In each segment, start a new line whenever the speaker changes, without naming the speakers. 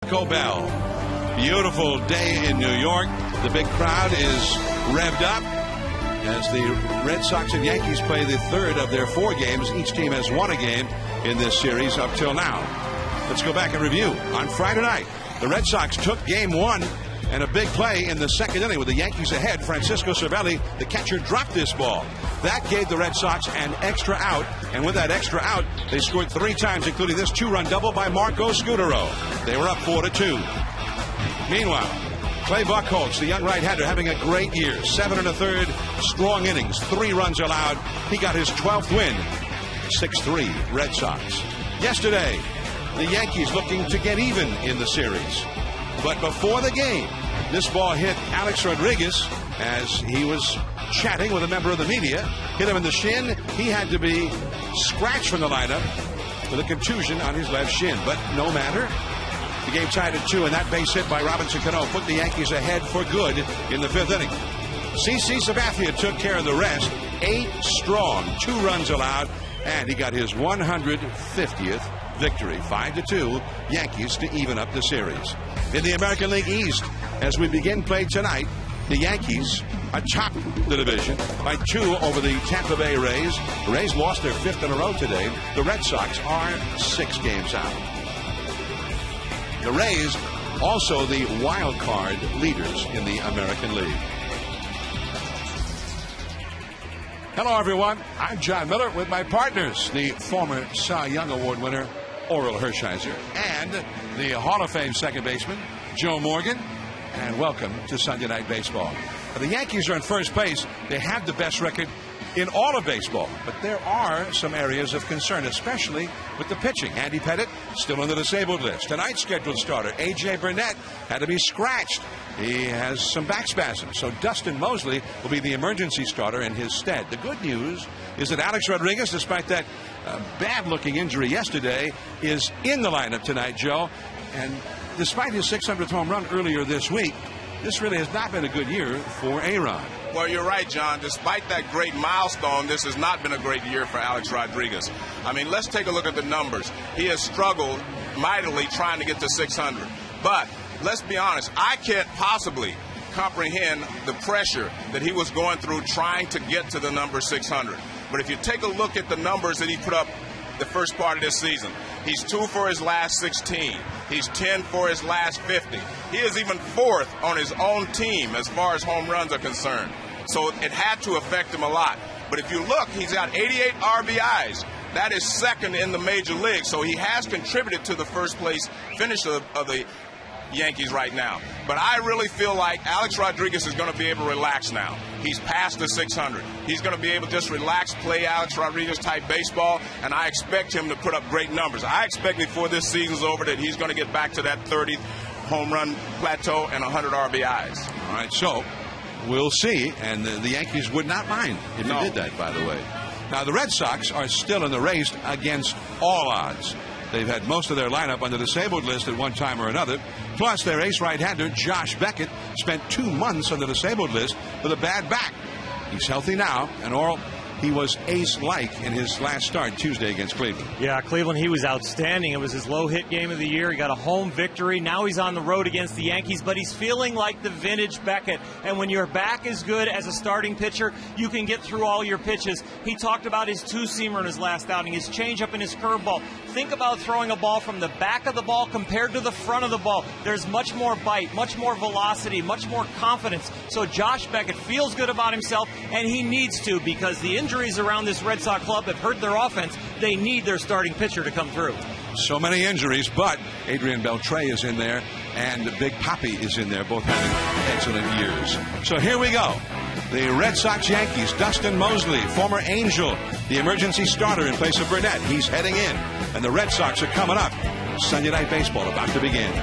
Taco Bell. Beautiful day in New York. The big crowd is revved up as the Red Sox and Yankees play the third of their 4 games. Each team has won a game in this series up till now. Let's go back and review. On Friday night, the Red Sox took game 1 and a big play in the second inning with the Yankees ahead. Francisco Cervelli, the catcher, dropped this ball. That gave the Red Sox an extra out, and with that extra out, they scored 3 times, including this 2-run double by Marco Scutaro. They were up 4-2. Meanwhile, Clay Buchholz, the young right-hander, having a great year. 7 1/3 strong innings, 3 runs allowed. He got his 12th win. 6-3 Red Sox. Yesterday, the Yankees looking to get even in the series. But before the game, this ball hit Alex Rodriguez as he was chatting with a member of the media. Hit him in the shin. He had to be scratched from the lineup with a contusion on his left shin. But no matter. The game tied at 2, and that base hit by Robinson Cano put the Yankees ahead for good in the 5th inning. CC Sabathia took care of the rest. 8 strong, 2 runs allowed, and he got his 150th victory. 5-2, Yankees to even up the series. In the American League East, as we begin play tonight, the Yankees atop the division by 2 over the Tampa Bay Rays. The Rays lost their 5th in a row today. The Red Sox are 6 games out. The Rays also the wild card leaders in the American League. Hello, everyone. I'm John Miller with my partners, the former Cy Young Award winner, Orel Hershiser, and the Hall of Fame second baseman, Joe Morgan. And welcome to Sunday Night Baseball. The Yankees are in first place. They have the best record in all of baseball, but there are some areas of concern, especially with the pitching. Andy Pettitte still on the disabled list. Tonight's scheduled starter, A.J. Burnett, had to be scratched. He has some back spasms, so Dustin Mosley will be the emergency starter in his stead. The good news is that Alex Rodriguez, despite that bad-looking injury yesterday, is in the lineup tonight, Joe. And despite his 600th home run earlier this week, this really has not been a good year for A-Rod.
Well, you're right, John. Despite that great milestone, this has not been a great year for Alex Rodriguez. I mean, let's take a look at the numbers. He has struggled mightily trying to get to 600. But let's be honest, I can't possibly comprehend the pressure that he was going through trying to get to the number 600. But if you take a look at the numbers that he put up the first part of this season, he's 2 for his last 16. He's 10 for his last 50. He is even 4th on his own team as far as home runs are concerned. So it had to affect him a lot. But if you look, he's got 88 RBIs. That is 2nd in the major league. So he has contributed to the first place finish of the Yankees right now. But I really feel like Alex Rodriguez is going to be able to relax now. He's past the 600. He's going to be able to just relax, play Alex Rodriguez type baseball, and I expect him to put up great numbers. I expect before this season's over that he's going to get back to that 30th home run plateau and 100 RBIs.
All right, so we'll see, and the Yankees would not mind if he did that, by the way. Now, the Red Sox are still in the race against all odds. They've had most of their lineup on the disabled list at one time or another. Plus, their ace right-hander, Josh Beckett, spent 2 months on the disabled list with a bad back. He's healthy now, and Orel, he was ace-like in his last start Tuesday against Cleveland.
Yeah, Cleveland, he was outstanding. It was his low-hit game of the year. He got a home victory. Now he's on the road against the Yankees, but he's feeling like the vintage Beckett. And when your back is good as a starting pitcher, you can get through all your pitches. He talked about his two-seamer in his last outing, his changeup and his curveball. Think about throwing a ball from the back of the ball compared to the front of the ball. There's much more bite, much more velocity, much more confidence. So Josh Beckett feels good about himself, and he needs to, because the injuries around this Red Sox club have hurt their offense. They need their starting pitcher to come through.
So many injuries, but Adrian Beltre is in there, and Big Papi is in there, both having excellent years. So here we go. The Red Sox Yankees, Dustin Mosley, former Angel, the emergency starter in place of Burnett. He's heading in, and the Red Sox are coming up. Sunday Night Baseball about to begin.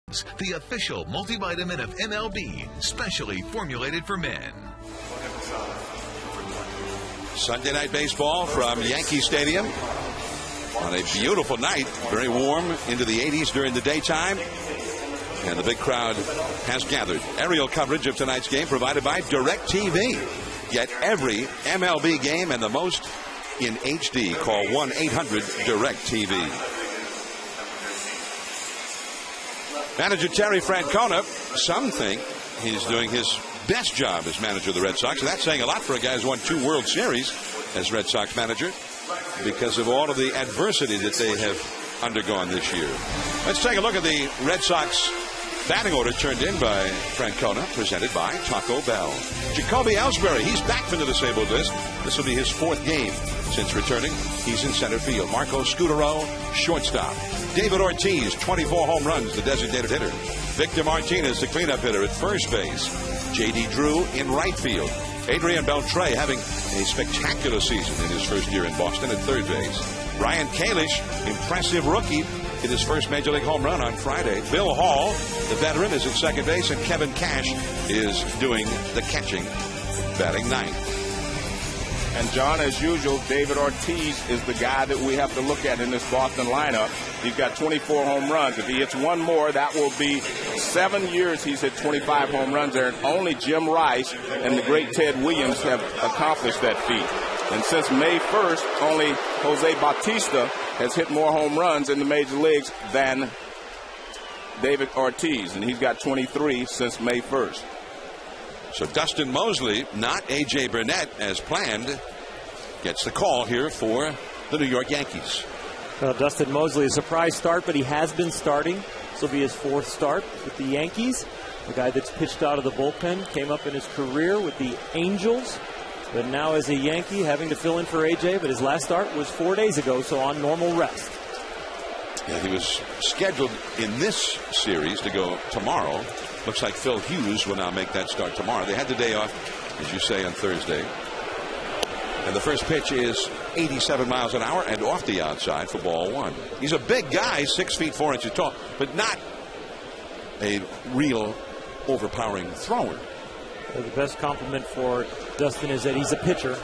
The official multivitamin of MLB, specially formulated for men.
Sunday night baseball from Yankee Stadium on a beautiful night. Very warm, into the 80s during the daytime. And the big crowd has gathered. Aerial coverage of tonight's game provided by DirecTV. Get every MLB game and the most in HD. Call 1-800-DirecTV. Manager Terry Francona, some think he's doing his best job as manager of the Red Sox. And that's saying a lot for a guy who's won 2 World Series as Red Sox manager because of all of the adversity that they have undergone this year. Let's take a look at the Red Sox batting order turned in by Francona, presented by Taco Bell. Jacoby Ellsbury, he's back from the disabled list. This will be his 4th game since returning. He's in center field. Marco Scutaro, shortstop. David Ortiz, 24 home runs, the designated hitter. Victor Martinez, the cleanup hitter at first base. J.D. Drew in right field. Adrian Beltre having a spectacular season in his first year in Boston at third base. Ryan Kalish, impressive rookie, hit his first Major League home run on Friday. Bill Hall, the veteran, is at second base, and Kevin Cash is doing the catching, batting 9th.
And John, as usual, David Ortiz is the guy that we have to look at in this Boston lineup. He's got 24 home runs. If he hits one more, that will be 7 years he's hit 25 home runs there. And only Jim Rice and the great Ted Williams have accomplished that feat. And since May 1st, only Jose Bautista has hit more home runs in the major leagues than David Ortiz. And he's got 23 since May 1st.
So Dustin Mosley, not A.J. Burnett as planned, gets the call here for the New York Yankees.
Well, Dustin Mosley, a surprise start, but he has been starting. This will be his 4th start with the Yankees. The guy that's pitched out of the bullpen, came up in his career with the Angels, but now as a Yankee having to fill in for A.J., but his last start was 4 days ago, so on normal rest.
Yeah, he was scheduled in this series to go tomorrow. Looks like Phil Hughes will now make that start tomorrow. They had the day off, as you say, on Thursday. And the first pitch is 87 miles an hour and off the outside for ball 1. He's a big guy, 6 feet 4 inches tall, but not a real overpowering thrower.
Well, the best compliment for Dustin is that he's a pitcher.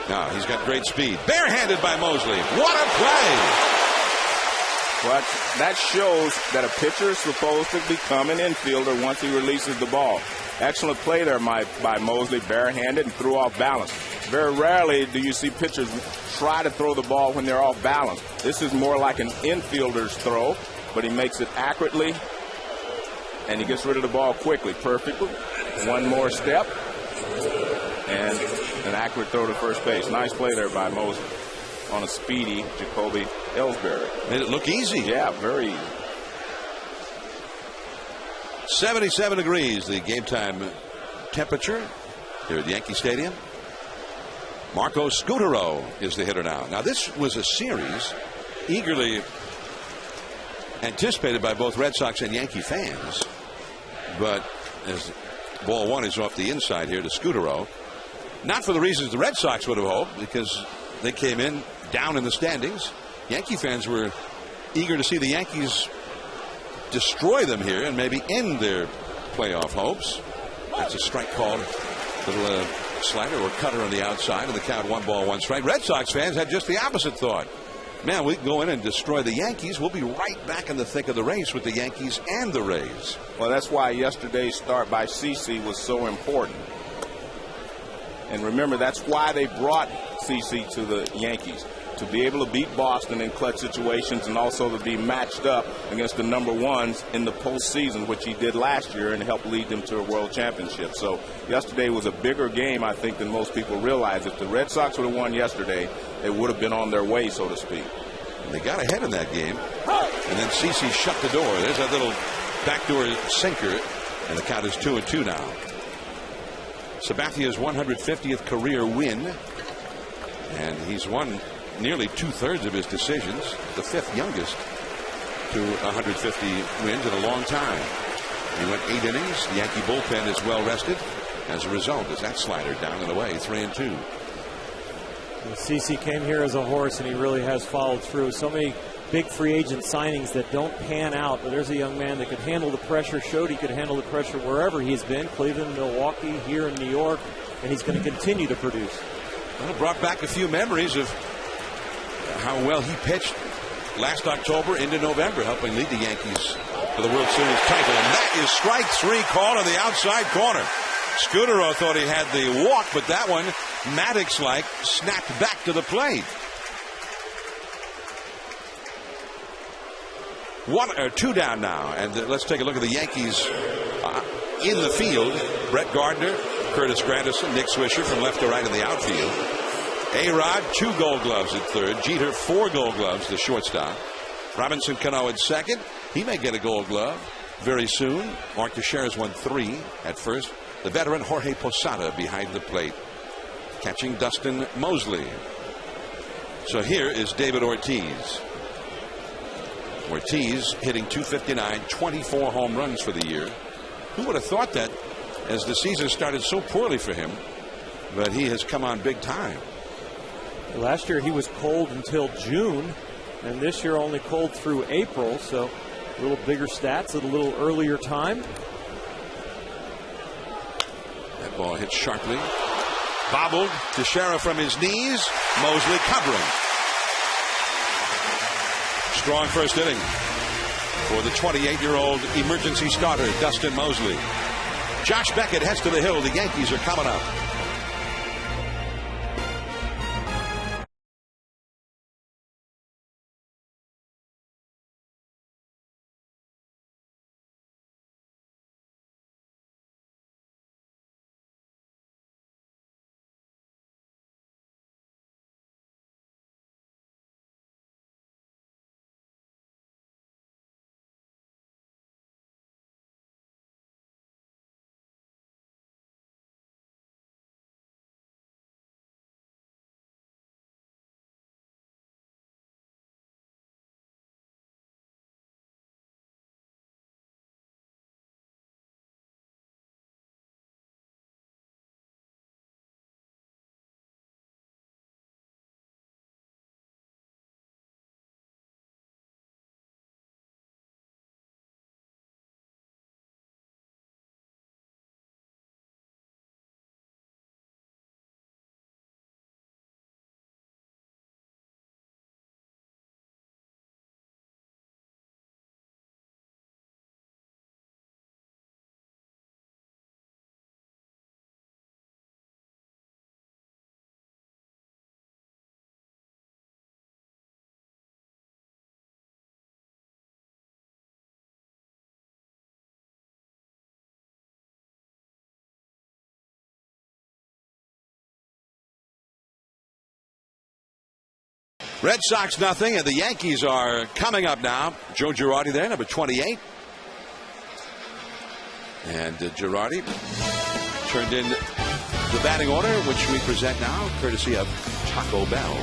Now, he's got great speed. Barehanded by Mosley. What a play!
But that shows that a pitcher is supposed to become an infielder once he releases the ball. Excellent play there by Mosley, barehanded and threw off balance. Very rarely do you see pitchers try to throw the ball when they're off balance. This is more like an infielder's throw, but he makes it accurately, and he gets rid of the ball quickly, perfectly. One more step, and an accurate throw to first base. Nice play there by Mosley on a speedy Jacoby Ellsbury.
Made it look easy.
Yeah, very easy.
77 degrees, the game time temperature here at Yankee Stadium. Marco Scutaro is the hitter now. Now, this was a series eagerly anticipated by both Red Sox and Yankee fans. But as ball 1 is off the inside here to Scutaro, not for the reasons the Red Sox would have hoped, because they came in down in the standings. Yankee fans were eager to see the Yankees destroy them here and maybe end their playoff hopes. That's a strike called. Little slider or cutter on the outside, and the count 1 ball 1 strike. Red Sox fans had just the opposite thought. Man, we can go in and destroy the Yankees. We'll be right back in the thick of the race with the Yankees and the Rays.
Well, that's why yesterday's start by CeCe was so important. And remember, that's why they brought CeCe to the Yankees, to be able to beat Boston in clutch situations and also to be matched up against the number ones in the postseason, which he did last year and helped lead them to a world championship. So yesterday was a bigger game, I think, than most people realize. If the Red Sox would have won yesterday, they would have been on their way, so to speak.
And they got ahead in that game. And then CeCe shut the door. There's that little backdoor sinker, and the count is 2-2 now. Sabathia's 150th career win, and he's won nearly 2/3 of his decisions, the 5th youngest to 150 wins in a long time. He went 8 innings. The Yankee bullpen is well rested as a result. As that slider down and away, 3-2.
CeCe came here as a horse, and he really has followed through. So many big free agent signings that don't pan out. But there's a young man that could handle the pressure, showed he could handle the pressure wherever he's been, Cleveland, Milwaukee, here in New York, and he's going to continue to produce.
Well, it brought back a few memories of how well he pitched last October into November, helping lead the Yankees to the World Series title. And that is strike 3 called on the outside corner. Scudero thought he had the walk, but that one, Maddox-like, snapped back to the plate. 2 down now, and let's take a look at the Yankees in the field. Brett Gardner, Curtis Granderson, Nick Swisher from left to right in the outfield. A-Rod, 2 Gold Gloves at third. Jeter, 4 Gold Gloves, the shortstop. Robinson Cano at second. He may get a Gold Glove very soon. Mark Teixeira's won 3 at first. The veteran Jorge Posada behind the plate, catching Dustin Mosley. So here is David Ortiz. Ortiz hitting .259, 24 home runs for the year. Who would have thought that as the season started so poorly for him, but he has come on big time.
Last year he was cold until June, and this year only cold through April, so a little bigger stats at a little earlier time.
That ball hit sharply. Bobbled. Teixeira from his knees. Mosley covering. Strong first inning for the 28-year-old emergency starter, Dustin Mosley. Josh Beckett heads to the hill. The Yankees are coming up. Red Sox nothing, and the Yankees are coming up now. Joe Girardi there, number 28. And Girardi turned in the batting order, which we present now, courtesy of Taco Bell.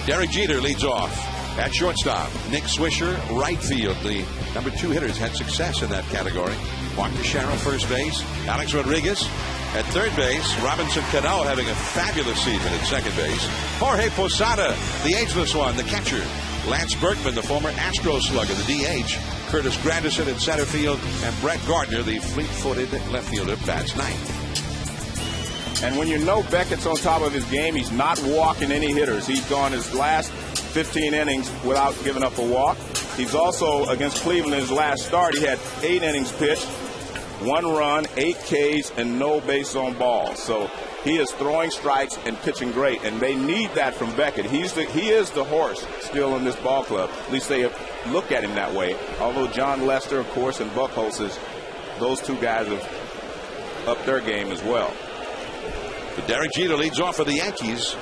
Derek Jeter leads off at shortstop. Nick Swisher, right field. The number 2 hitters had success in that category. Mark Teixeira, first base. Alex Rodriguez at third base. Robinson Cano having a fabulous season at second base. Jorge Posada, the ageless one, the catcher. Lance Berkman, the former Astro slugger, the DH. Curtis Granderson in center field. And Brett Gardner, the fleet-footed left fielder, bats ninth.
And when you know Beckett's on top of his game, he's not walking any hitters. He's gone his last 15 innings without giving up a walk. He's also, against Cleveland in his last start, he had 8 innings pitched, 1 run, 8 Ks, and no base on balls. So he is throwing strikes and pitching great, and they need that from Beckett. He is the horse still in this ball club. At least they look at him that way. Although John Lester, of course, and Buckholz, those 2 guys have upped their game as well.
But Derek Jeter leads off for the Yankees.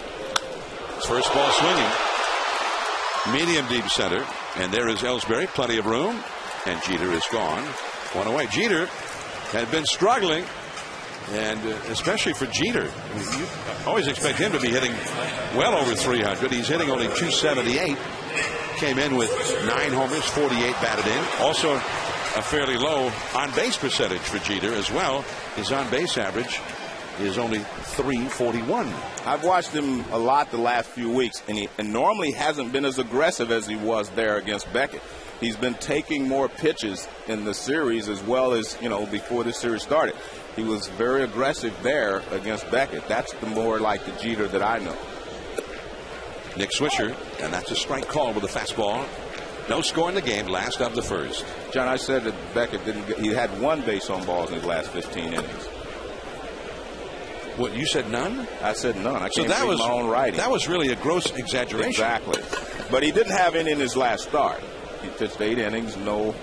His first ball swinging. Medium deep center. And there is Ellsbury. Plenty of room. And Jeter is gone. 1 away. Jeter had been struggling. And especially for Jeter. I mean, you always expect him to be hitting well over 300. He's hitting only 278. Came in with 9 homers, 48 batted in. Also a fairly low on-base percentage for Jeter as well. His on-base average is only .341.
I've watched him a lot the last few weeks, and normally hasn't been as aggressive as he was there against Beckett. He's been taking more pitches in the series as well as, before the series started. He was very aggressive there against Beckett. That's the more like the Jeter that I know.
Nick Swisher, and that's a strike call with a fastball. No score in the game, last of the first.
John, I said that Beckett he had 1 base on balls in his last 15 innings.
What, you said none?
I said none. I can't
read
my own writing.
That was really a gross exaggeration.
Exactly. But he didn't have any in his last start. He pitched 8 innings, no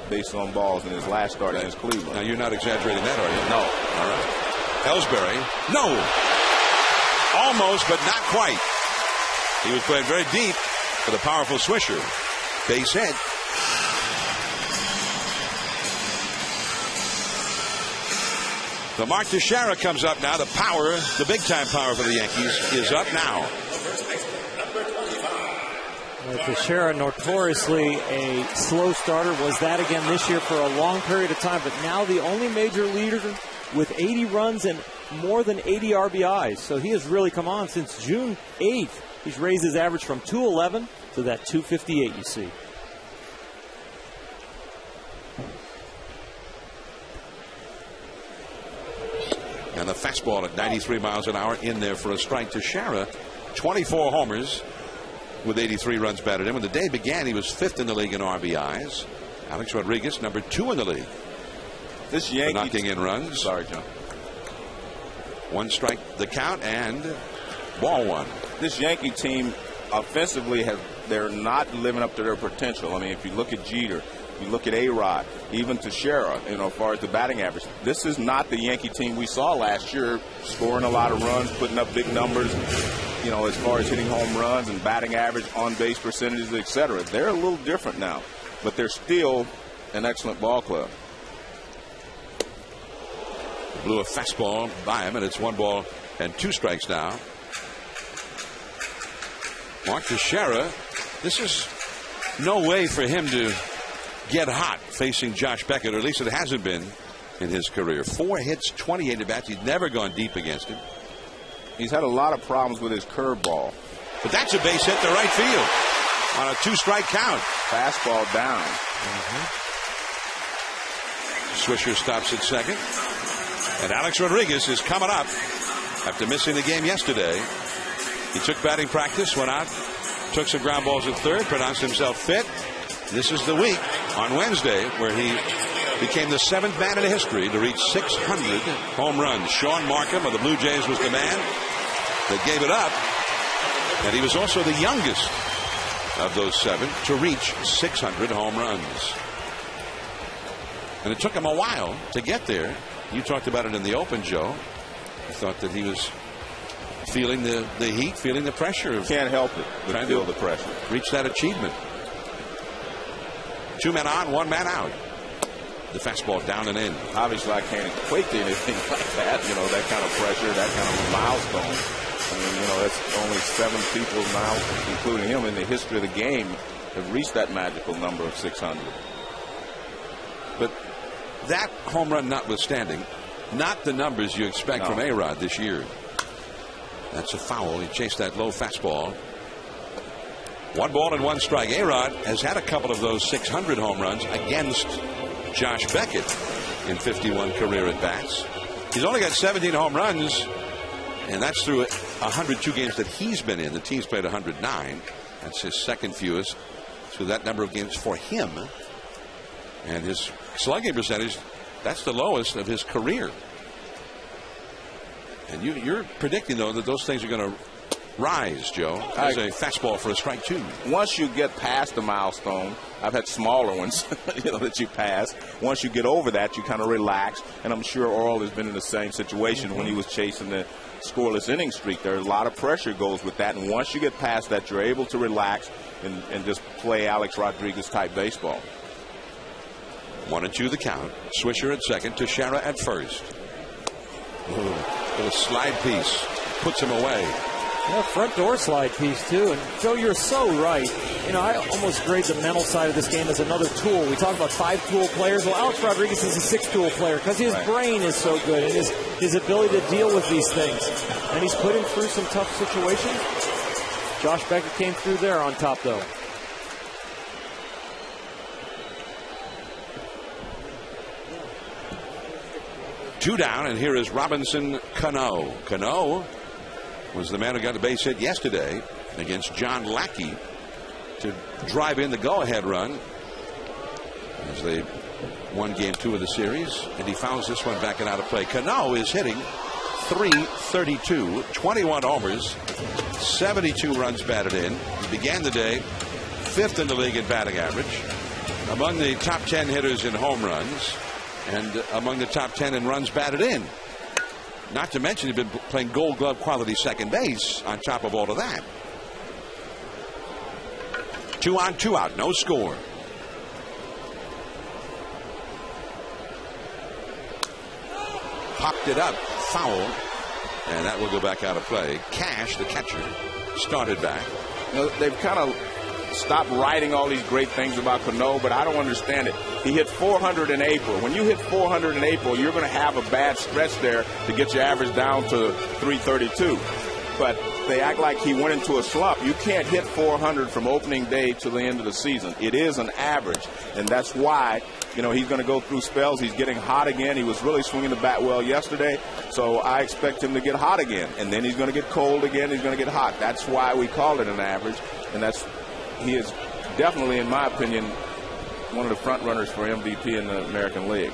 base on balls in his last start against Cleveland.
Now, you're not exaggerating that, are you?
No.
All right. Ellsbury, no. Almost, but not quite. He was playing very deep for the powerful Swisher. Base hit. So Mark Teixeira comes up now. The power, the big-time power for the Yankees, is up now.
Teixeira, notoriously a slow starter, was that again this year for a long period of time, but now the only major leader with 80 runs and more than 80 RBIs. So he has really come on since June 8th. He's raised his average from 211 to that 258 you see.
And the fastball at 93 miles an hour in there for a strike. Teixeira, 24 homers with 83 runs batted in. When the day began, he was 5th in the league in RBIs. Alex Rodriguez, number 2 in the league.
This Yankee
knocking in runs.
Sorry, John. 1
strike the count and ball 1.
This Yankee team offensively they're not living up to their potential. I mean, if you look at Jeter, you look at A-Rod, even Teixeira, as far as the batting average. This is not the Yankee team we saw last year, scoring a lot of runs, putting up big numbers, as far as hitting home runs and batting average, on-base percentages, etc. They're a little different now, but they're still an excellent ball club.
Blew a fastball by him, and it's 1 ball and 2 strikes now. Mark Teixeira, this is no way for him to get hot facing Josh Beckett, or at least it hasn't been in his career. 4 hits, 28 at-bats. He's never gone deep against him.
He's had a lot of problems with his curveball.
But that's a base hit to right field on a 2-strike count.
Fastball down.
Swisher stops at second. And Alex Rodriguez is coming up after missing the game yesterday. He took batting practice, went out, took some ground balls at third, pronounced himself fit. This is the week on Wednesday where he became the 7th man in history to reach 600 home runs. Sean Markham of the Blue Jays was the man that gave it up. And he was also the youngest of those 7 to reach 600 home runs. And it took him a while to get there. You talked about it in the open, Joe. I thought that he was feeling the heat, feeling the pressure.
Can't help it.
Trying to feel the pressure. Reach that achievement. 2 men on, 1 man out. The fastball down and in.
Obviously, I can't equate to anything like that. That kind of pressure, that kind of a milestone. I mean, that's only 7 people now, including him, in the history of the game have reached that magical number of 600.
But that home run notwithstanding, not the numbers you expect from A-Rod this year. That's a foul. He chased that low fastball. 1 ball and 1 strike. A-Rod has had a couple of those 600 home runs against Josh Beckett in 51 career at-bats. He's only got 17 home runs, and that's through 102 games that he's been in. The team's played 109. That's his 2nd fewest. So that number of games for him. And his slugging percentage, that's the lowest of his career. And you're predicting, though, that those things are going to rise, Joe. There's a fastball for a strike 2.
Once you get past the milestone, I've had smaller ones, that you pass. Once you get over that, you kind of relax. And I'm sure Earl has been in the same situation when he was chasing the scoreless inning streak. There's a lot of pressure goes with that. And once you get past that, you're able to relax and just play Alex Rodriguez type baseball.
1-2 the count. Swisher at second, Teixeira at first. With a slide piece, puts him away.
Yeah, front door slide piece, too. And, Joe, you're so right. You know, I almost grade the mental side of this game as another tool. We talk about 5-tool players. Well, Alex Rodriguez is a 6-tool player because his brain is so good and his ability to deal with these things. And he's put him through some tough situations. Josh Beckett came through there on top, though.
Two down, and here is Robinson Cano. Cano was the man who got a base hit yesterday against John Lackey to drive in the go-ahead run as they won game 2 of the series, and he fouls this one back and out of play. Cano is hitting .332, 21 homers, 72 runs batted in. He began the day 5th in the league in batting average, among the top 10 hitters in home runs, and among the top 10 in runs batted in. Not to mention he'd been playing Gold Glove quality second base on top of all of that. 2 on, 2 out, no score. Popped it up, foul, and that will go back out of play. Cash, the catcher, started back.
You know, they've kind of stopped writing all these great things about Cano, but I don't understand it. He hit 400 in April. When you hit 400 in April, you're going to have a bad stretch there to get your average down to 332. But they act like he went into a slump. You can't hit 400 from opening day to the end of the season. It is an average, and that's why, you know, he's going to go through spells. He's getting hot again. He was really swinging the bat well yesterday, so I expect him to get hot again. And then he's going to get cold again. He's going to get hot. That's why we call it an average, and he is definitely, in my opinion, one of the front runners for MVP in the American League.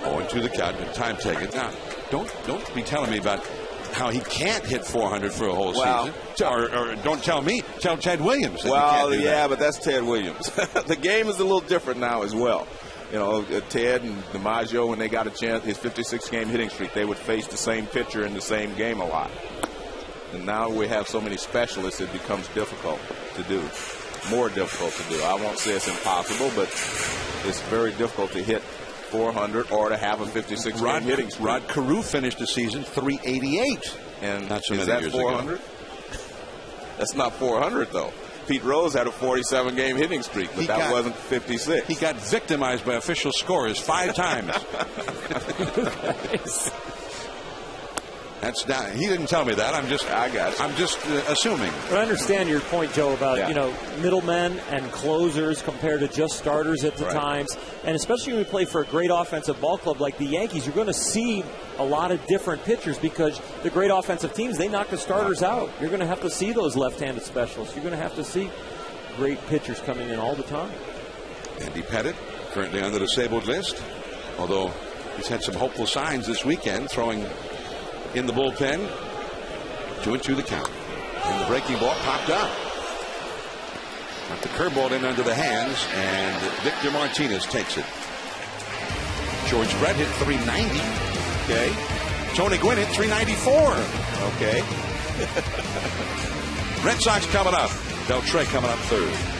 Oh, into the count, time taken. Now, don't be telling me about how he can't hit 400 for a whole season. Or don't tell me. Tell Ted Williams.
Well, yeah, but that's Ted Williams. The game is a little different now as well. You know, Ted and DiMaggio, when they got a chance, his 56-game hitting streak, they would face the same pitcher in the same game a lot. And now we have so many specialists, it becomes difficult to do. More difficult to do. I won't say it's impossible, but it's very difficult to hit 400 or to have a 56-game hitting streak.
Rod Carew finished the season .388.
And
not so
is
many
that
years
400?
ago.
That's not 400, though. Pete Rose had a 47-game hitting streak, but that wasn't 56.
He got victimized by official scorers 5 times. That's not, he didn't tell me that. I'm just assuming.
But I understand your point, Joe, about you know, middlemen and closers compared to just starters at the times, and especially when we play for a great offensive ball club like the Yankees, you're going to see a lot of different pitchers because the great offensive teams, they knock the starters out. You're going to have to see those left-handed specialists. You're going to have to see great pitchers coming in all the time.
Andy Pettit currently on the disabled list, although he's had some hopeful signs this weekend, throwing in the bullpen. 2-2 the count. And the breaking ball popped up. Got the curveball in under the hands, and Victor Martinez takes it. George Brett hit .390.
Okay.
Tony Gwynn hit .394.
Okay.
Red Sox coming up. Beltre coming up third.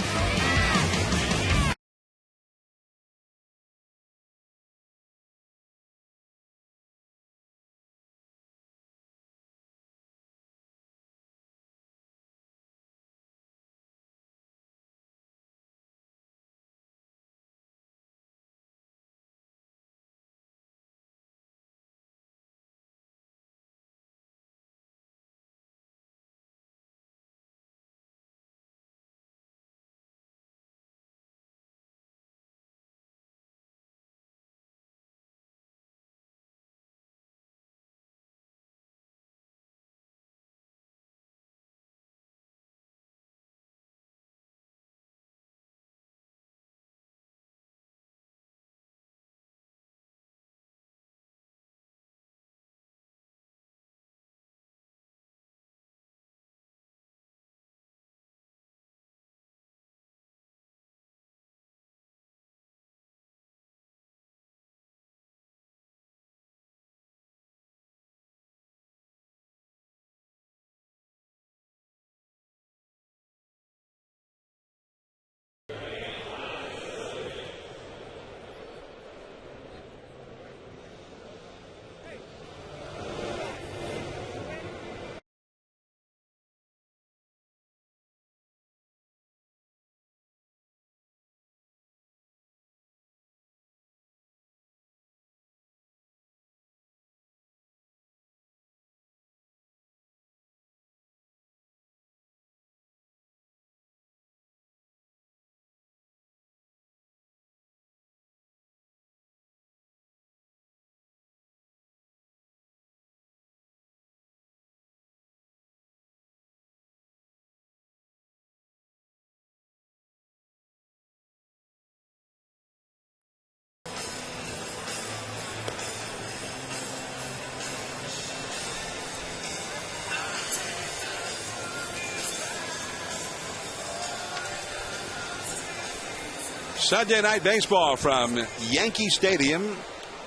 Sunday night baseball from Yankee Stadium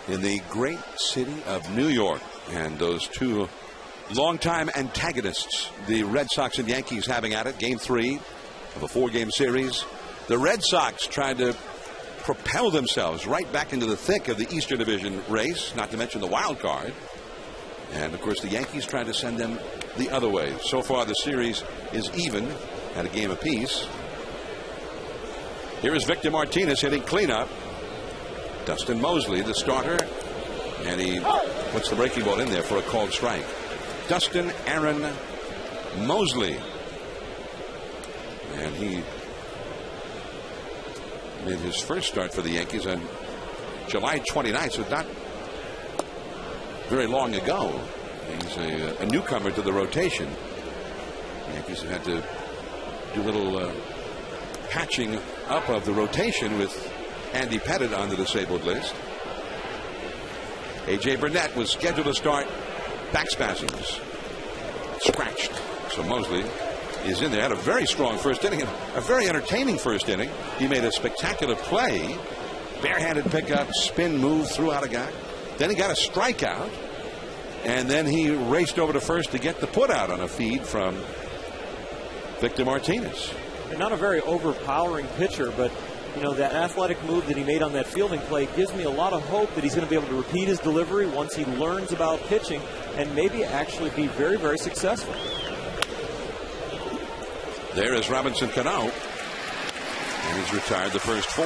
in the great city of New York. And those two longtime antagonists, the Red Sox and Yankees, having at it. Game 3 of a 4-game series. The Red Sox trying to propel themselves right back into the thick of the Eastern Division race, not to mention the wild card. And of course the Yankees trying to send them the other way. So far the series is even at a game apiece. Here is Victor Martinez hitting cleanup. Dustin Mosley, the starter, and he puts the breaking ball in there for a called strike. Dustin Aaron Mosley, and he made his first start for the Yankees on July 29th, so not very long ago. He's a newcomer to the rotation. The Yankees have had to do a little patching up of the rotation with Andy Pettitte on the disabled list. A.J. Burnett was scheduled to start, back spasms, scratched. So Mosley is in there. Had a very strong first inning, a very entertaining first inning. He made a spectacular play, barehanded pickup, spin move, threw out a guy. Then he got a strikeout, and then he raced over to first to get the putout on a feed from Victor Martinez.
And not a very overpowering pitcher, but you know, that athletic move that he made on that fielding play gives me a lot of hope that he's going to be able to repeat his delivery once he learns about pitching and maybe actually be very, very successful.
There is Robinson Cano, and he's retired the first 4.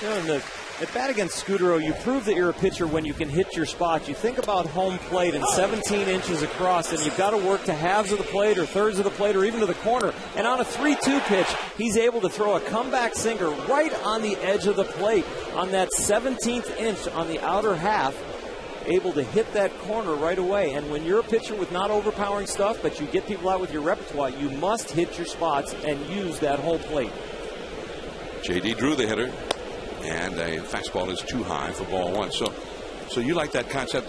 You know, at bat against Scudero, you prove that you're a pitcher when you can hit your spots. You think about home plate and 17 inches across, and you've got to work to halves of the plate or thirds of the plate or even to the corner. And on a 3-2 pitch, he's able to throw a comeback sinker right on the edge of the plate on that 17th inch on the outer half, able to hit that corner right away. And when you're a pitcher with not overpowering stuff, but you get people out with your repertoire, you must hit your spots and use that whole plate.
J.D. Drew, the hitter. And a fastball is too high for ball 1. So you like that concept,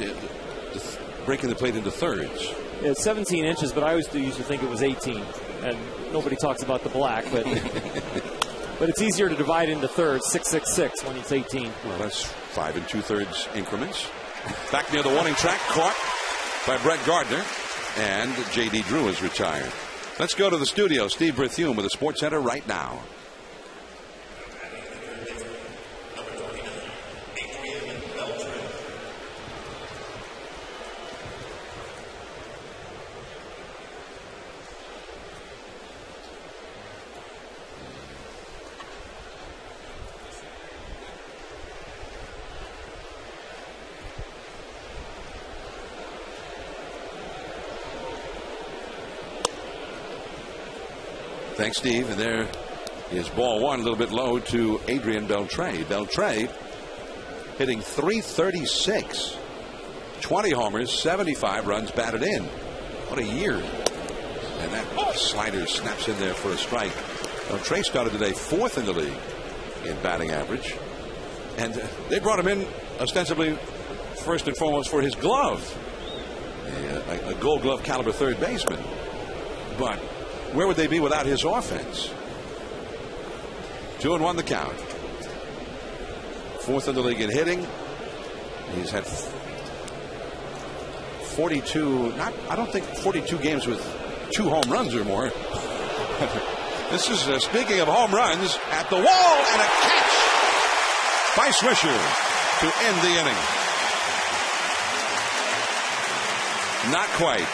breaking the plate into thirds?
Yeah, it's 17 inches, but I always used to think it was 18. And nobody talks about the black, but but it's easier to divide into thirds, 666 when it's 18.
Well, that's 5 2/3 increments. Back near the warning track, caught by Brett Gardner, and J.D. Drew is retired. Let's go to the studio. Steve Berthume with the Sports Center right now. Thanks, Steve. And there is ball 1, a little bit low to Adrian Beltre. Beltre hitting .336, 20 homers, 75 runs batted in. What a year. And that slider snaps in there for a strike. Beltre started today 4th in the league in batting average. And they brought him in ostensibly first and foremost for his glove. A Gold Glove caliber third baseman. But where would they be without his offense? 2-1 the count. 4th in the league in hitting. He's had 42, I don't think 42 games with 2 home runs or more. This is, speaking of home runs, at the wall, and a catch by Swisher to end the inning. Not quite.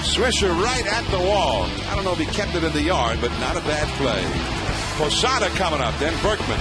Swisher right at the wall. I don't know if he kept it in the yard, but not a bad play. Posada coming up, then Berkman.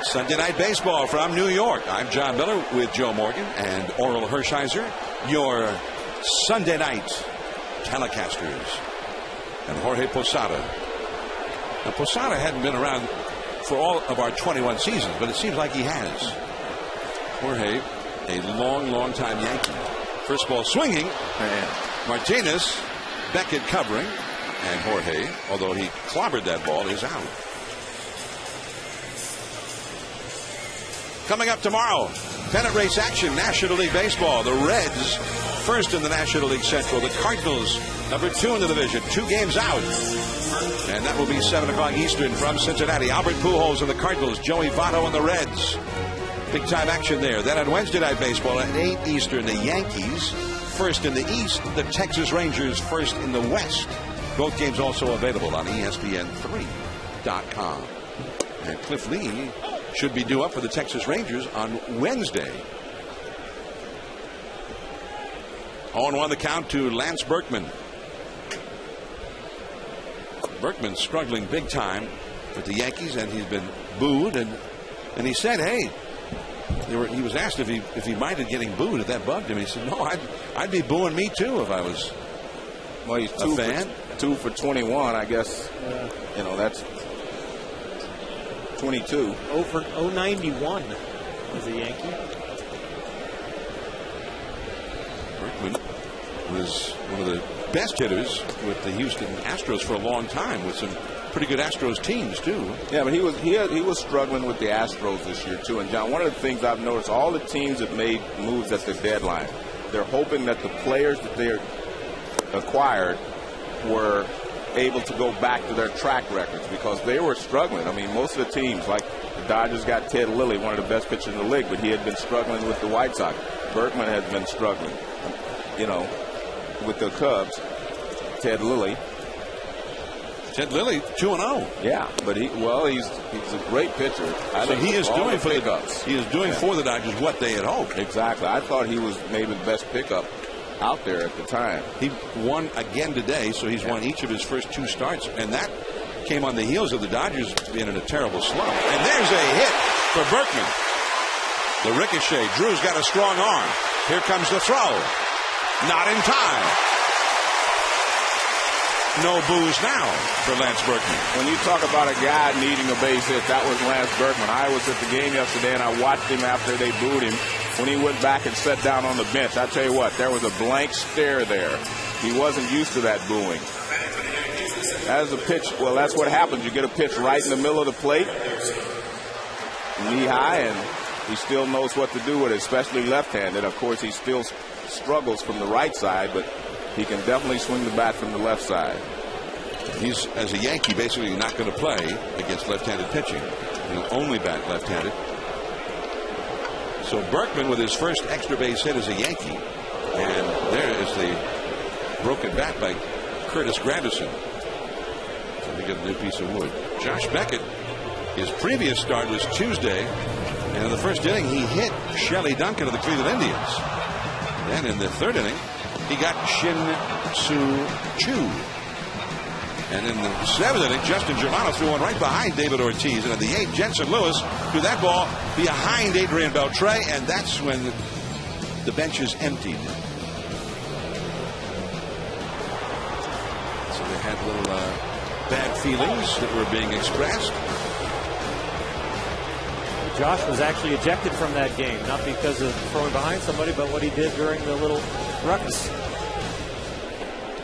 Sunday Night Baseball from New York. I'm John Miller with Joe Morgan and Oral Hershiser, your Sunday night telecasters. And Jorge Posada. Now, Posada hadn't been around for all of our 21 seasons, but it seems like he has. Jorge, a long time Yankee. First ball swinging, and Martinez, Beckett covering, and Jorge, although he clobbered that ball, is out. Coming up tomorrow, pennant race action, National League Baseball. The Reds first in the National League Central. The Cardinals number 2 in the division, 2 games out. And that will be 7 o'clock Eastern from Cincinnati. Albert Pujols and the Cardinals, Joey Votto and the Reds. Big time action there. Then on Wednesday Night Baseball at 8 Eastern, the Yankees first in the East, the Texas Rangers first in the West. Both games also available on ESPN3.com. And Cliff Lee should be due up for the Texas Rangers on Wednesday. 0-1 the count to Lance Berkman. Berkman struggling big time with the Yankees, and he's been booed. And he said, "Hey," he was asked if he minded getting booed, if that bugged him. He said, "No, I'd be booing me too if I was
he's
a fan."
2 for 21, I guess. You know, that's 22.
0 for 091 as a Yankee.
Berkman was one of the best hitters with the Houston Astros for a long time, with some pretty good Astros teams too.
Yeah, but he was struggling with the Astros this year too. And John, one of the things I've noticed, all the teams that made moves at the deadline, they're hoping that the players that they acquired were able to go back to their track records, because they were struggling. I mean, most of the teams, like the Dodgers got Ted Lilly, one of the best pitchers in the league, but he had been struggling with the White Sox. Berkman has been struggling, you know, with the Cubs. Ted Lilly
2-0.
Yeah, but he's a great pitcher.
So he is doing for
pickups.
He is doing for the Dodgers what they had hoped.
Exactly. I thought he was maybe the best pickup out there at the time.
He won again today, so he's won each of his first 2 starts, and that came on the heels of the Dodgers being in a terrible slump. And there's a hit for Berkman. The ricochet. Drew's got a strong arm. Here comes the throw. Not in time. No boos now for Lance Berkman.
When you talk about a guy needing a base hit, that was Lance Berkman. I was at the game yesterday, and I watched him after they booed him. When he went back and sat down on the bench, I tell you what, there was a blank stare there. He wasn't used to that booing. As a pitch, well, that's what happens. You get a pitch right in the middle of the plate, knee high, and he still knows what to do with it, especially left-handed. Of course, he still struggles from the right side, but he can definitely swing the bat from the left side.
He's, as a Yankee, basically not going to play against left-handed pitching. He'll only bat left-handed. So Berkman with his first extra base hit as a Yankee. And there is the broken bat by Curtis Granderson. So we get a new piece of wood. Josh Beckett, his previous start was Tuesday. And in the first inning, he hit Shelley Duncan of the Cleveland Indians. Then in the third inning, he got Shin-Soo Choo. And in the seventh inning, Justin Germano threw one right behind David Ortiz. And in the eighth, Jensen Lewis threw that ball behind Adrian Beltre. And that's when the bench is emptied. So they had little bad feelings that were being expressed.
Josh was actually ejected from that game, not because of throwing behind somebody, but what he did during the little ruckus.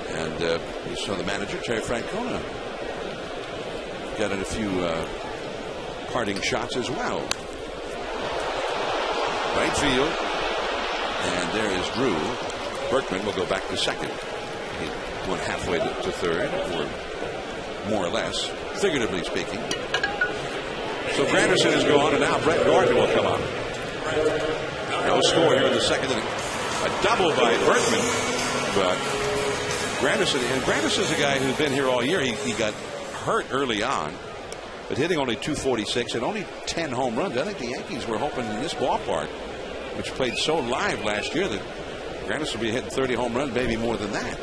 And you saw the manager, Terry Francona, got in a few parting shots as well. Right field. And there is Drew. Berkman will go back to second. He went halfway to third, or more or less, figuratively speaking. So Granderson is gone, and now Brett Gordon will come on. No score here in the second inning. A double by Berkman, but Granderson's a guy who's been here all year. He got hurt early on, but hitting only .246 and only 10 home runs. I think the Yankees were hoping in this ballpark, which played so live last year, that Granderson will be hitting 30 home runs, maybe more than that.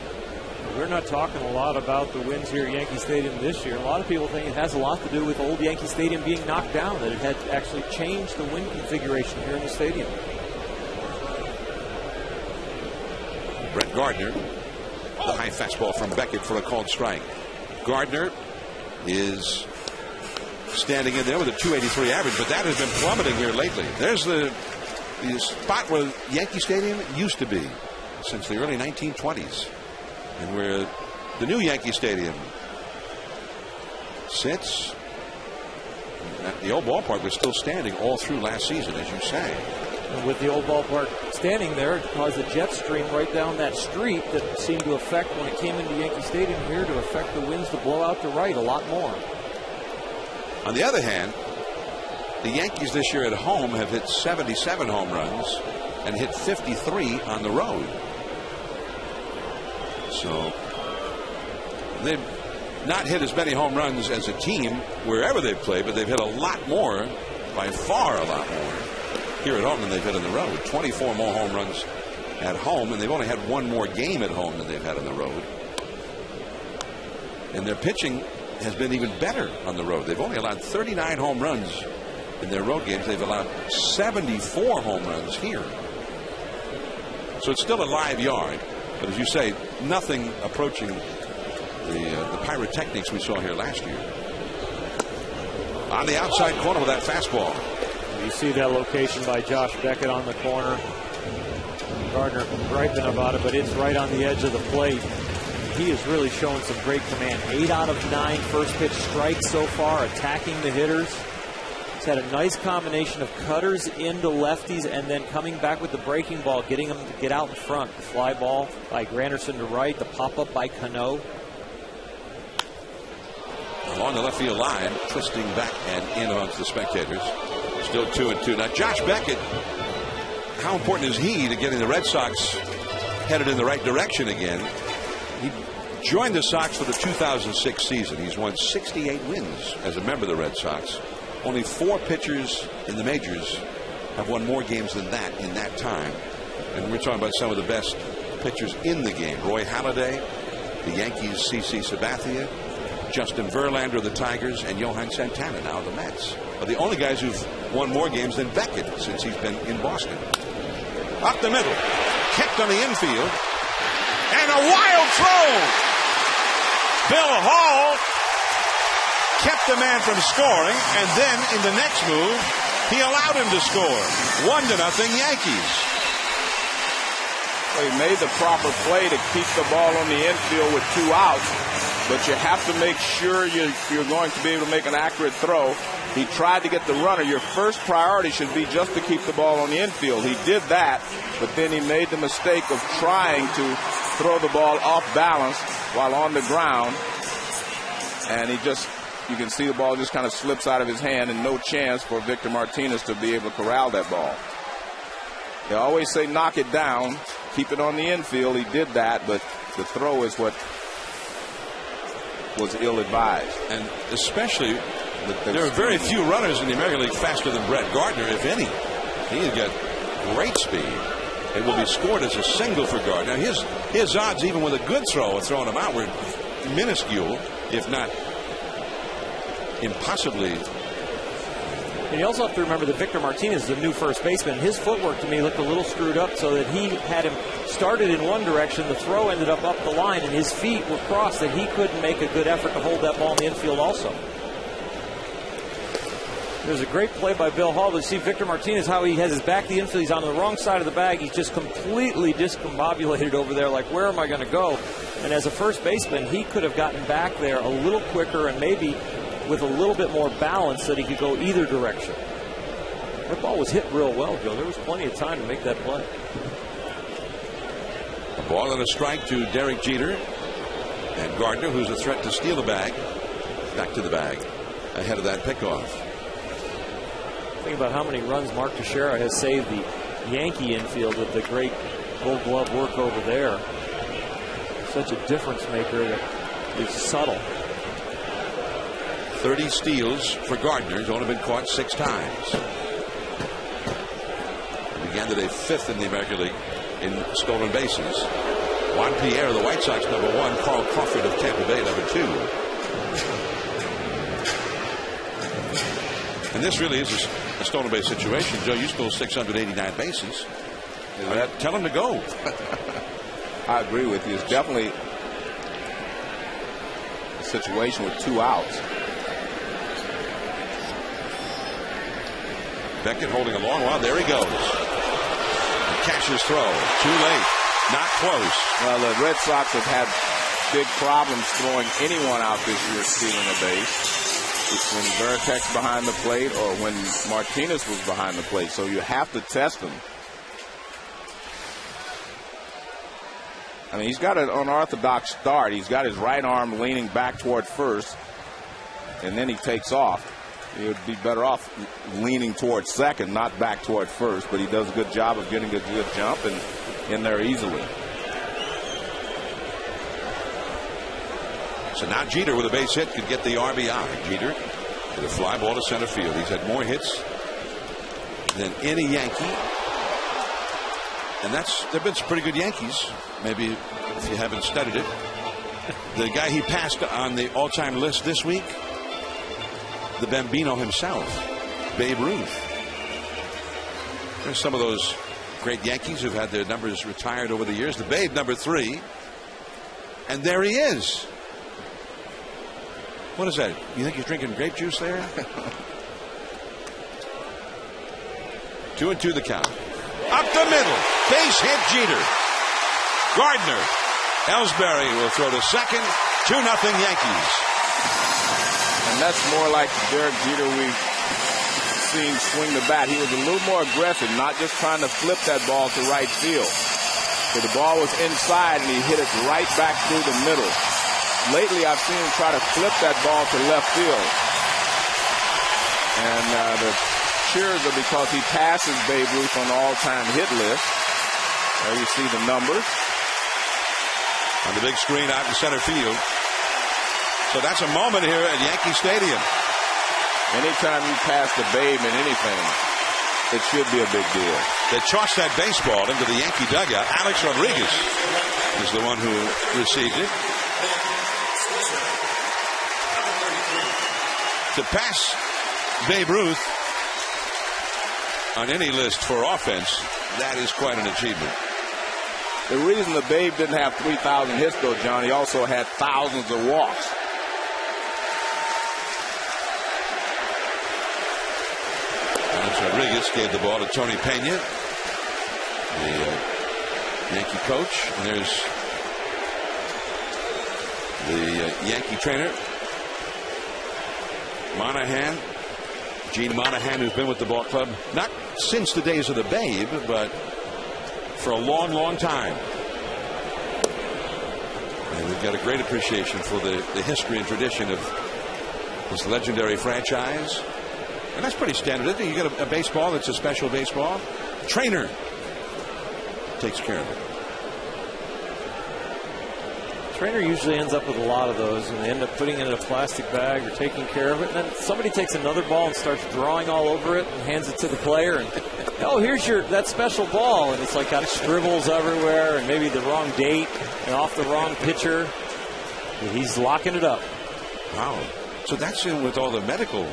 We're not talking a lot about the wins here at Yankee Stadium this year. A lot of people think it has a lot to do with old Yankee Stadium being knocked down, that it had actually changed the win configuration here in the stadium.
Brett Gardner, the high fastball from Beckett for a called strike. Gardner is standing in there with a 283 average, but that has been plummeting here lately. There's the spot where Yankee Stadium used to be since the early 1920s, and where the new Yankee Stadium sits. The old ballpark was still standing all through last season, as you say.
And with the old ballpark standing there, it caused a jet stream right down that street that seemed to affect, when it came into Yankee Stadium here, to affect the winds to blow out to right a lot more.
On the other hand, the Yankees this year at home have hit 77 home runs and hit 53 on the road. So they've not hit as many home runs as a team wherever they've played, but they've hit a lot more, by far a lot more, here at home than they've hit on the road. 24 more home runs at home, and they've only had one more game at home than they've had on the road. And their pitching has been even better on the road. They've only allowed 39 home runs in their road games. They've allowed 74 home runs here. So it's still a live yard, but as you say, nothing approaching the pyrotechnics we saw here last year. On the outside corner with that fastball.
You see that location by Josh Beckett on the corner. Gardner griping about it, but it's right on the edge of the plate. He is really showing some great command. 8 out of 9 first pitch strikes so far, attacking the hitters. He's had a nice combination of cutters into lefties and then coming back with the breaking ball, getting them to get out in front. The fly ball by Granderson to right, the pop-up by Cano.
Along the left field line, twisting back and in amongst the spectators. Still 2-2. Now, Josh Beckett, how important is he to getting the Red Sox headed in the right direction again? He joined the Sox for the 2006 season. He's won 68 wins as a member of the Red Sox. Only 4 pitchers in the majors have won more games than that in that time. And we're talking about some of the best pitchers in the game. Roy Halladay, the Yankees' CC Sabathia, Justin Verlander of the Tigers, and Johan Santana, now of the Mets, are the only guys who've won more games than Beckett since he's been in Boston. Up the middle, kept on the infield, and a wild throw. Bill Hall kept the man from scoring, and then in the next move, he allowed him to score. 1-0 Yankees.
Well, he made the proper play to keep the ball on the infield with 2 outs, but you have to make sure you're going to be able to make an accurate throw. He tried to get the runner. Your first priority should be just to keep the ball on the infield. He did that, but then he made the mistake of trying to throw the ball off balance while on the ground, and you can see the ball just kind of slips out of his hand, and no chance for Victor Martinez to be able to corral that ball. They always say knock it down, keep it on the infield. He did that, but the throw is what was ill-advised.
And especially, there are very few runners in the American League faster than Brett Gardner, if any. He has got great speed. It will be scored as a single for Gardner. Now, his odds, even with a good throw of throwing him out, were minuscule, if not impossibly.
And you also have to remember that Victor Martinez is a new first baseman. His footwork to me looked a little screwed up, so that he had him started in one direction, the throw ended up the line, and his feet were crossed, that he couldn't make a good effort to hold that ball in the infield also. There's a great play by Bill Hall. But see Victor Martinez, how he has his back to the infield. He's on the wrong side of the bag. He's just completely discombobulated over there, like, where am I going to go? And as a first baseman, he could have gotten back there a little quicker and maybe with a little bit more balance so that he could go either direction. That ball was hit real well, Joe. There was plenty of time to make that play.
A ball and a strike to Derek Jeter. And Gardner, who's a threat to steal the bag, back to the bag ahead of that pickoff.
Think about how many runs Mark Teixeira has saved the Yankee infield with the great Gold Glove work over there. Such a difference maker that is subtle.
30 steals for Gardner. He's only been caught 6 times. He began today 5th in the American League in stolen bases. Juan Pierre, the White Sox, number 1. Carl Crawford of Tampa Bay, number 2. And this really is a stolen base situation. Joe, you stole 689 bases. Tell him to go.
I agree with you. It's definitely a situation with 2 outs.
Beckett holding a long while. There he goes. And catches throw. Too late. Not close.
Well, the Red Sox have had big problems throwing anyone out this year stealing a base. It's when Veritek's behind the plate or when Martinez was behind the plate. So you have to test them. I mean, he's got an unorthodox start. He's got his right arm leaning back toward first, and then he takes off. He would be better off leaning toward second, not back toward first, but he does a good job of getting a good jump and in there easily.
So now Jeter with a base hit could get the RBI. Jeter with a fly ball to center field. He's had more hits than any Yankee. And there've been some pretty good Yankees. Maybe if you haven't studied it. The guy he passed on the all-time list this week, the Bambino himself, Babe Ruth. There's some of those great Yankees who've had their numbers retired over the years. The Babe, number 3. And there he is. What is that? You think he's drinking grape juice there? 2-2 the count. Up the middle. Base hit Jeter. Gardner. Ellsbury will throw to second. 2-0 Yankees.
And that's more like Derek Jeter we've seen swing the bat. He was a little more aggressive, not just trying to flip that ball to right field. So the ball was inside and he hit it right back through the middle. Lately, I've seen him try to flip that ball to left field. And the cheers are because he passes Babe Ruth on the all-time hit list. There you see the numbers.
On the big screen out in center field. So that's a moment here at Yankee Stadium.
Anytime you pass the Babe in anything, it should be a big deal.
They tossed that baseball into the Yankee dugout. Alex Rodriguez is the one who received it. To pass Babe Ruth on any list for offense, that is quite an achievement.
The reason the Babe didn't have 3,000 hits, though, John, he also had thousands of walks.
Alex Rodriguez gave the ball to Tony Pena, the Yankee coach. And there's the Yankee trainer, Monahan, Gene Monahan, who's been with the ball club not since the days of the Babe, but for a long, long time. And we've got a great appreciation for the history and tradition of this legendary franchise. And that's pretty standard, isn't it? You get a baseball that's a special baseball. Trainer takes care of it.
Trainer usually ends up with a lot of those, and they end up putting it in a plastic bag or taking care of it. And then somebody takes another ball and starts drawing all over it and hands it to the player. And, oh, here's that special ball. And it's like got scribbles everywhere and maybe the wrong date and off the wrong pitcher. And he's locking it up.
Wow. So that's in with all the medical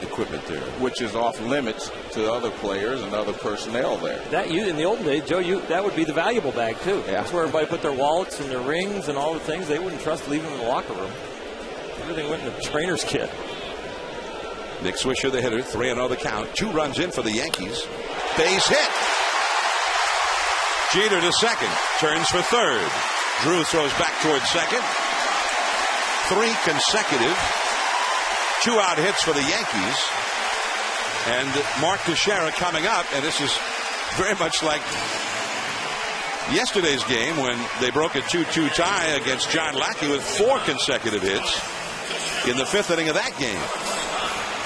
equipment there,
which is off limits to other players and other personnel there.
That in the old days, Joe, that would be the valuable bag too. Yeah. That's where everybody put their wallets and their rings and all the things they wouldn't trust leaving in the locker room. Everything went in the trainer's kit.
Nick Swisher, the hitter, 3-0 the count. 2 runs in for the Yankees. Base hit. Jeter to second, turns for third. Drew throws back towards second. 3 consecutive 2-out hits for the Yankees. And Mark Teixeira coming up, and this is very much like yesterday's game when they broke a 2-2 tie against John Lackey with 4 consecutive hits in the 5th inning of that game.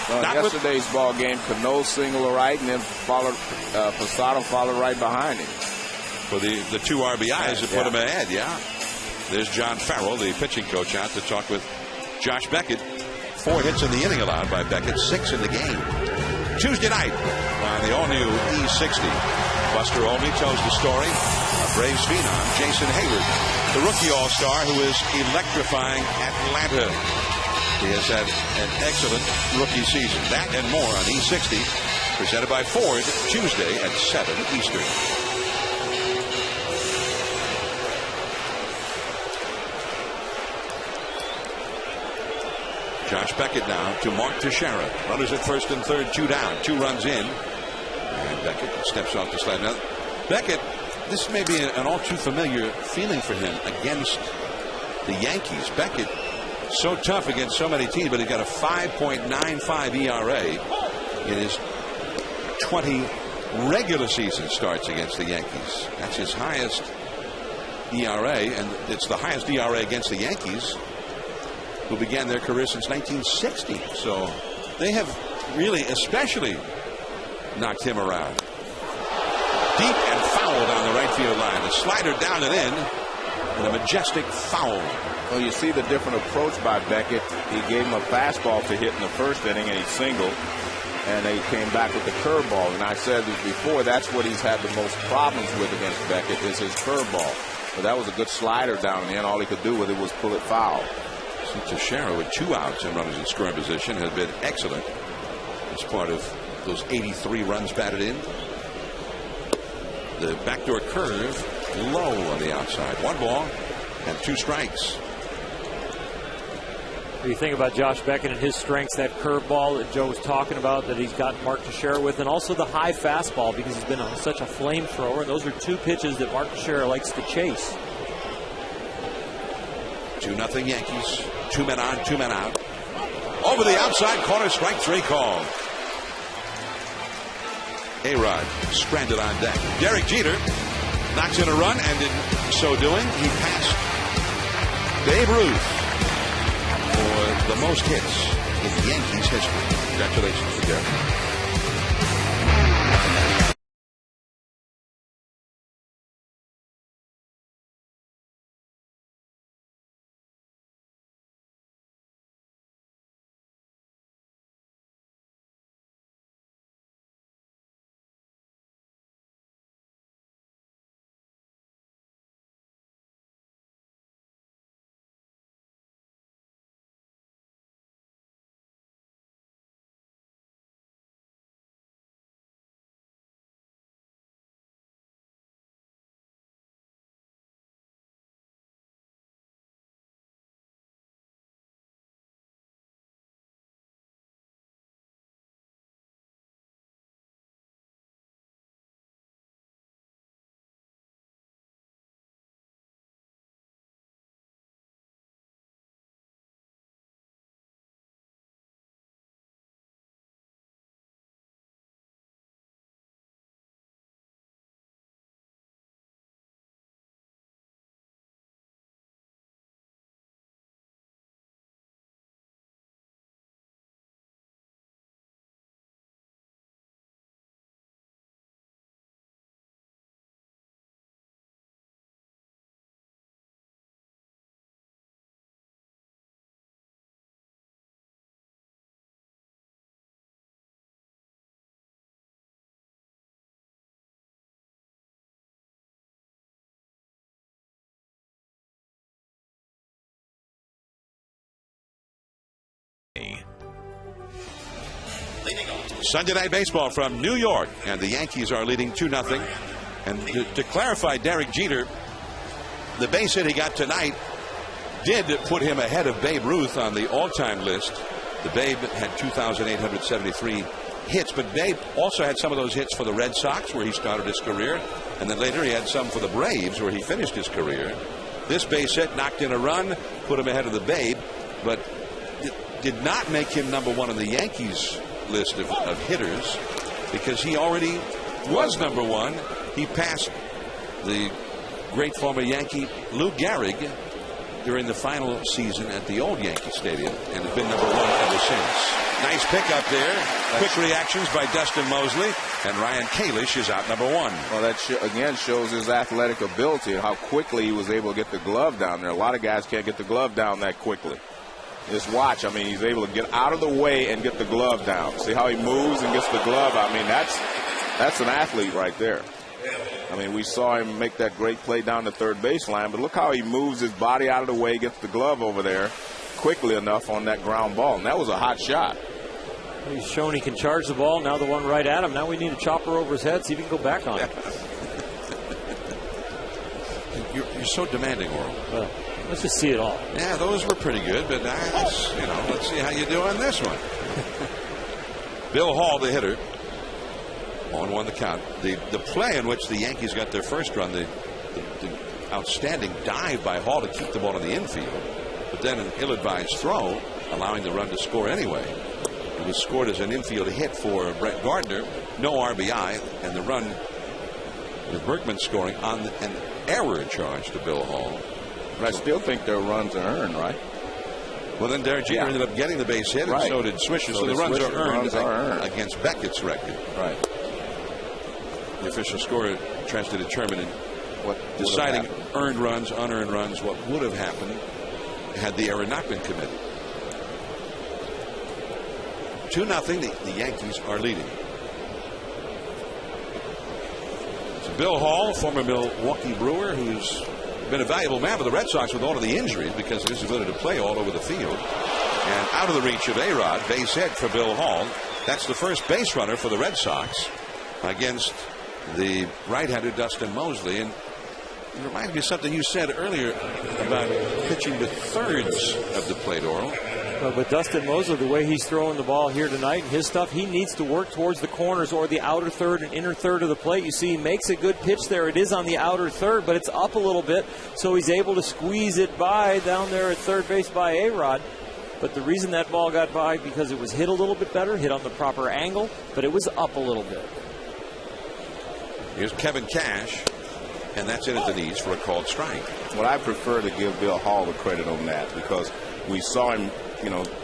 Well, yesterday's ball game, Cano single right, and then Posada followed right behind him.
For the 2 RBIs that put him ahead, There's John Farrell, the pitching coach, out to talk with Josh Beckett. 4 hits in the inning allowed by Beckett, 6 in the game. Tuesday night on the all-new E60. Buster Olney tells the story of Braves phenom Jason Hayward, the rookie all-star who is electrifying Atlanta. He has had an excellent rookie season. That and more on E60, presented by Ford, Tuesday at 7 Eastern. Josh Beckett now to Mark Teixeira. Runners at first and third, 2 down, 2 runs in. And Beckett steps off the sled. Now, Beckett, this may be an all too familiar feeling for him against the Yankees. Beckett, so tough against so many teams, but he got a 5.95 ERA in his 20 regular season starts against the Yankees. That's his highest ERA, and it's the highest ERA against the Yankees, who began their career since 1960. So they have really especially knocked him around. Deep and foul down the right field line. A slider down and in, and a majestic foul.
Well, you see the different approach by Beckett. He gave him a fastball to hit in the first inning, and he singled. And they came back with the curveball. And I said this before, that's what he's had the most problems with against Beckett, is his curveball. But that was a good slider down in the end. All he could do with it was pull it foul.
Teixeira with 2 outs and runners in scoring position has been excellent as part of those 83 runs batted in. The backdoor curve low on the outside. 1 ball and 2 strikes.
What do you think about Josh Beckett and his strengths, that curveball that Joe was talking about that he's got Mark Teixeira with, and also the high fastball, because he's been such a flamethrower, and those are 2 pitches that Mark Teixeira likes to chase.
2-0 Yankees. 2 men on, 2 men out. Over the outside corner, strike 3 call. A-Rod stranded on deck. Derek Jeter knocks in a run, and in so doing, he passed Babe Ruth for the most hits in Yankees history. Congratulations to Derek. Sunday Night Baseball from New York, and the Yankees are leading 2-0. And to clarify, Derek Jeter, the base hit he got tonight did put him ahead of Babe Ruth on the all-time list. The Babe had 2,873 hits, but Babe also had some of those hits for the Red Sox, where he started his career, and then later he had some for the Braves, where he finished his career. This base hit knocked in a run, put him ahead of the Babe, but it did not make him #1 on the Yankees list of hitters, because he already was #1. He passed the great former Yankee Lou Gehrig during the final season at the old Yankee Stadium, and has been #1 ever since. Nice pickup there. Quick reactions by Dustin Mosley, and Ryan Kalish is out #1.
Well, that again shows his athletic ability and how quickly he was able to get the glove down there. A lot of guys can't get the glove down that quickly. Just watch. I mean, he's able to get out of the way and get the glove down. See how he moves and gets the glove. I mean, that's an athlete right there. I mean, we saw him make that great play down the third baseline, but look how he moves his body out of the way, gets the glove over there quickly enough on that ground ball. And that was a hot shot.
He's shown he can charge the ball. Now the one right at him. Now we need a chopper over his head, see if he can go back on it.
You're so demanding, Oral.
Well, let's just see it all.
Yeah, those were pretty good, but let's see how you do on this one. Bill Hall, the hitter. 1-1 the count. The play in which the Yankees got their first run, the outstanding dive by Hall to keep the ball in the infield, but then an ill-advised throw, allowing the run to score anyway. It was scored as an infield hit for Brett Gardner, no RBI, and the run with Berkman scoring on an error charge to Bill Hall.
But I still think their runs are earned, right?
Well, then Derek Jeter ended up getting the base hit, and so did Swisher. So the runs are earned against Beckett's record.
Right.
The official score tries to determine what deciding earned runs, unearned runs, what would have happened had the error not been committed. 2-0. The Yankees are leading. So Bill Hall, former Milwaukee Brewer, who's been a valuable man for the Red Sox with all of the injuries because of his ability to play all over the field. And out of the reach of A-Rod, base hit for Bill Hall. That's the first base runner for the Red Sox against the right-hander Dustin Mosley. And it reminds me of something you said earlier about pitching with thirds of the plate, Oral.
But with Dustin Mosley, the way he's throwing the ball here tonight and his stuff, he needs to work towards the corners or the outer third and inner third of the plate. You see, he makes a good pitch there. It is on the outer third, but it's up a little bit, so he's able to squeeze it by down there at third base by A-Rod. But the reason that ball got by, because it was hit a little bit better, hit on the proper angle, but it was up a little bit.
Here's Kevin Cash, and that's in at the knees for a called strike.
Well, I prefer to give Bill Hall the credit on that because we saw him,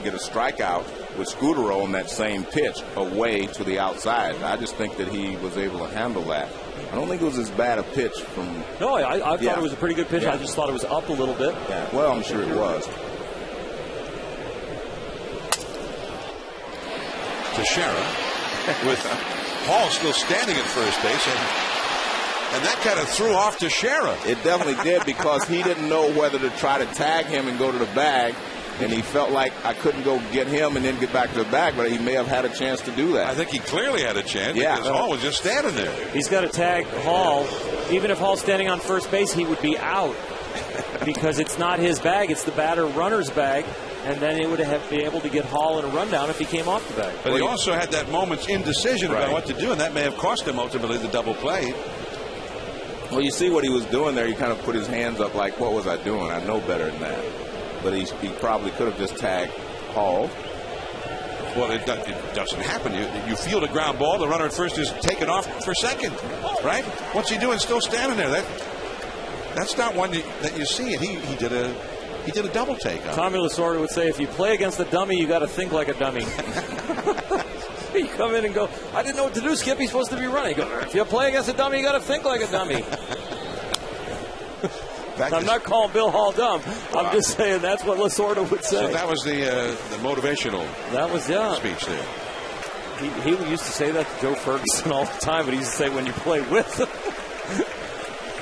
get a strikeout with Scudero on that same pitch away to the outside. I just think that he was able to handle that. I don't think it was as bad a pitch from...
No, I thought it was a pretty good pitch. Yeah. I just thought it was up a little bit.
Yeah. Well, I'm sure it was.
Teixeira with Hall still standing at first base, and that kind of threw off Teixeira.
It definitely did because he didn't know whether to try to tag him and go to the bag, and he felt like I couldn't go get him and then get back to the bag, but he may have had a chance to do that.
I think he clearly had a chance because Hall was just standing there.
He's got to tag Hall. Even if Hall's standing on first base, he would be out because it's not his bag, it's the batter runner's bag. And then he would have been able to get Hall in a rundown if he came off the bag.
But he also had that moment's indecision about what to do, and that may have cost him ultimately the double play.
Well, you see what he was doing there. He kind of put his hands up like, what was I doing? I know better than that. But he probably could have just tagged Hall.
Well, it doesn't happen. You field a ground ball, the runner at first is taken off for second, right? What's he doing still standing there? That's not one that you see. And he did a double take.
Tommy Lasorda would say, if you play against a dummy, you got to think like a dummy. You come in and go, I didn't know what to do, Skip. He's supposed to be running. Go, if you play against a dummy, you got to think like a dummy. I'm not calling Bill Hall dumb. I'm just saying that's what Lasorda would say.
So that was the motivational speech there.
He used to say that to Joe Ferguson all the time, but he used to say when you play with him,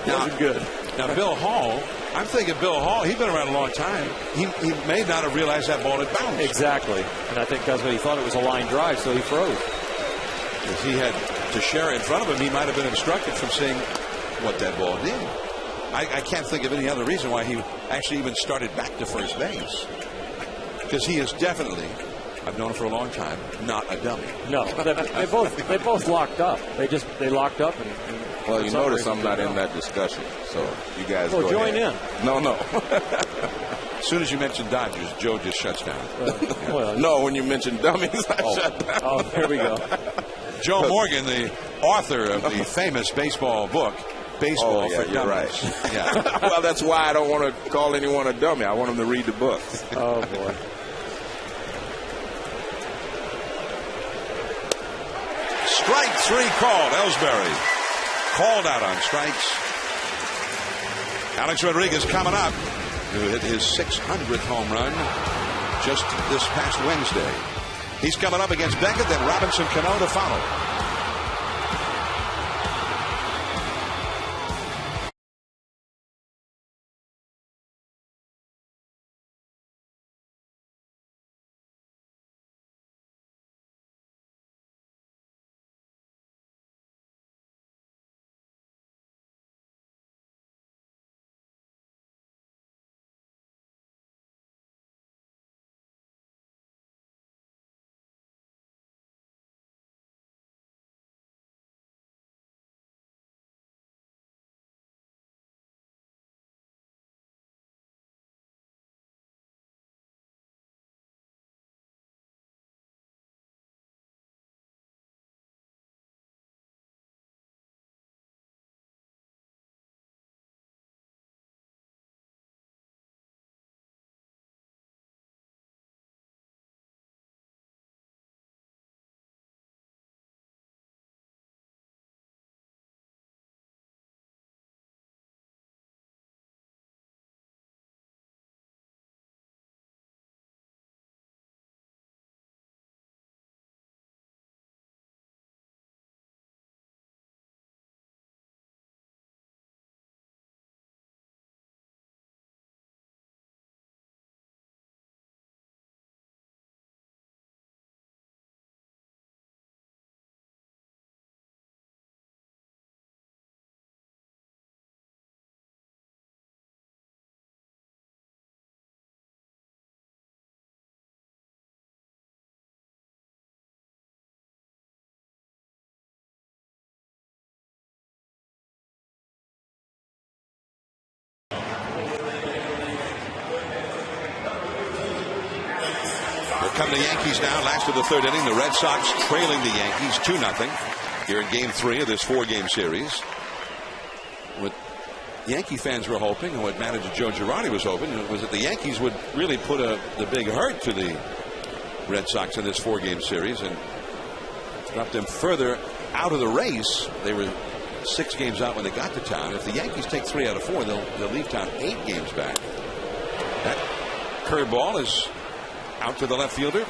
it wasn't good.
Now, Bill Hall, I'm thinking Bill Hall, he's been around a long time. He may not have realized that ball had bounced.
Exactly. And I think that's what he thought it was a line drive, so he froze.
If he had Teixeira in front of him, he might have been instructed from seeing what that ball did. I can't think of any other reason why he actually even started back to first base. Because he is definitely, I've known him for a long time, not a dummy.
No, they both locked up. They locked up and
well, you notice I'm not in that discussion, so you guys go
join
ahead.
in.
No.
As soon as you mention Dodgers, Joe just shuts down.
No, when you mention dummies, I shut down.
Oh, here we go.
Joe Morgan, the author of the famous baseball book, Baseball for
you're
Dummies.
Right. Yeah. Well, that's why I don't want to call anyone a dummy. I want them to read the book.
Oh, boy.
Strike three called. Ellsbury called out on strikes. Alex Rodriguez coming up, who hit his 600th home run just this past Wednesday. He's coming up against Beckett, then Robinson Cano to follow. Come to the Yankees now, last of the third inning. The Red Sox trailing the Yankees 2-0 here in Game 3 of this 4-game series. What Yankee fans were hoping, and what manager Joe Girardi was hoping, was that the Yankees would really put the big hurt to the Red Sox in this 4-game series and drop them further out of the race. They were 6 games out when they got to town. If the Yankees take 3 out of 4, they'll leave town 8 games back. That curveball is out to the left fielder,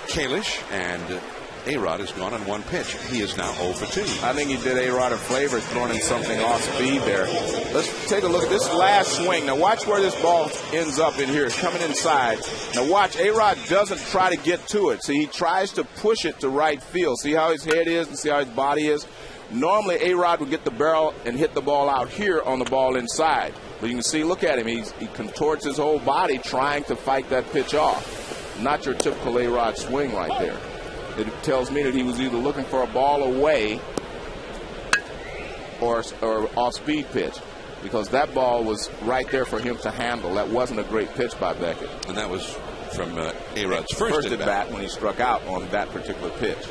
Kalish, and A-Rod is gone on 1 pitch. He is now 0 for 2.
I think he did A-Rod a favor throwing in something off speed there. Let's take a look at this last swing. Now watch where this ball ends up in here. It's coming inside. Now watch, A-Rod doesn't try to get to it. See, he tries to push it to right field. See how his head is and see how his body is? Normally, A-Rod would get the barrel and hit the ball out here on the ball inside. But you can see, look at him. He contorts his whole body trying to fight that pitch off. Not your typical A-Rod swing right there. It tells me that he was either looking for a ball away or off-speed pitch, because that ball was right there for him to handle. That wasn't a great pitch by Beckett.
And that was from A-Rod's first
at bat when he struck out on that particular pitch.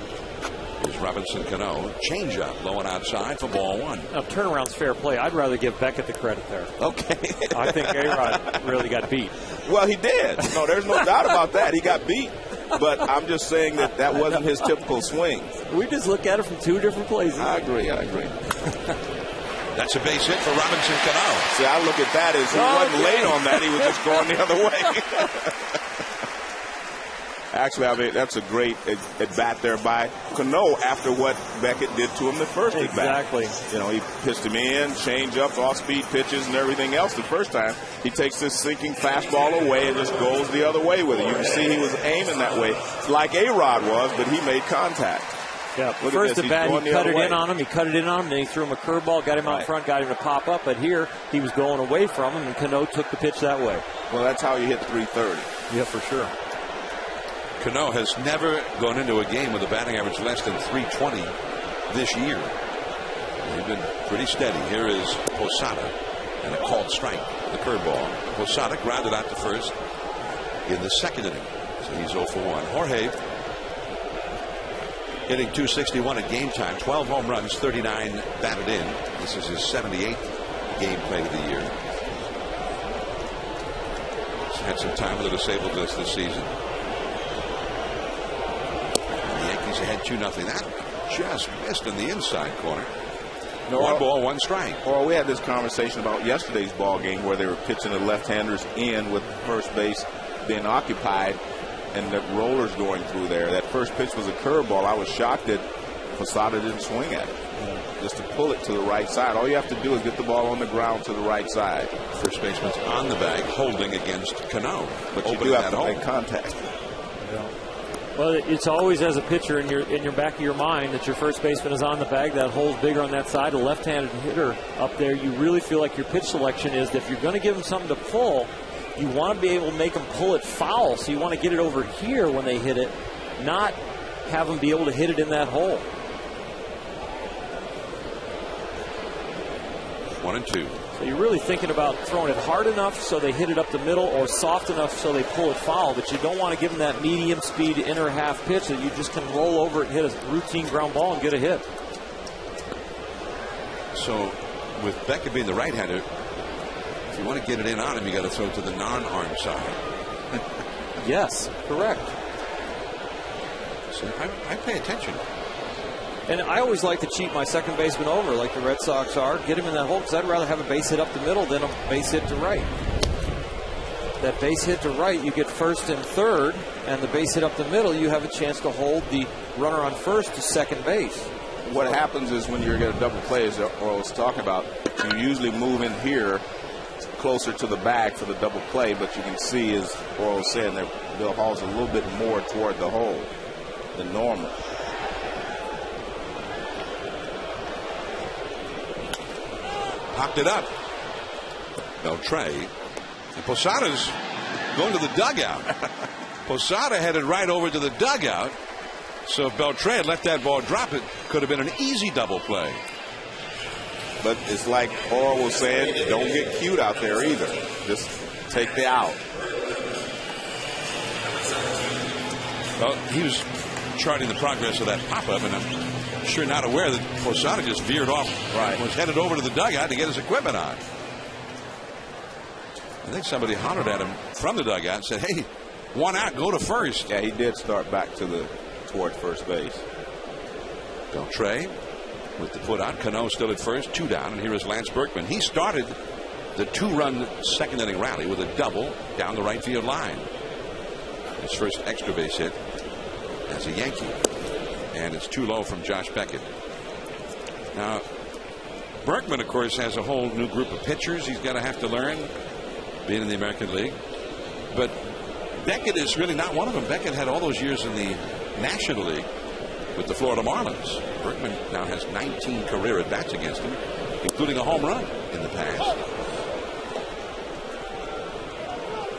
Here's Robinson Cano. Changeup low and outside for ball 1.
Turnaround's fair play. I'd rather give Beckett the credit there.
Okay.
I think A-Rod really got beat.
Well, he did. No, there's no doubt about that. He got beat. But I'm just saying that wasn't his typical swing.
We just look at it from 2 different places.
I agree.
That's a base hit for Robinson Cano.
See, I look at that as he wasn't late on that. He was just going the other way. Actually, I mean, that's a great at-bat there by Cano after what Beckett did to him the first at-bat.
Exactly.
You know, he pitched him in, change-ups, off-speed pitches, and everything else the first time. He takes this sinking fastball away and just goes the other way with it. You can see he was aiming that way, like A-Rod was, but he made contact.
Yeah, first at-bat, he cut it in on him. He cut it in on him, then he threw him a curveball, got him out front, got him to pop up. But here, he was going away from him, and Cano took the pitch that way.
Well, that's how you hit 330.
Yeah, for sure.
Cano has never gone into a game with a batting average less than 320 this year. They've been pretty steady. Here is Posada and a called strike, the curveball. Posada grounded out to first in the 2nd inning. So he's 0 for 1. Jorge hitting .261 at game time, 12 home runs, 39 batted in. This is his 78th game play of the year. He's had some time with the disabled list this season. Ahead 2-0. That just missed in the inside corner.
No,
1 ball, 1 strike.
Or we had this conversation about yesterday's ball game where they were pitching the left-handers in with first base being occupied and the rollers going through there. That first pitch was a curveball. I was shocked that Posada didn't swing at it. Just to pull it to the right side. All you have to do is get the ball on the ground to the right side.
First baseman's on the bag holding against Cano.
But you do have to make contact.
Yeah. Well, it's always as a pitcher in your back of your mind that your first baseman is on the bag. That hole's bigger on that side. A left-handed hitter up there, you really feel like your pitch selection is that if you're going to give them something to pull, you want to be able to make them pull it foul. So you want to get it over here when they hit it, not have them be able to hit it in that hole.
1-2.
So you're really thinking about throwing it hard enough so they hit it up the middle or soft enough so they pull it foul, but you don't want to give them that medium speed inner half pitch that you just can roll over it and hit a routine ground ball and get a hit.
So with Beckett being the right-hander, if you want to get it in on him, you got to throw it to the non-arm side.
Yes, correct.
So I pay attention.
And I always like to cheat my second baseman over like the Red Sox are. Get him in that hole because I'd rather have a base hit up the middle than a base hit to right. That base hit to right, you get first and third, and the base hit up the middle, you have a chance to hold the runner on first to second base.
What happens is when you get a double play, as Earl was talking about, you usually move in here closer to the bag for the double play, but you can see, as Earl was saying, that Bill Hall's a little bit more toward the hole than normal.
Popped it up. Beltre. And Posada's going to the dugout. Posada headed right over to the dugout. So if Beltre had let that ball drop, it could have been an easy double play.
But it's like Earl was saying, don't get cute out there either. Just take the out.
Well, he was charting the progress of that pop-up, and I'm sure not aware that Posada just veered off, was headed over to the dugout to get his equipment on. I think somebody hollered at him from the dugout and said, hey, 1 out, go to first.
Yeah, he did start back toward first base.
Beltre with the put out. Cano still at first, 2 down, and here is Lance Berkman. He started the 2-run second inning rally with a double down the right field line. His first extra base hit as a Yankee. And it's too low from Josh Beckett. Now, Berkman, of course, has a whole new group of pitchers he's got to have to learn, being in the American League. But Beckett is really not one of them. Beckett had all those years in the National League with the Florida Marlins. Berkman now has 19 career at-bats against him, including a home run in the past.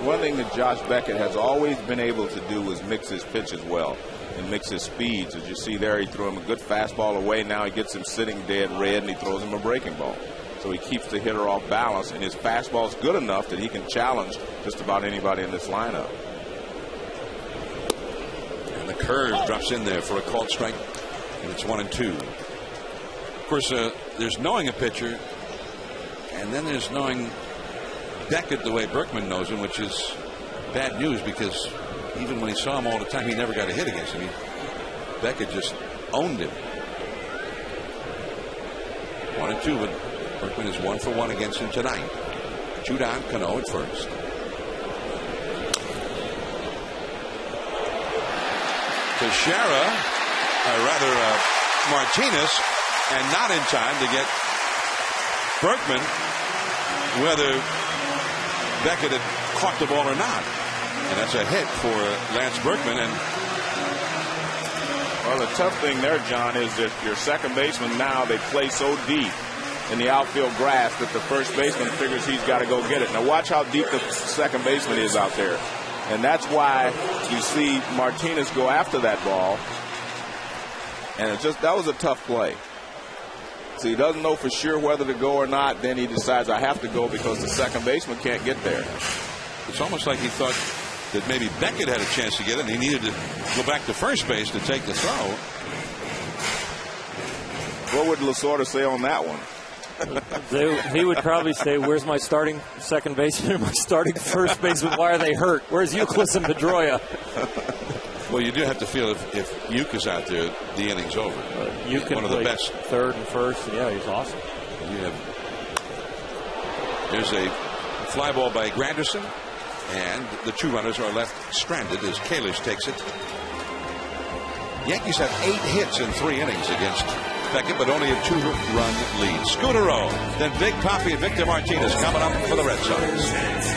One thing that Josh Beckett has always been able to do is mix his pitches well and mix his speeds. As you see there, he threw him a good fastball away. Now he gets him sitting dead red, and he throws him a breaking ball. So he keeps the hitter off balance, and his fastball is good enough that he can challenge just about anybody in this lineup.
And the curve drops in there for a called strike, and it's 1-2. Of course, there's knowing a pitcher, and then there's knowing Beckett the way Berkman knows him, which is bad news, because even when he saw him all the time, he never got a hit against him. Beckett just owned him. 1-2, but Berkman is 1 for 1 against him tonight. 2 down, Cano at first. Teixeira, Martinez, and not in time to get Berkman, whether Beckett had caught the ball or not. And that's a hit for Lance Berkman. And
well, the tough thing there, John, is that your second baseman now, they play so deep in the outfield grass that the first baseman figures he's got to go get it. Now watch how deep the second baseman is out there. And that's why you see Martinez go after that ball. And that was a tough play. So he doesn't know for sure whether to go or not. Then he decides, I have to go because the second baseman can't get there.
It's almost like he thought that maybe Beckett had a chance to get it, and he needed to go back to first base to take the throw.
What would Lasorda say on that one?
He would probably say, where's my starting second baseman and my starting first baseman? Why are they hurt? Where's Euclid and Pedroia?
Well, you do have to feel if Uke is out there, the inning's over.
Uke
one of the best.
Third and first. Yeah, he's awesome.
There's a fly ball by Granderson, and the 2 runners are left stranded as Kalish takes it. Yankees have 8 hits in 3 innings against Beckett, but only a 2-run lead. Scutaro, then Big Papi and Victor Martinez coming up for the Red Sox.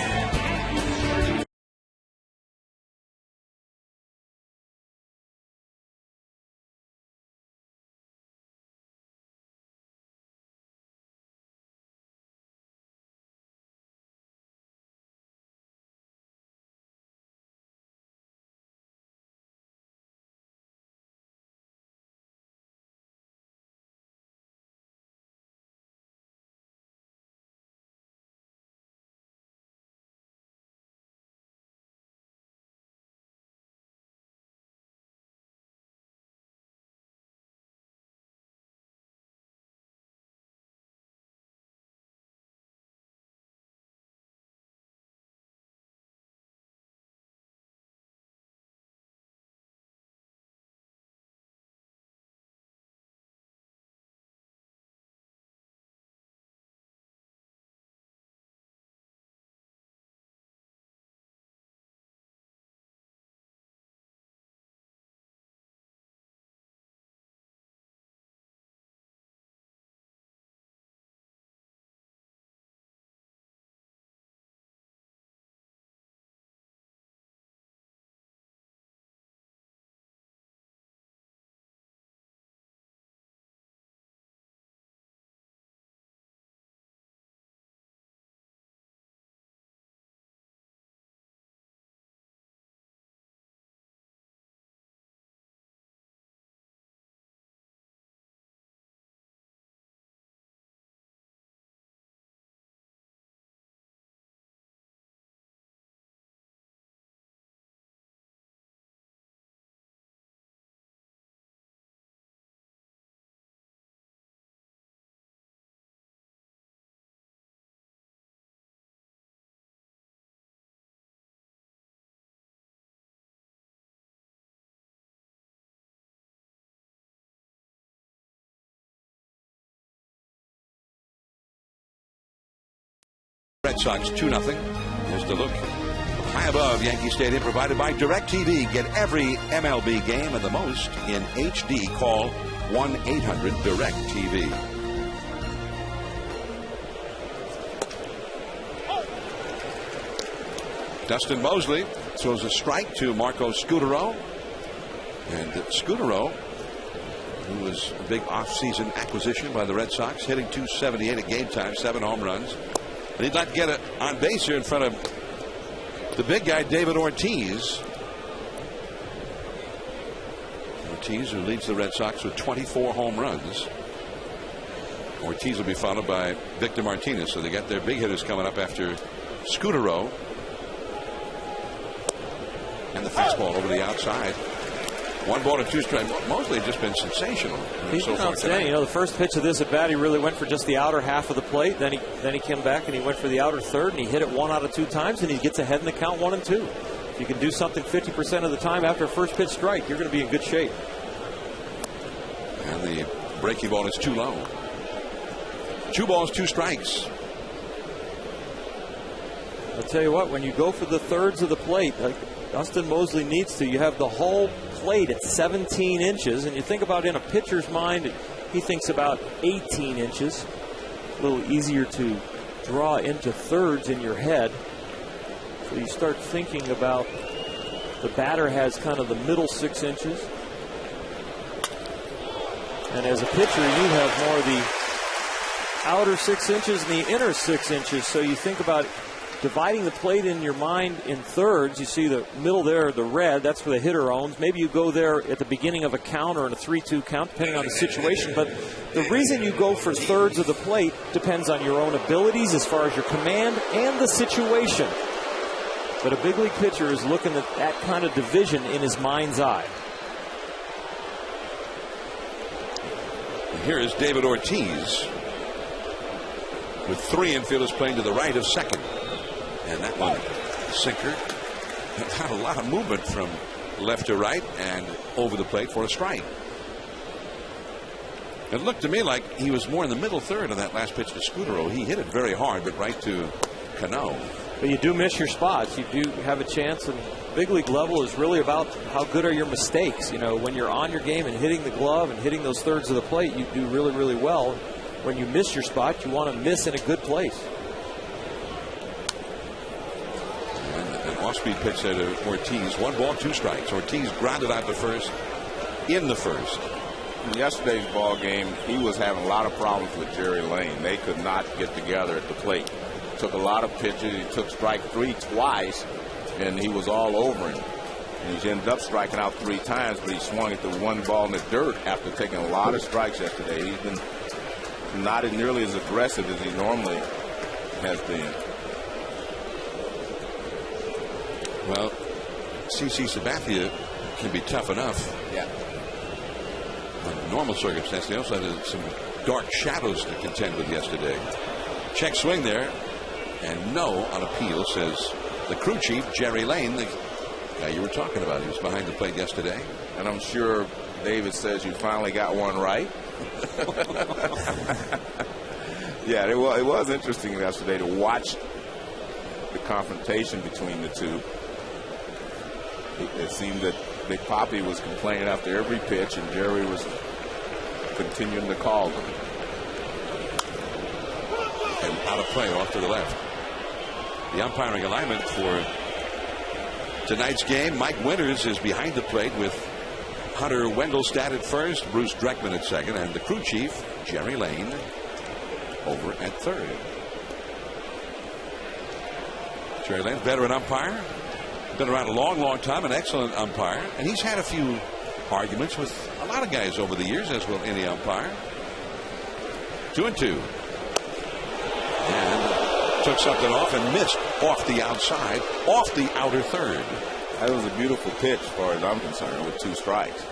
Red Sox 2-0. Here's the look. High above Yankee Stadium, provided by DirecTV. Get every MLB game and the most in HD. Call 1-800-DirecTV. Dustin Mosley throws a strike to Marco Scutaro. And Scutaro, who was a big offseason acquisition by the Red Sox, hitting .278 at game time, 7 home runs. And he'd like to get it on base here in front of the big guy, David Ortiz. Ortiz, who leads the Red Sox with 24 home runs. Ortiz will be followed by Victor Martinez. So they got their big hitters coming up after Scutaro. And the fastball over the outside. 1 ball and 2 strikes. Mosley just been sensational.
He's been outstanding. You know, the first pitch of this at bat, he really went for just the outer half of the plate. Then he came back and he went for the outer third, and he hit it 1 out of 2 times, and he gets ahead in the count 1-2. If you can do something 50% of the time after a first pitch strike, you're going to be in good shape.
And the breaking ball is too low. 2 balls, 2 strikes.
I'll tell you what, when you go for the thirds of the plate, like Dustin Mosley needs to, you have the whole plate at 17 inches, and you think about in a pitcher's mind, he thinks about 18 inches. A little easier to draw into thirds in your head. So you start thinking about the batter has kind of the middle 6 inches. And as a pitcher, you have more of the outer 6 inches and the inner 6 inches. So you think about dividing the plate in your mind in thirds. You see the middle there, the red, that's where the hitter owns. Maybe you go there at the beginning of a count or in a 3-2 count, depending on the situation. But the reason you go for thirds of the plate depends on your own abilities as far as your command and the situation. But a big league pitcher is looking at that kind of division in his mind's eye.
And here is David Ortiz with 3 infielders playing to the right of second. And that one, sinker. Got a lot of movement from left to right and over the plate for a strike. It looked to me like he was more in the middle third on that last pitch to Scutaro. He hit it very hard, but right to Cano.
But you do miss your spots. You do have a chance. And big league level is really about how good are your mistakes. You know, when you're on your game and hitting the glove and hitting those thirds of the plate, you do really, really well. When you miss your spot, you want to miss in a good place.
Off-speed pitch there to Ortiz. 1 ball, 2 strikes. Ortiz grounded out to first in the first.
In yesterday's ball game, he was having a lot of problems with Jerry Lane. They could not get together at the plate. Took a lot of pitches. He took strike 3 twice, and he was all over him. And he ended up striking out 3 times, but he swung at the 1 ball in the dirt after taking a lot of strikes yesterday. He's been not nearly as aggressive as he normally has been.
Well, CC Sabathia can be tough enough.
Yeah.
Under normal circumstances, they also had some dark shadows to contend with yesterday. Check swing there, and no on appeal, says the crew chief, Jerry Lane, the guy you were talking about. He was behind the plate yesterday.
And I'm sure David says you finally got one right. Yeah, it was interesting yesterday to watch the confrontation between the two. It seemed that Big Papi was complaining after every pitch, and Jerry was continuing to call them.
And out of play off to the left. The umpiring alignment for tonight's game, Mike Winters is behind the plate with Hunter Wendelstadt at first, Bruce Dreckman at second, and the crew chief, Jerry Lane, over at third. Jerry Lane, veteran umpire. Been around a long, long time, an excellent umpire. And he's had a few arguments with a lot of guys over the years, as will any umpire. 2-2. And took something off and missed off the outside, off the outer third.
That was a beautiful pitch, as far as I'm concerned, with 2 strikes.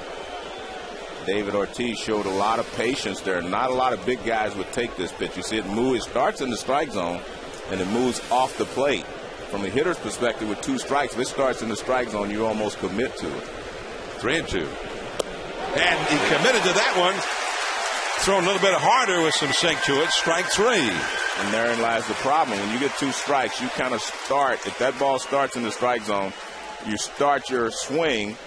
David Ortiz showed a lot of patience there. Not a lot of big guys would take this pitch. You see it move. It starts in the strike zone, and it moves off the plate. From the hitter's perspective, with 2 strikes, if it starts in the strike zone, you almost commit to it.
3-2. And he committed to that one. Thrown a little bit harder with some sink to it. Strike 3.
And therein lies the problem. When you get 2 strikes, you kind of start, if that ball starts in the strike zone, you start your swing,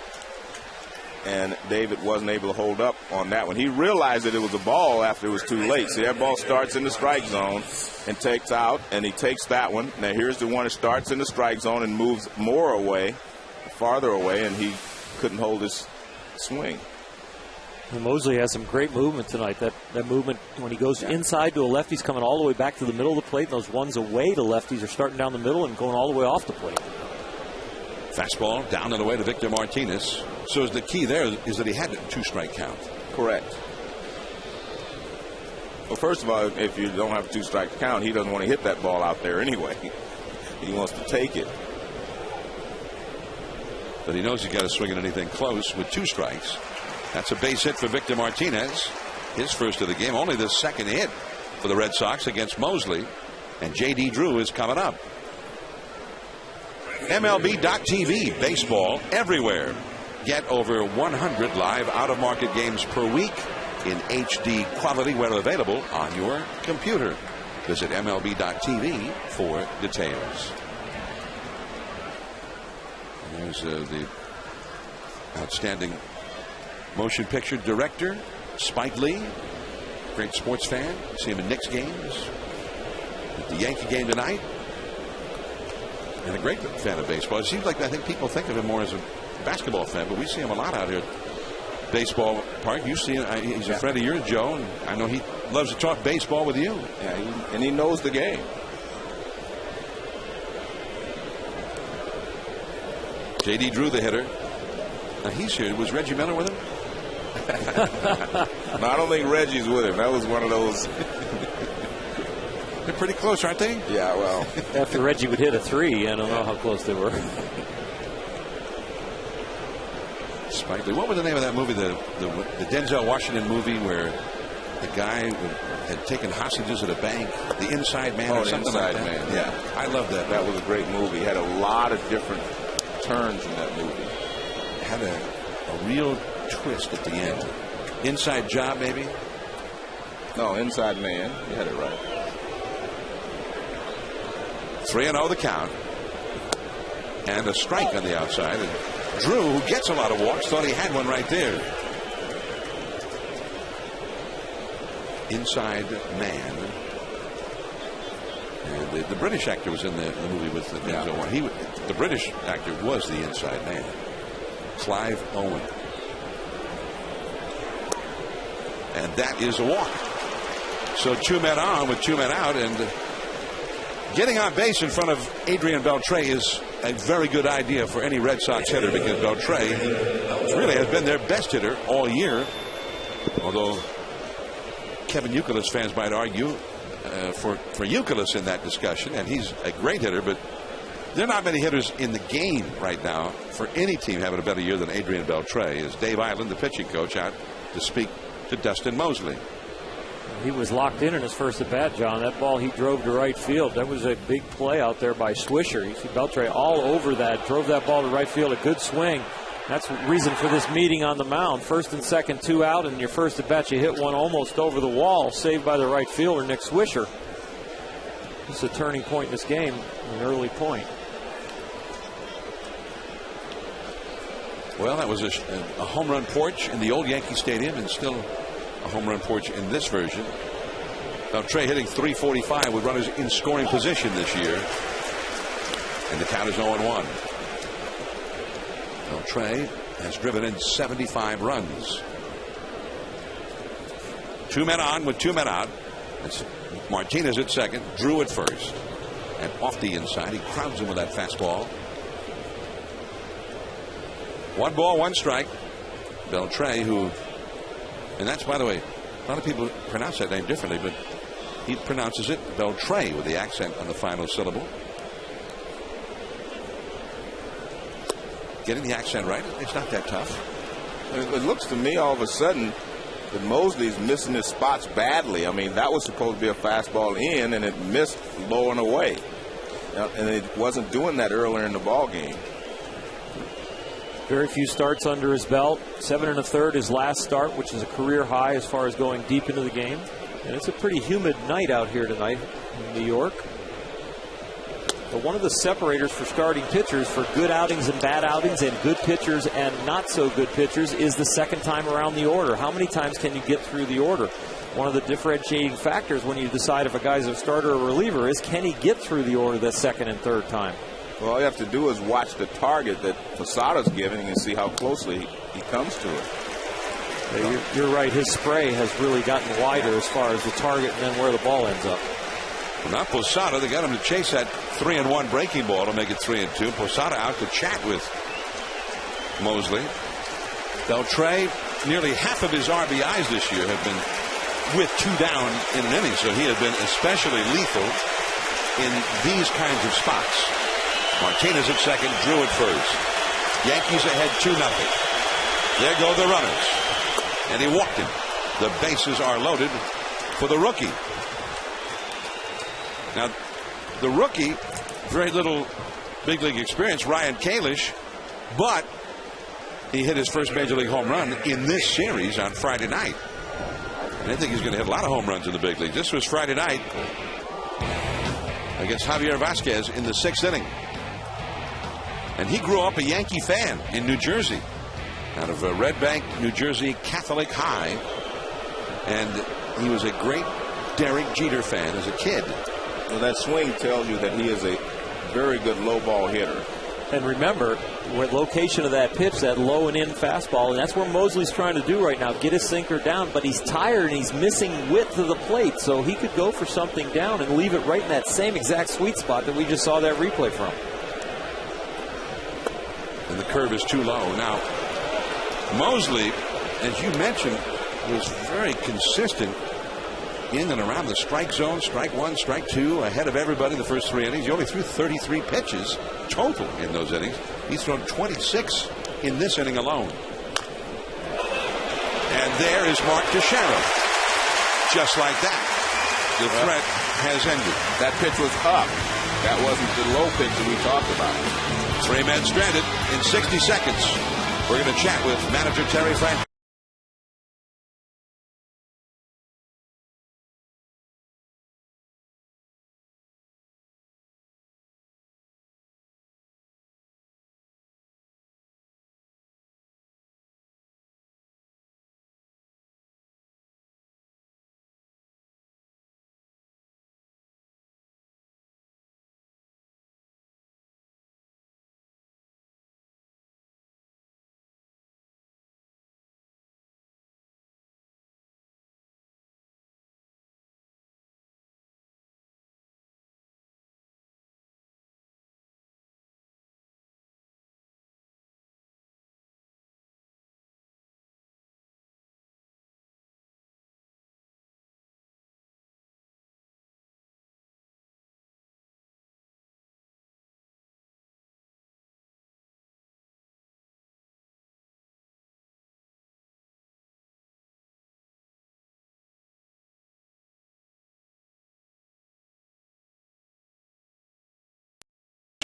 and David wasn't able to hold up on that one. He realized that it was a ball after it was too late. See, that ball starts in the strike zone and takes out, and he takes that one. Now here's the one that starts in the strike zone and moves more away, farther away, and he couldn't hold his swing.
And Mosley has some great movement tonight. That movement when he goes inside to a lefty, he's coming all the way back to the middle of the plate. And those ones away to lefties are starting down the middle and going all the way off the plate.
Fastball down and away to Victor Martinez. So the key there is that he had a 2-strike count.
Correct. Well, first of all, if you don't have a 2-strike count, he doesn't want to hit that ball out there anyway. He wants to take it.
But he knows he's got to swing at anything close with 2 strikes. That's a base hit for Victor Martinez. His first of the game. Only the second hit for the Red Sox against Mosley. And J.D. Drew is coming up. MLB.TV. Baseball everywhere. Get over 100 live out-of-market games per week in HD quality where available on your computer. Visit MLB.TV for details. And there's the outstanding motion picture director, Spike Lee. Great sports fan. See him in Knicks games. At the Yankee game tonight. And a great fan of baseball. It seems like I think people think of him more as a basketball fan, but we see him a lot out here at Baseball Park. You see him. He's a friend of yours, Joe, and I know he loves to talk baseball with you.
Yeah, and he knows the game.
J.D. Drew, the hitter. Now he's here. Was Reggie Miller with him?
No, I don't think Reggie's with him. That was one of those.
They're pretty close, aren't they?
Yeah, well.
After Reggie would hit a 3, I don't know how close they were.
Spike Lee. What was the name of that movie? The Denzel Washington movie where the guy had taken hostages at a bank, The Inside Man, or something like that.
Man.
Yeah, I love that.
That was a great movie. It had a lot of different turns in that movie.
It had a real twist at the end. Inside Job, maybe?
No, Inside Man. You had it right.
3-0 the count. And a strike on the outside. And Drew, who gets a lot of walks, thought he had one right there. Inside Man. And the British actor was in the movie with the Denzel. The British actor was the Inside Man. Clive Owen. And that is a walk. So 2 men on with 2 men out, and getting on base in front of Adrian Beltre is a very good idea for any Red Sox hitter, because Beltre really has been their best hitter all year. Although Kevin Youkilis fans might argue for Youkilis in that discussion, and he's a great hitter, but there are not many hitters in the game right now for any team having a better year than Adrian Beltre. Is Dave Island, the pitching coach, out to speak to Dustin Mosley.
He was locked in his first at bat, John. That ball he drove to right field. That was a big play out there by Swisher. You see Beltre all over that, drove that ball to right field. A good swing. That's the reason for this meeting on the mound. First and second, 2 out, and your first at bat, you hit one almost over the wall, saved by the right fielder, Nick Swisher. This is a turning point in this game, an early point.
Well, that was a home run porch in the old Yankee Stadium, and still a home run porch in this version. Beltre hitting .345 with runners in scoring position this year. And the count is 0-1. Beltre has driven in 75 runs. 2 men on with 2 men out. It's Martinez at second, Drew at first. And off the inside, he crowds him with that fastball. 1 ball, 1 strike. Beltre, who, and that's, by the way, a lot of people pronounce that name differently, but he pronounces it Beltre with the accent on the final syllable. Getting the accent right, it's not that tough.
It looks to me all of a sudden that Mosley's missing his spots badly. I mean, that was supposed to be a fastball in, and it missed low and away. And it wasn't doing that earlier in the ball game.
Very few starts under his belt. 7 1/3 his last start, which is a career high as far as going deep into the game. And it's a pretty humid night out here tonight. in New York. But one of the separators for starting pitchers for good outings and bad outings and good pitchers and not so good pitchers is the second time around the order. How many times can you get through the order? One of the differentiating factors when you decide if a guy's a starter or reliever is, can he get through the order the second and third time?
Well, all you have to do is watch the target that Posada's giving and see how closely he comes to it.
Yeah, you're right. His spray has really gotten wider as far as the target and then where the ball ends up.
Well, not Posada. They got him to chase that 3-1 breaking ball to make it 3-2. Posada out to chat with Mosley. Beltre, nearly half of his RBIs this year have been with 2 down in an inning, so he has been especially lethal in these kinds of spots. Martinez at second, Drew at first. Yankees ahead 2-0. There go the runners. And he walked him. The bases are loaded for the rookie. Now, the rookie, very little big league experience, Ryan Kalish, but he hit his first major league home run in this series on Friday night. And I think he's going to hit a lot of home runs in the big league. This was Friday night against Javier Vasquez in the 6th inning. And he grew up a Yankee fan in New Jersey, out of Red Bank, New Jersey Catholic High. And he was a great Derek Jeter fan as a kid.
Well, that swing tells you that he is a very good low ball hitter.
And remember, where location of that pitch, that low and in fastball, and that's where Mosley's trying to do right now, get his sinker down, but he's tired and he's missing width of the plate, so he could go for something down and leave it right in that same exact sweet spot that we just saw that replay from.
And the curve is too low. Now, Mosley, as you mentioned, was very consistent in and around the strike zone, strike one, strike two, ahead of everybody the first 3 innings. He only threw 33 pitches total in those innings. He's thrown 26 in this inning alone. And there is Mark Teixeira. Just like that, the threat has ended.
That pitch was up. That wasn't the low pitch that we talked about.
3 men stranded in 60 seconds. We're going to chat with manager Terry Francona.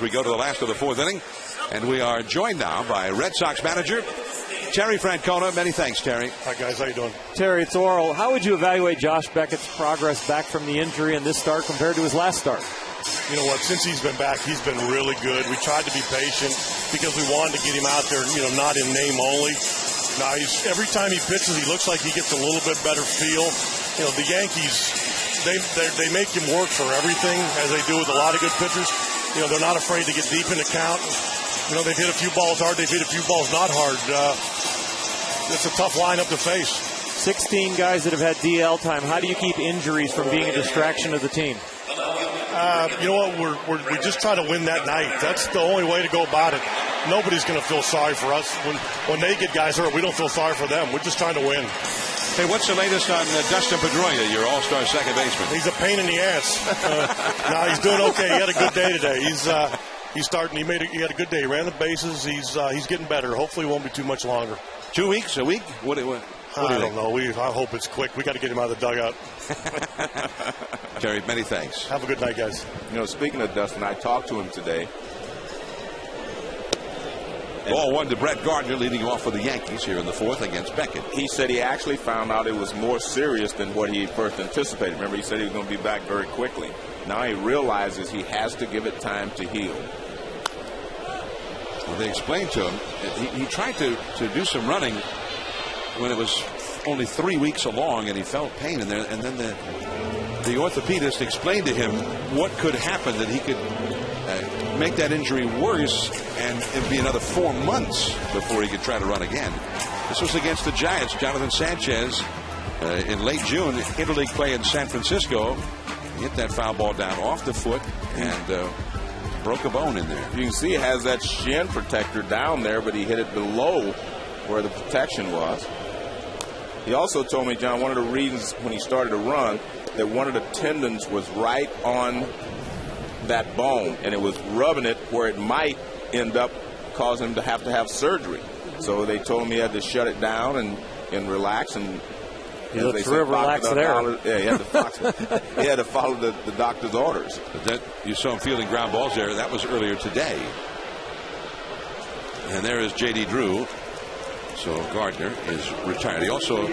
We go to the last of the 4th inning, and we are joined now by Red Sox manager Terry Francona. Many thanks, Terry.
Hi, guys. How you doing?
Terry, it's Oral. How would you evaluate Josh Beckett's progress back from the injury in this start compared to his last start?
You know what? Since he's been back, he's been really good. We tried to be patient because we wanted to get him out there, not in name only. Now, every time he pitches, he looks like he gets a little bit better feel. The Yankees, they make him work for everything, as they do with a lot of good pitchers. They're not afraid to get deep in the count. They've hit a few balls hard. They've hit a few balls not hard. It's a tough lineup to face.
16 guys that have had DL time. How do you keep injuries from being a distraction of the team?
You know what? We just try to win that night. That's the only way to go about it. Nobody's going to feel sorry for us. When they get guys hurt, we don't feel sorry for them. We're just trying to win.
Hey, what's the latest on Dustin Pedroia, your all-star second baseman?
He's a pain in the ass. No, he's doing okay. He had a good day today. He's starting. He had a good day. He ran the bases. He's getting better. Hopefully, it won't be too much longer.
2 weeks? A week? What
I don't know. I hope it's quick. We got to get him out of the dugout.
Terry, many thanks.
Have a good night, guys.
Speaking of Dustin, I talked to him today.
Ball one to Brett Gardner, leading off for the Yankees here in the 4th against Beckett.
He said he actually found out it was more serious than what he first anticipated. Remember, he said he was going to be back very quickly. Now he realizes he has to give it time to heal.
Well, they explained to him, he tried to do some running when it was only 3 weeks along, and he felt pain in there. And then the orthopedist explained to him what could happen, that he could make that injury worse, and it'd be another 4 months before he could try to run again. This was against the Giants. Jonathan Sanchez in late June, interleague play in San Francisco. He hit that foul ball down off the foot and broke a bone in there.
You can see he has that shin protector down there, but he hit it below where the protection was. He also told me, John, one of the reasons when he started to run, that one of the tendons was right on that bone, and it was rubbing it where it might end up causing him to have surgery. So they told him he had to shut it down and relax. And
he looked real relaxed there.
Yeah, he had to follow the doctor's orders.
But you saw him fielding ground balls there. That was earlier today. And there is J.D. Drew. So Gardner is retired. He also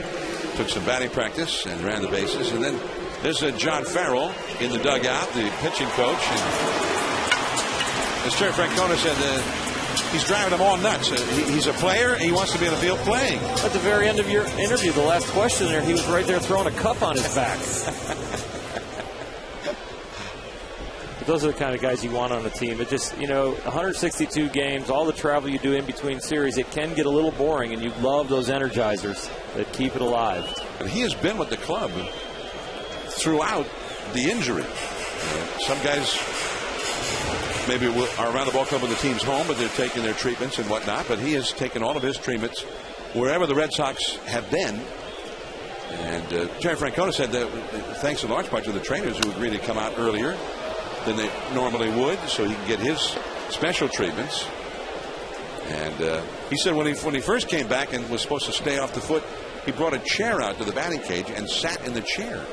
took some batting practice and ran the bases. And then there's John Farrell in the dugout, the pitching coach. And as Terry Francona said, he's driving them all nuts. He's a player. He wants to be on the field playing.
At the very end of your interview, the last question there, he was right there throwing a cup on his back. But those are the kind of guys you want on the team. It just, 162 games, all the travel you do in between series, it can get a little boring, and you love those energizers that keep it alive.
And he has been with the club throughout the injury. Some guys maybe are around the ball club when the team's home, but they're taking their treatments and whatnot. But he has taken all of his treatments wherever the Red Sox have been. And Terry Francona said that thanks in large part to the trainers who agreed to come out earlier than they normally would, so he can get his special treatments. And he said when he first came back and was supposed to stay off the foot, he brought a chair out to the batting cage and sat in the chair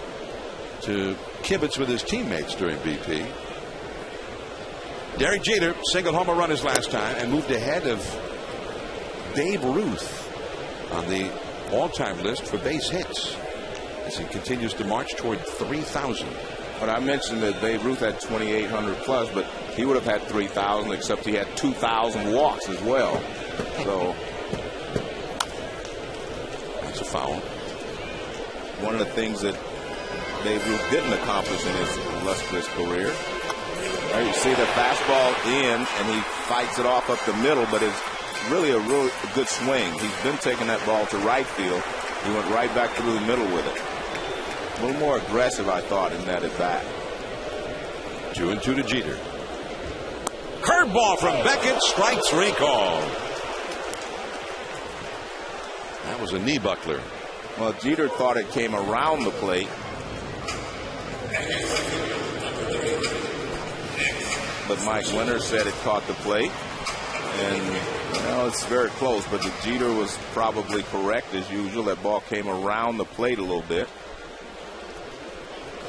to kibitz with his teammates during BP. Derek Jeter single home run his last time and moved ahead of Babe Ruth on the all-time list for base hits as he continues to march toward 3,000.
But I mentioned that Babe Ruth had 2,800 plus, but he would have had 3,000, except he had 2,000 walks as well. So
that's a foul.
One of the things that Babe Ruth didn't accomplish in his illustrious career. There you see the fastball in, and he fights it off up the middle, but it's really a real good swing. He's been taking that ball to right field. He went right back through the middle with it. A little more aggressive, I thought, in that at bat.
2-2 to Jeter. Curveball from Beckett, strike three call. That was a knee buckler.
Well, Jeter thought it came around the plate. But Mike Winter said it caught the plate. And, it's very close, but the Jeter was probably correct as usual. That ball came around the plate a little bit.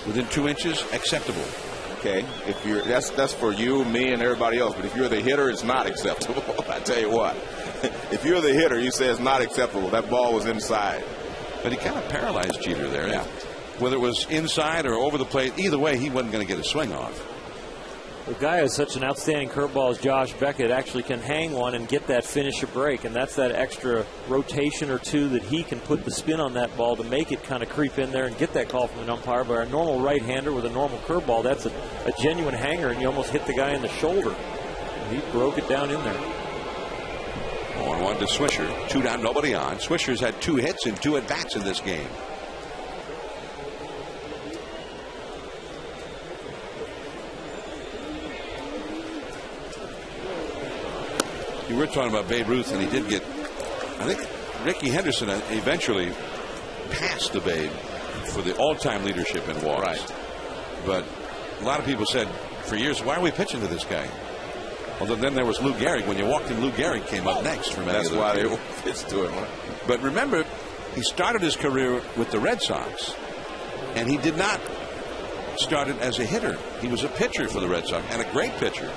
Within 2 inches, acceptable.
Okay, if you're that's for you, me, and everybody else. But if you're the hitter, it's not acceptable. I tell you what, if you're the hitter, you say it's not acceptable. That ball was inside.
But he kind of paralyzed Jeter there.
Yeah.
Whether it was inside or over the plate, either way, he wasn't going to get a swing off.
The guy has such an outstanding curveball as Josh Beckett actually can hang one and get that finish or break, and that's that extra rotation or two that he can put the spin on that ball to make it kind of creep in there and get that call from an umpire. But our normal right-hander with a normal curveball, that's a genuine hanger, and you almost hit the guy in the shoulder. And he broke it down in there.
1-1 to Swisher. 2 down, nobody on. Swisher's had 2 hits and 2 at-bats in this game. You were talking about Babe Ruth, and he did get, I think Rickey Henderson eventually passed the Babe for the all-time leadership in walks.
Right.
But a lot of people said for years, why are we pitching to this guy? Well, then there was Lou Gehrig. When you walked in, Lou Gehrig came up next for many
That's
of
why
years.
they pitched to him. Huh?
But remember, he started his career with the Red Sox, and he did not start it as a hitter. He was a pitcher for the Red Sox, and a great pitcher.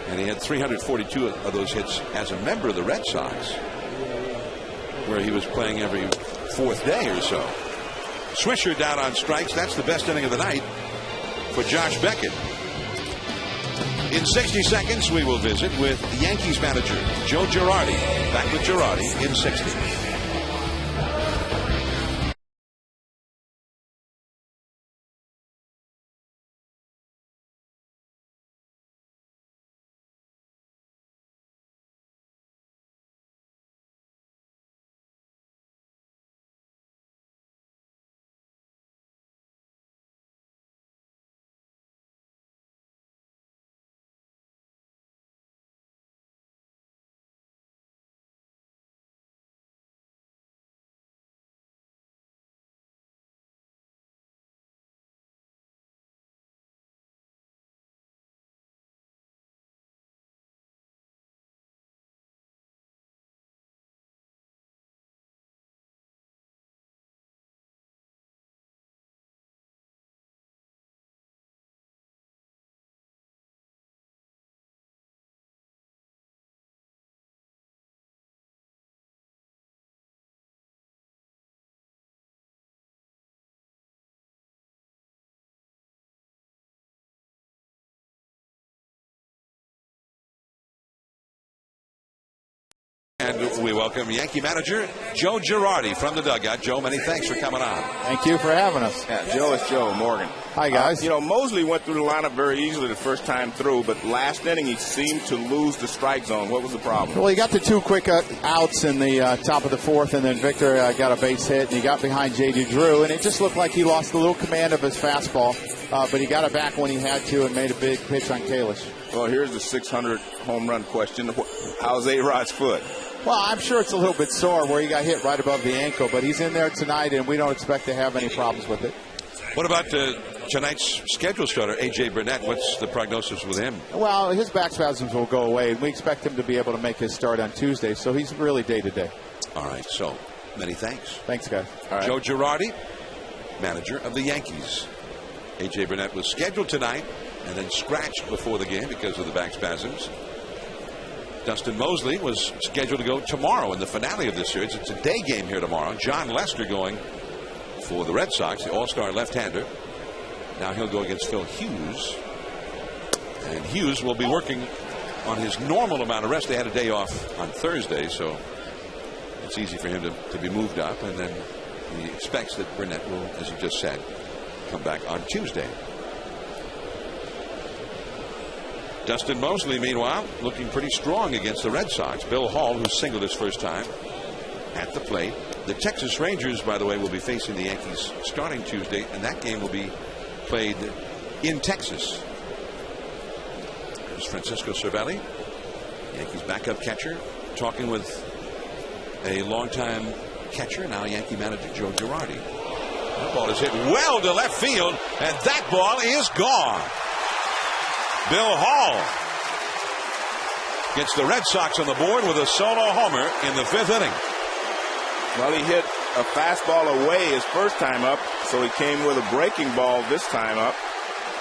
And he had 342 of those hits as a member of the Red Sox, where he was playing every 4th day or so. Swisher down on strikes. That's the best inning of the night for Josh Beckett. In 60 seconds, we will visit with Yankees manager Joe Girardi. Back with Girardi in 60. And we welcome Yankee manager Joe Girardi from the dugout. Joe, many thanks for coming on.
Thank you for having us.
Yeah, Joe, it's Joe Morgan.
Hi, guys.
Mosley went through the lineup very easily the first time through, but last inning he seemed to lose the strike zone. What was the problem?
Well, he got the two quick outs in the top of the fourth, and then Victor got a base hit, and he got behind J.D. Drew, and it just looked like he lost a little command of his fastball, but he got it back when he had to and made a big pitch on Kalish.
Well, here's the 600 home run question. How's A-Rod's foot?
Well, I'm sure it's a little bit sore where he got hit right above the ankle, but he's in there tonight, and we don't expect to have any problems with it.
What about tonight's schedule starter, A.J. Burnett? What's the prognosis with him?
Well, his back spasms will go away, and we expect him to be able to make his start on Tuesday, so he's really day-to-day.
All right, so many thanks.
Thanks, guys.
All right. Joe Girardi, manager of the Yankees. A.J. Burnett was scheduled tonight and then scratched before the game because of the back spasms. Dustin Mosley was scheduled to go tomorrow in the finale of this series. It's a day game here tomorrow. John Lester going for the Red Sox, the all-star left-hander. Now he'll go against Phil Hughes. And Hughes will be working on his normal amount of rest. They had a day off on Thursday, so it's easy for him to be moved up. And then he expects that Burnett will, as you just said, come back on Tuesday. Dustin Mosley, meanwhile, looking pretty strong against the Red Sox. Bill Hall, who singled his first time at the plate. The Texas Rangers, by the way, will be facing the Yankees starting Tuesday, and that game will be played in Texas. There's Francisco Cervelli, Yankees backup catcher, talking with a longtime catcher, now Yankee manager Joe Girardi. That ball is hit well to left field, and that ball is gone. Bill Hall gets the Red Sox on the board with a solo homer in the fifth inning.
Well, he hit a fastball away his first time up, so he came with a breaking ball this time up.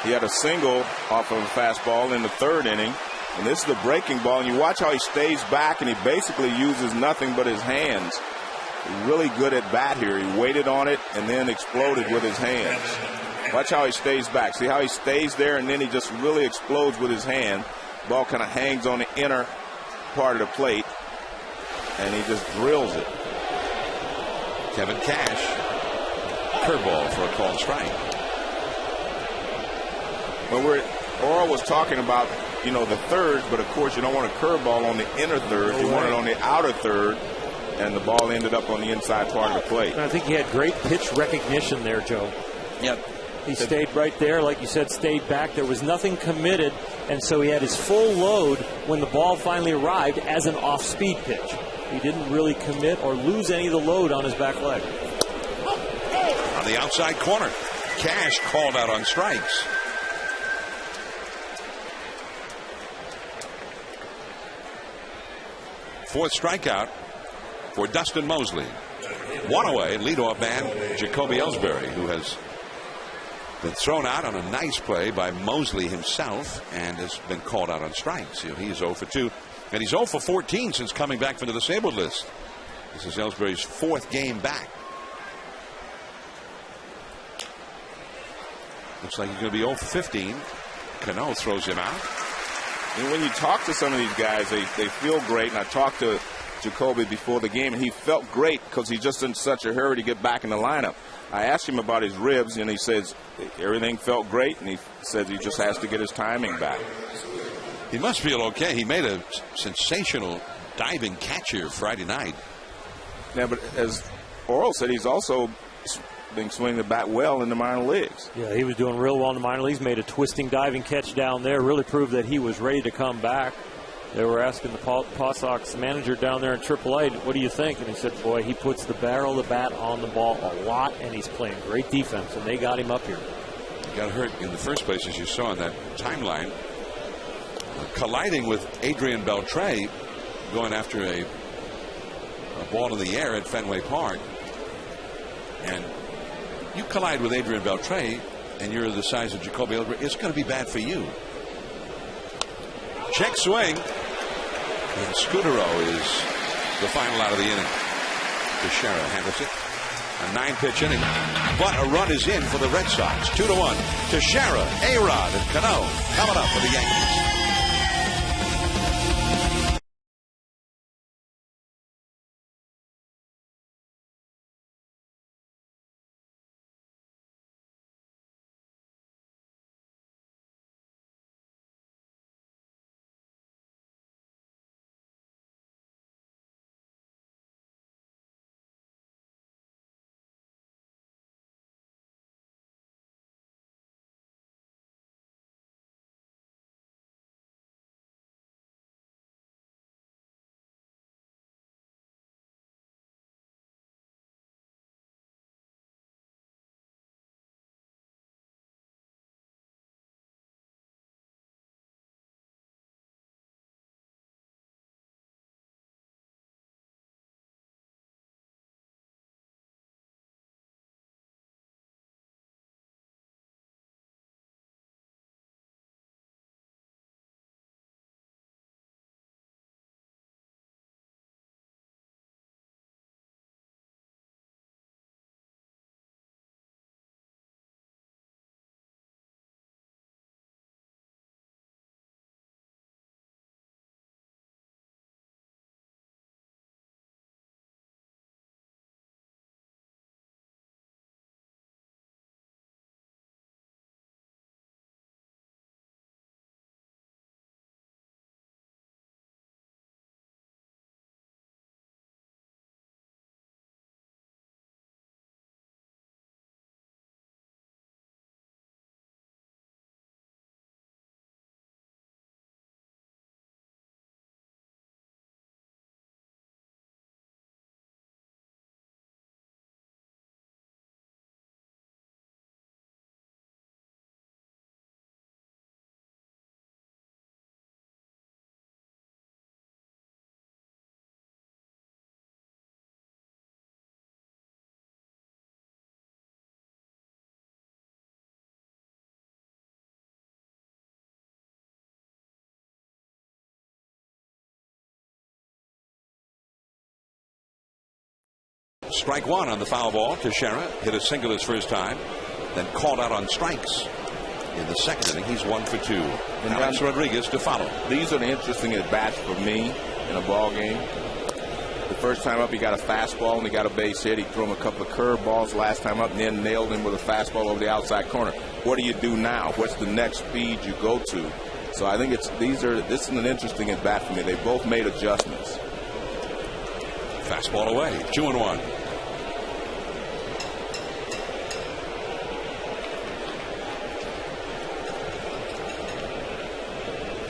He had a single off of a fastball in the third inning, and this is the breaking ball. And you watch how he stays back, and he basically uses nothing but his hands. Really good at bat here. He waited on it and then exploded with his hands. Watch how he stays back. See how he stays there, and then he just really explodes with his hand. Ball kind of hangs on the inner part of the plate, and he just drills it.
Kevin Cash, curveball for a called strike.
Well, Oral was talking about, the third, but of course you don't want a curveball on the inner third. You want it on the outer third, and the ball ended up on the inside part of the plate.
I think he had great pitch recognition there, Joe.
Yep.
He stayed right there, like you said, stayed back. There was nothing committed, and so he had his full load when the ball finally arrived as an off-speed pitch. He didn't really commit or lose any of the load on his back leg.
On the outside corner, Cash called out on strikes. Fourth strikeout for Dustin Mosley. One away, leadoff man Jacoby Ellsbury, who has been thrown out on a nice play by Mosley himself and has been called out on strikes. He is 0 for 2, and he's 0 for 14 since coming back from the disabled list. This is Ellsbury's fourth game back. Looks like he's going to be 0 for 15. Cano throws him out.
And when you talk to some of these guys, they feel great. And I talked to Jacoby before the game, and he felt great because he's just in such a hurry to get back in the lineup. I asked him about his ribs, and he says everything felt great, and he says he just has to get his timing back.
He must feel okay. He made a sensational diving catch here Friday night.
Yeah, but as Oral said, he's also been swinging the bat well in the minor leagues.
Yeah, he was doing real well in the minor leagues. Made a twisting diving catch down there. Really proved that he was ready to come back. They were asking the Paw Sox manager down there in AAA, what do you think? And he said, boy, he puts the barrel of the bat on the ball a lot, and he's playing great defense, and they got him up here.
He got hurt in the first place, as you saw in that timeline. Colliding with Adrian Beltre, going after a ball in the air at Fenway Park. And you collide with Adrian Beltre, and you're the size of Jacoby Ellsbury, it's going to be bad for you. Check swing. And Scudero is the final out of the inning. Teixeira handles it. A 9-pitch inning. But a run is in for the Red Sox. 2-1. Teixeira, A-Rod, and Cano coming up for the Yankees. Strike one on the foul ball. Teixeira hit a single his first time, then called out on strikes in the second inning. He's 1 for 2. And Alex Rodriguez to follow.
These are the interesting at-bats for me in a ball game. The first time up, he got a fastball and he got a base hit. He threw him a couple of curve balls last time up and then nailed him with a fastball over the outside corner. What do you do now? What's the next speed you go to? So I think this is an interesting at-bat for me. They both made adjustments.
Fastball away. 2-1.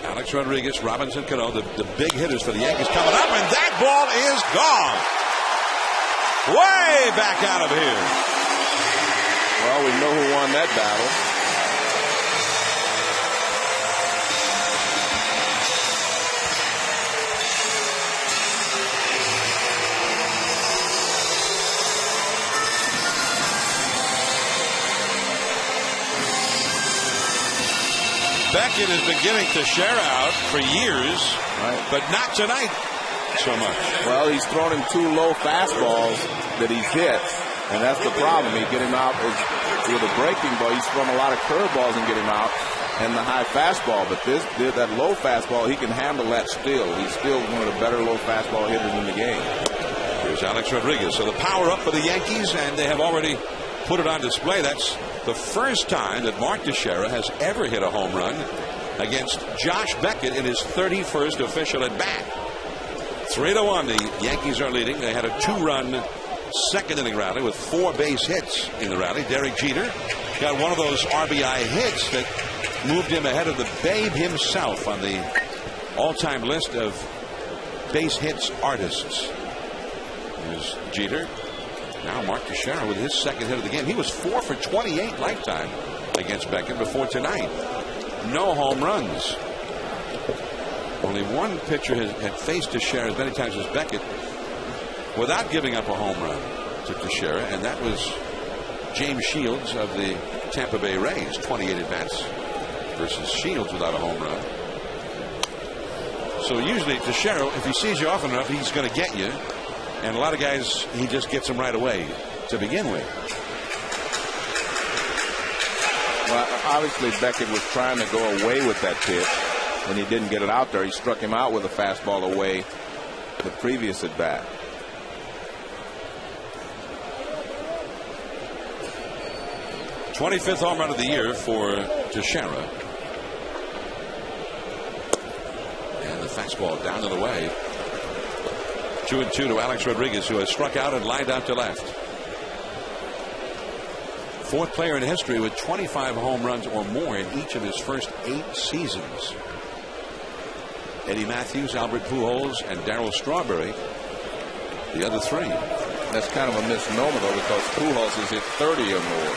Alex Rodriguez, Robinson, Cano, the big hitters for the Yankees coming up, and that ball is gone. Way back out of here.
Well, we know who won that battle.
Beckett has been getting Teixeira out for years, right, but not tonight so much.
Well, he's thrown him 2 low fastballs that he's hit, And that's the problem. You get him out with a breaking ball. He's throwing a lot of curveballs and get him out, and the high fastball. But that low fastball, he can handle that still. He's still one of the better low fastball hitters in the game.
Here's Alex Rodriguez. So the power up for the Yankees, and they have already put it on display. That's the first time that Mark Teixeira has ever hit a home run against Josh Beckett in his 31st official at bat. 3-1. The Yankees are leading. They had a 2-run second inning rally with 4 base hits in the rally. Derek Jeter got one of those RBI hits that moved him ahead of the Babe himself on the all-time list of base hits artists. Here's Jeter. Now Mark Teixeira with his second hit of the game. He was 4 for 28 lifetime against Beckett before tonight. No home runs. Only one pitcher had faced Teixeira as many times as Beckett without giving up a home run to Teixeira, and that was James Shields of the Tampa Bay Rays. 28 at-bats versus Shields without a home run. So usually Teixeira, if he sees you often enough, he's going to get you. And a lot of guys, he just gets them right away to begin with.
Well, obviously Beckett was trying to go away with that pitch. When he didn't get it out there, he struck him out with a fastball away the previous at bat.
'25th home run of the year for Teixeira. And the fastball down and away. 2-2 to Alex Rodriguez, who has struck out and lined out to left. 4th player in history with 25 home runs or more in each of his first 8 seasons. Eddie Matthews, Albert Pujols, and Darryl Strawberry, the other 3.
That's kind of a misnomer, though, because Pujols has hit 30 or more.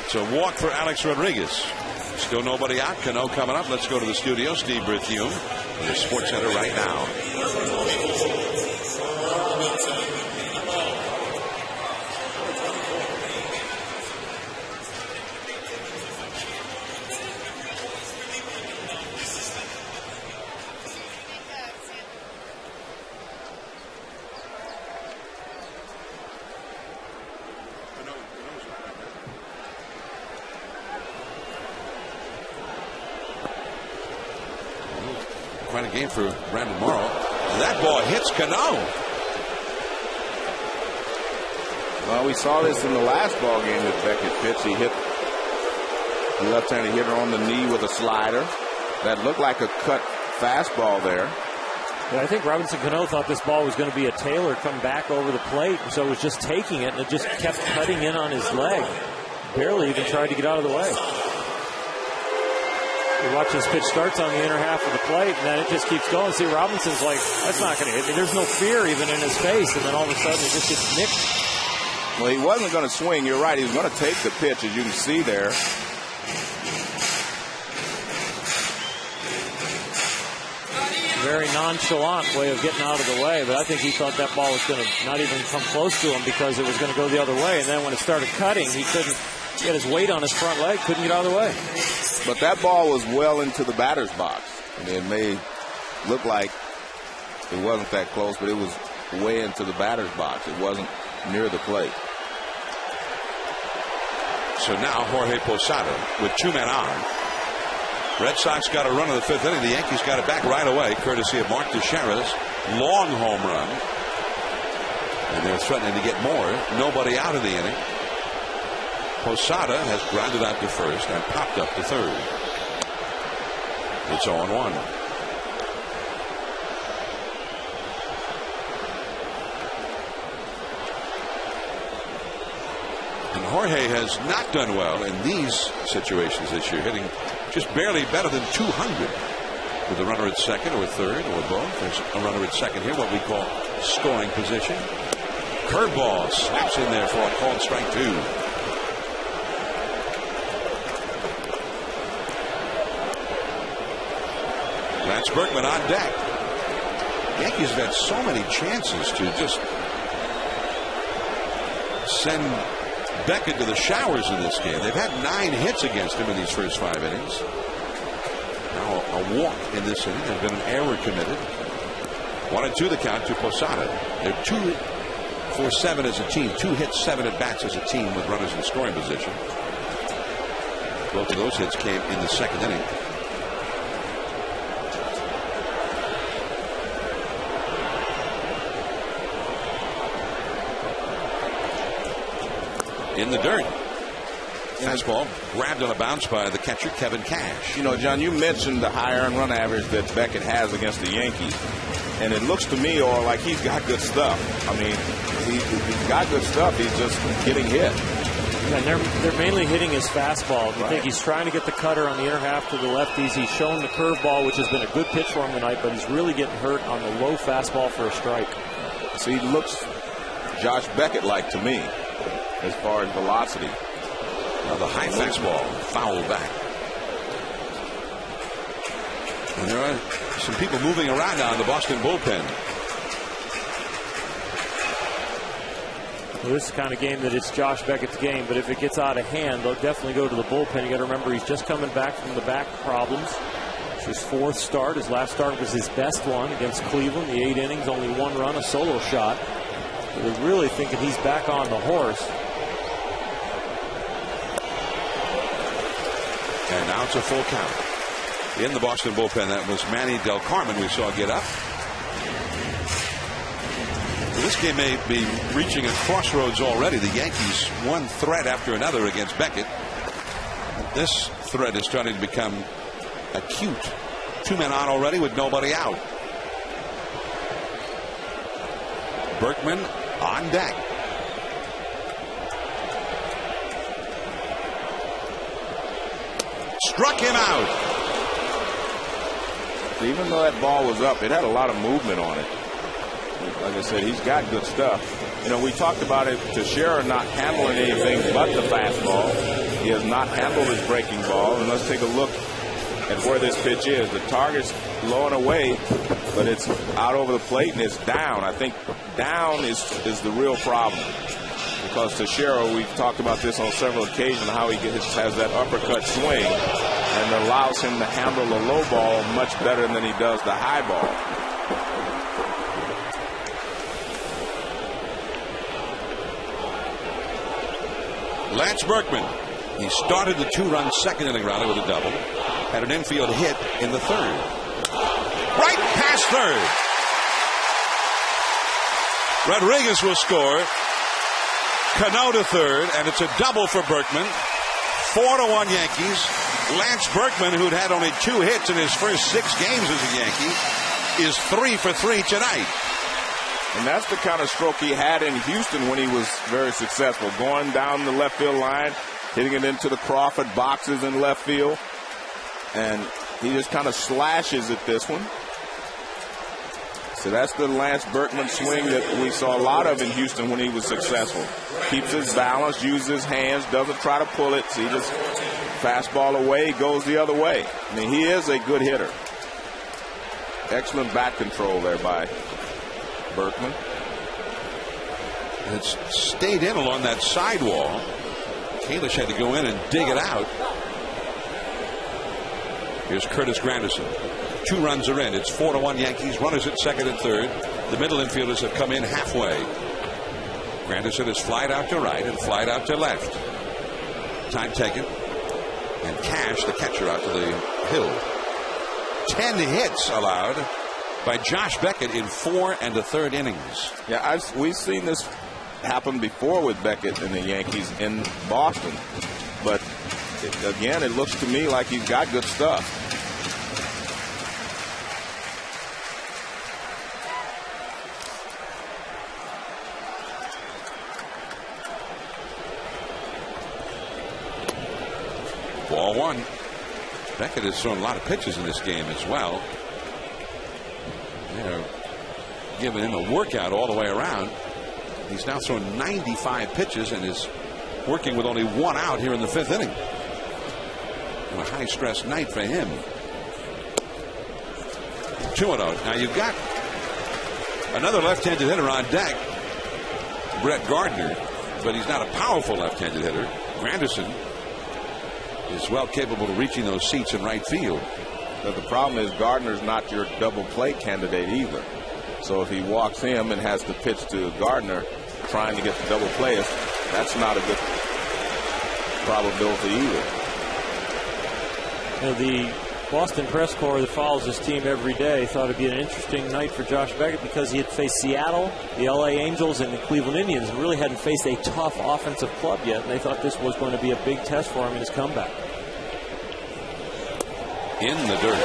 It's a walk for Alex Rodriguez. Still nobody out. Cano coming up. Let's go to the studio. Steve Berthiaume in the Sports Center right now. Quite a game for Brandon Morrow. And that ball hits Cano.
Well, we saw this in the last ball game that Beckett pitched. He hit the left-handed hitter on the knee with a slider. That looked like a cut fastball there.
Yeah, I think Robinson Cano thought this ball was going to be a Taylor come back over the plate, so it was just taking it, and it just kept cutting in on his leg. Barely even tried to get out of the way. You watch this pitch starts on the inner half of the plate, and then it just keeps going. See, Robinson's like, that's not going to hit me. There's no fear even in his face, and then all of a sudden it just gets nicked.
Well, he wasn't going to swing. You're right. He was going to take the pitch, as you can see there.
Very nonchalant way of getting out of the way, but I think he thought that ball was going to not even come close to him because it was going to go the other way. And then when it started cutting, he couldn't get his weight on his front leg, couldn't get out of the way.
But that ball was well into the batter's box. I mean, it may look like it wasn't that close, but it was way into the batter's box. It wasn't near the plate.
So now Jorge Posada with 2 men on. Red Sox got a run in the 5th inning. The Yankees got it back right away, courtesy of Mark Teixeira's long home run. And they're threatening to get more. Nobody out of the inning. Posada has grounded out to first and popped up to third. It's 0-1. And Jorge has not done well in these situations this year, hitting just barely better than 200 with a runner at second or third or both. There's a runner at second here, what we call scoring position. Curveball snaps in there for a called strike 2. Lance Berkman on deck. Yankees have had so many chances to just send Beckett to the showers in this game. They've had 9 hits against him in these first 5 innings. Now a walk in this inning. There's been an error committed. 1-2 the count to Posada. They're 2 24/7 as a team. 2 hits, 7 at bats as a team with runners in scoring position. Both of those hits came in the second inning. In the dirt. Fastball grabbed on a bounce by the catcher, Kevin Cash.
You know, John, you mentioned the high earned run average that Beckett has against the Yankees. And it looks to me, or like he's got good stuff. I mean, he's got good stuff. He's just getting hit.
And they're mainly hitting his fastball. You think he's trying to get the cutter on the inner half to the lefties. He's shown the curveball, which has been a good pitch for him tonight, but he's really getting hurt on the low fastball for a strike.
See, he looks Josh Beckett-like to me as far as velocity.
The high fastball fouled back. And there are some people moving around now in the Boston bullpen.
Well, this is the kind of game that it's Josh Beckett's game, but if it gets out of hand, they'll definitely go to the bullpen. You got to remember, he's just coming back from the back problems. It's his 4th start. His last start was his best one against Cleveland. The 8 innings, only 1 run, a solo shot. So they're really thinking he's back on the horse.
And now it's a full count. In the Boston bullpen, that was Manny Del Carmen we saw get up. Well, this game may be reaching a crossroads already. The Yankees one threat after another against Beckett. This threat is starting to become acute. 2 men on already with nobody out. Berkman on deck. Struck him out.
Even though that ball was up, it had a lot of movement on it. Like I said, he's got good stuff. You know, we talked about it, Teixeira not handling anything but the fastball. He has not handled his breaking ball. And let's take a look at where this pitch is. The target's low and away, but it's out over the plate and it's down. I think down is the real problem. Because Teixeira, we've talked about this on several occasions, how he has that uppercut swing and allows him to handle the low ball much better than he does the high ball.
Lance Berkman. He started the 2-run second inning rally with a double. Had an infield hit in the 3rd. Right past 3rd. Rodriguez will score. Cano to 3rd, and it's a double for Berkman. 4-1 Yankees. Lance Berkman, who'd had only 2 hits in his first 6 games as a Yankee, is 3 for 3 tonight.
And that's the kind of stroke he had in Houston when he was very successful. Going down the left field line, hitting it into the Crawford boxes in left field. And he just kind of slashes at this one. So that's the Lance Berkman swing that we saw a lot of in Houston when he was successful. Keeps his balance, uses his hands, doesn't try to pull it. So he just fastball away, goes the other way. I mean, he is a good hitter. Excellent bat control there by Berkman.
And it's stayed in along that sidewall. Kalish had to go in and dig it out. Here's Curtis Granderson. 2 runs are in. It's 4-1 Yankees. Runners at second and third. The middle infielders have come in halfway. Granderson has flied out to right and flied out to left. Time taken. And Cash, the catcher, out to the hill. 10 hits allowed by Josh Beckett in 4 1/3 innings.
Yeah, we've seen this happen before with Beckett and the Yankees in Boston. But again, it looks to me like he's got good stuff.
Ball 1. Beckett has thrown a lot of pitches in this game as well. They're giving him a workout all the way around. He's now thrown 95 pitches and is working with only 1 out here in the 5th inning. And a high-stress night for him. 2-0. Now you've got another left-handed hitter on deck, Brett Gardner, but he's not a powerful left-handed hitter. Granderson is well capable of reaching those seats in right field.
But the problem is Gardner's not your double play candidate either. So if he walks him and has to pitch to Gardner, trying to get the double play, that's not a good probability either.
You know, the Boston press corps that follows this team every day thought it'd be an interesting night for Josh Beckett because he had faced Seattle, the LA Angels, and the Cleveland Indians, and really hadn't faced a tough offensive club yet, and they thought this was going to be a big test for him in his comeback.
In the dirt,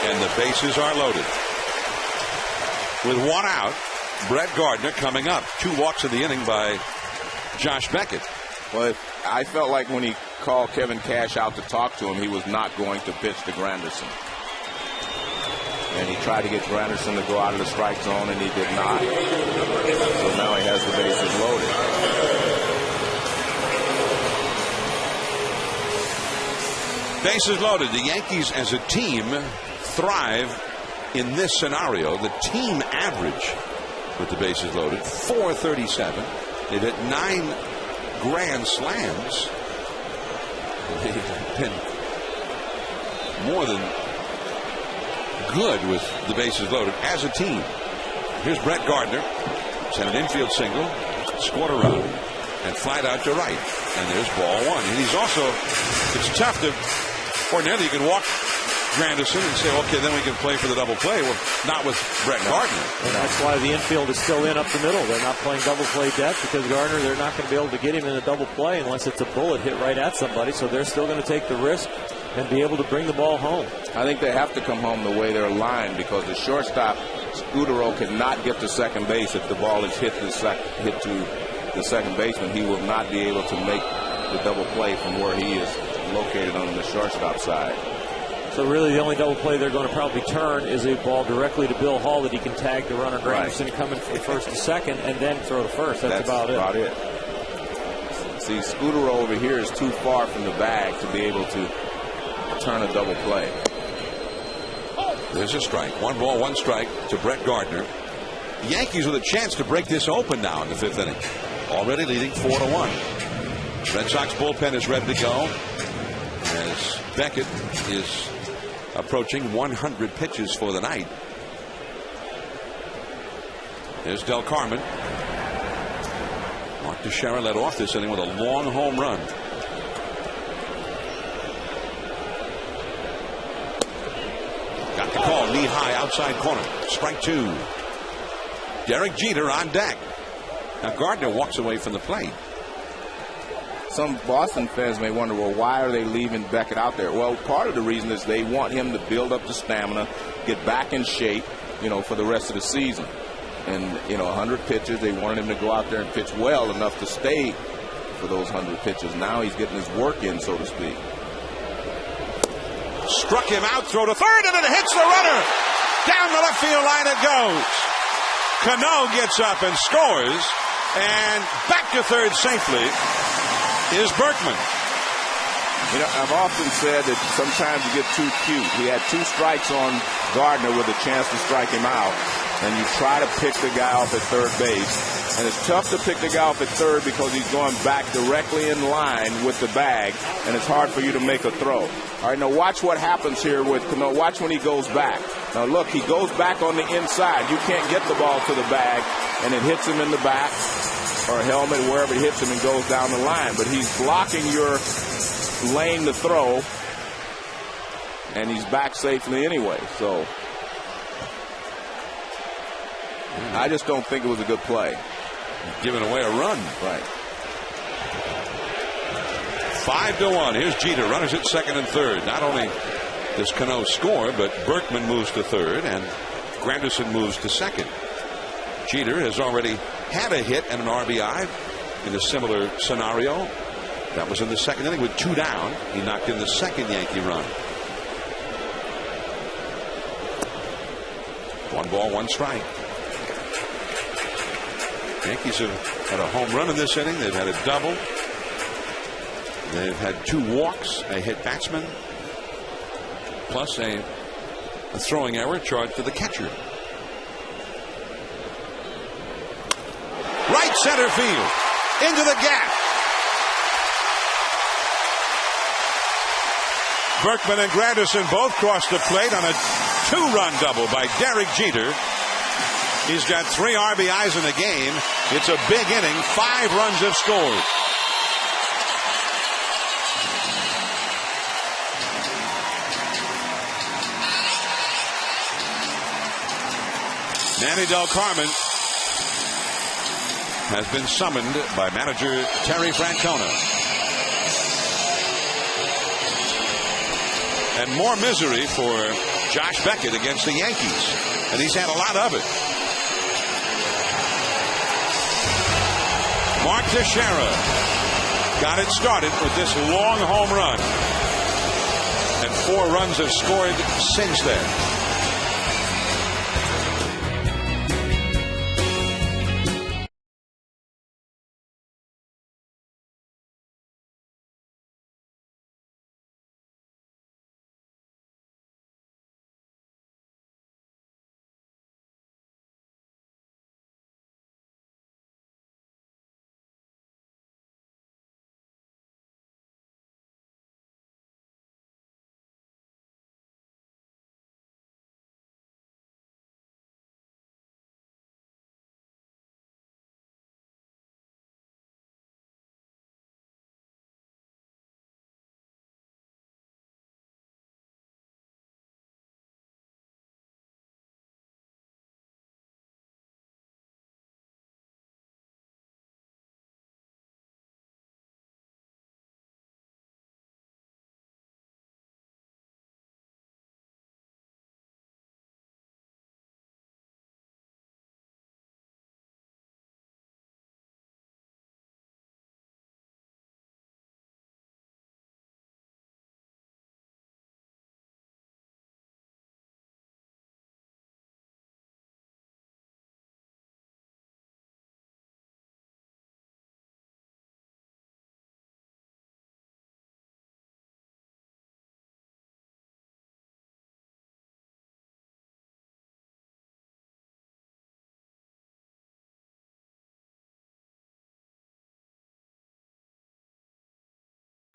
and the bases are loaded. With one out, Brett Gardner coming up. 2 walks in the inning by Josh Beckett.
Well, I felt like when he called Kevin Cash out to talk to him, he was not going to pitch to Granderson. And he tried to get Granderson to go out of the strike zone, and he did not. So now he has the bases loaded.
Bases loaded. The Yankees as a team thrive in this scenario. The team average with the bases loaded, 437. They've hit 9 grand slams. They've been more than good with the bases loaded as a team. Here's Brett Gardner. Sent an infield single, scored a run, and flied out to right. And there's ball 1. And he's also, it's tough to, ordinarily you can walk Granderson and say, okay, then we can play for the double play. Well, not with Brett Gardner.
And that's why the infield is still in up the middle. They're not playing double play depth because Gardner, they're not going to be able to get him in a double play unless it's a bullet hit right at somebody. So they're still going to take the risk and be able to bring the ball home.
I think they have to come home the way they're lined because the shortstop, Scudero, cannot get to second base if the ball is hit to the second baseman. He will not be able to make the double play from where he is located on the shortstop side.
So really the only double play they're going to probably turn is a ball directly to Bill Hall that he can tag the runner Granderson coming from first to second and then throw to first. That's about it.
See, Scudero over here is too far from the bag to be able to turn a double play.
There's a strike. 1 ball, 1 strike to Brett Gardner. The Yankees with a chance to break this open now in the 5th inning. Already leading 4-1. Red Sox bullpen is ready to go as Beckett is approaching 100 pitches for the night. There's Del Carmen. Mark Teixeira led off this inning with a long home run. Got the call, knee high, outside corner. Strike 2. Derek Jeter on deck. Now Gardner walks away from the plate.
Some Boston fans may wonder, well, why are they leaving Beckett out there? Well, part of the reason is they want him to build up the stamina, get back in shape, for the rest of the season. And, 100 pitches, they wanted him to go out there and pitch well enough to stay for those 100 pitches. Now he's getting his work in, so to speak.
Struck him out, throw to third, and it hits the runner. Down the left field line it goes. Cano gets up and scores, and back to third safely is Berkman.
I've often said that sometimes you get too cute. He had 2 strikes on Gardner with a chance to strike him out, and you try to pick the guy off at third base. And it's tough to pick the guy off at third because he's going back directly in line with the bag, and it's hard for you to make a throw. All right, now watch what happens here with Cano. Watch when he goes back. Now look, he goes back on the inside. You can't get the ball to the bag, and it hits him in the back or helmet, wherever it hits him, and goes down the line. But he's blocking your lane to throw, and he's back safely anyway. So I just don't think it was a good play.
Giving away a run.
Right.
5-1. Here's Jeter. Runners at second and third. Not only does Cano score, but Berkman moves to third, and Granderson moves to second. Jeter has already had a hit and an RBI in a similar scenario. That was in the second inning with 2 down. He knocked in the second Yankee run. 1 ball, 1 strike. Yankees have had a home run in this inning. They've had a double. They've had 2 walks, a hit batsman, plus a throwing error charged to the catcher. Right center field, into the gap. Berkman and Granderson both crossed the plate on a 2-run double by Derek Jeter. He's got 3 RBIs in the game. It's a big inning. 5 runs have scored. Manny Del Carmen has been summoned by manager Terry Francona. And more misery for Josh Beckett against the Yankees. And he's had a lot of it. Mark Teixeira got it started with this long home run. And 4 runs have scored since then.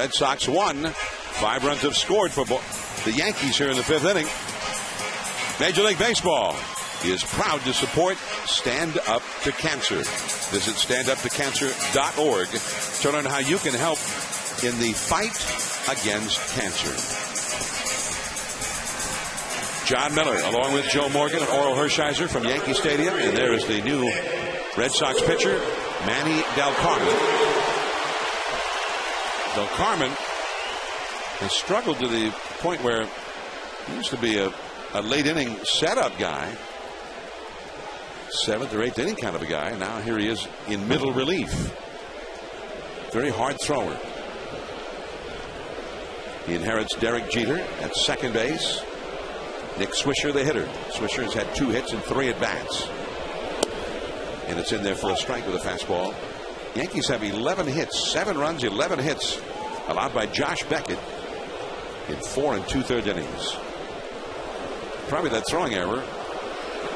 Red Sox won. 5 runs have scored for the Yankees here in the 5th inning. Major League Baseball is proud to support Stand Up to Cancer. Visit standuptocancer.org to learn how you can help in the fight against cancer. John Miller, along with Joe Morgan and Oral Hershiser from Yankee Stadium. And there is the new Red Sox pitcher, Manny Del Carmen. Del Carmen has struggled to the point where he used to be a late inning setup guy, 7th or 8th inning kind of a guy. Now here he is in middle relief. Very hard thrower. He inherits Derek Jeter at second base. Nick Swisher, the hitter. Swisher has had 2 hits and 3 at bats. And it's in there for a strike with a fastball. Yankees have 11 hits, 7 runs, 11 hits allowed by Josh Beckett in 4 2/3 innings. Probably that throwing error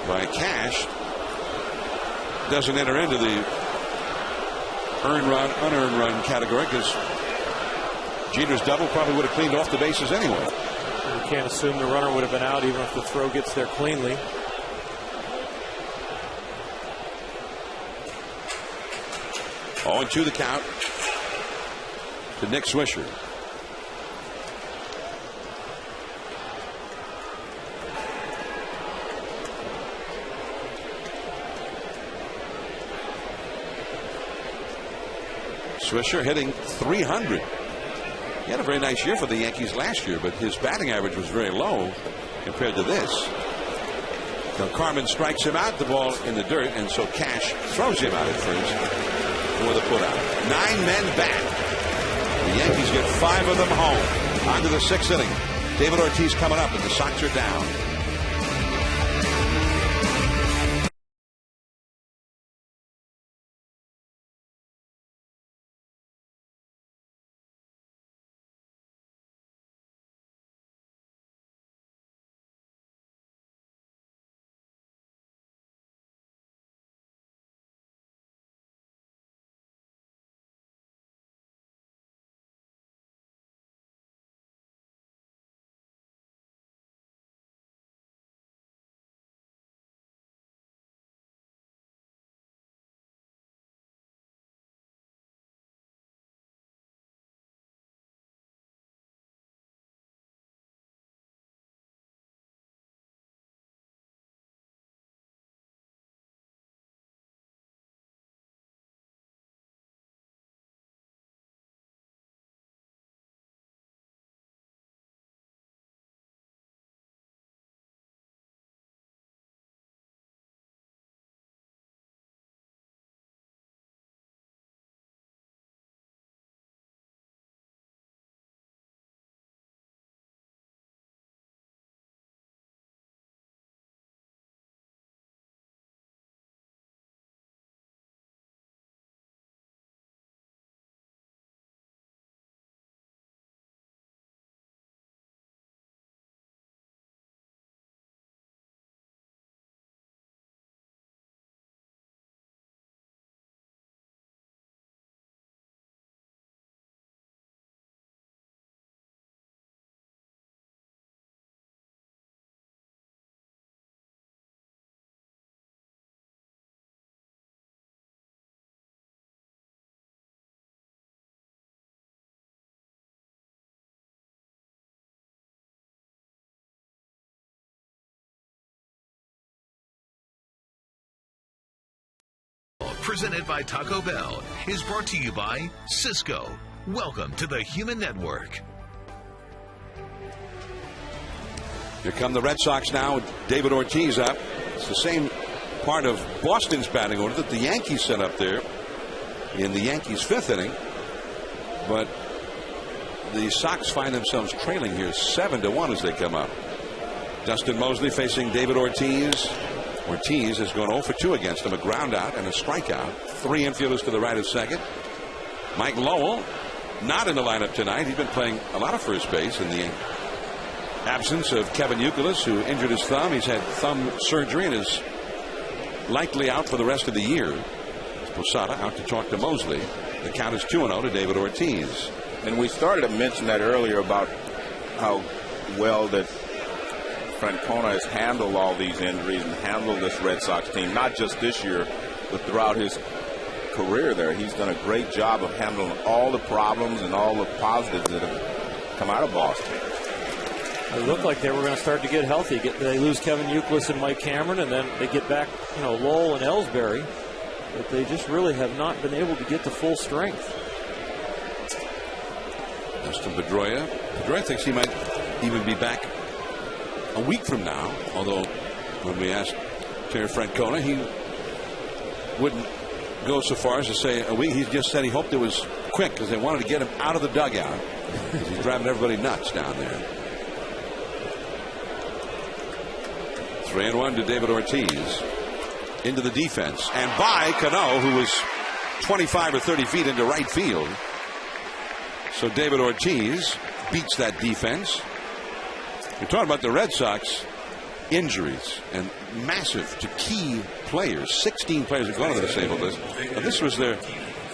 by Cash doesn't enter into the earned run, unearned run category because Jeter's double probably would have cleaned off the bases anyway.
You can't assume the runner would have been out even if the throw gets there cleanly.
Oh, and 2 the count to Nick Swisher. Swisher hitting .300. He had a very nice year for the Yankees last year, but his batting average was very low compared to this. Del Carmen strikes him out, the ball in the dirt, and so Cash throws him out at first for the putout. 9 men back. The Yankees get 5 of them home. On to the 6th inning. David Ortiz coming up, and the Sox are down.
presented by Taco Bell, is brought to you by Cisco. Welcome to the Human Network.
Here come the Red Sox now. David Ortiz up. It's the same part of Boston's batting order that the Yankees set up there in the Yankees' 5th inning. But the Sox find themselves trailing here 7-1 as they come up. Dustin Mosley facing David Ortiz. Ortiz has gone 0 for 2 against him, a ground out and a strikeout. 3 infielders to the right of second. Mike Lowell not in the lineup tonight. He's been playing a lot of first base in the absence of Kevin Youkilis, who injured his thumb. He's had thumb surgery and is likely out for the rest of the year. Posada out to talk to Mosley. The count is 2-0 to David Ortiz.
And we started to mention that earlier about how well that Francona has handled all these injuries and handled this Red Sox team, not just this year, but throughout his career there. He's done a great job of handling all the problems and all the positives that have come out of Boston.
It looked like they were going to start to get healthy. They lose Kevin Youkilis and Mike Cameron, and then they get back, Lowell and Ellsbury. But they just really have not been able to get to full strength.
Dustin Pedroia. Pedroia thinks he might even be back a week from now. Although, when we asked Terry Francona, he wouldn't go so far as to say a week. He just said he hoped it was quick because they wanted to get him out of the dugout. He's driving everybody nuts down there. 3-1 to David Ortiz. Into the defense. And by Cano, who was 25 or 30 feet into right field. So David Ortiz beats that defense. You're talking about the Red Sox injuries and massive to key players. 16 players have gone to the disabled list. Now, this was their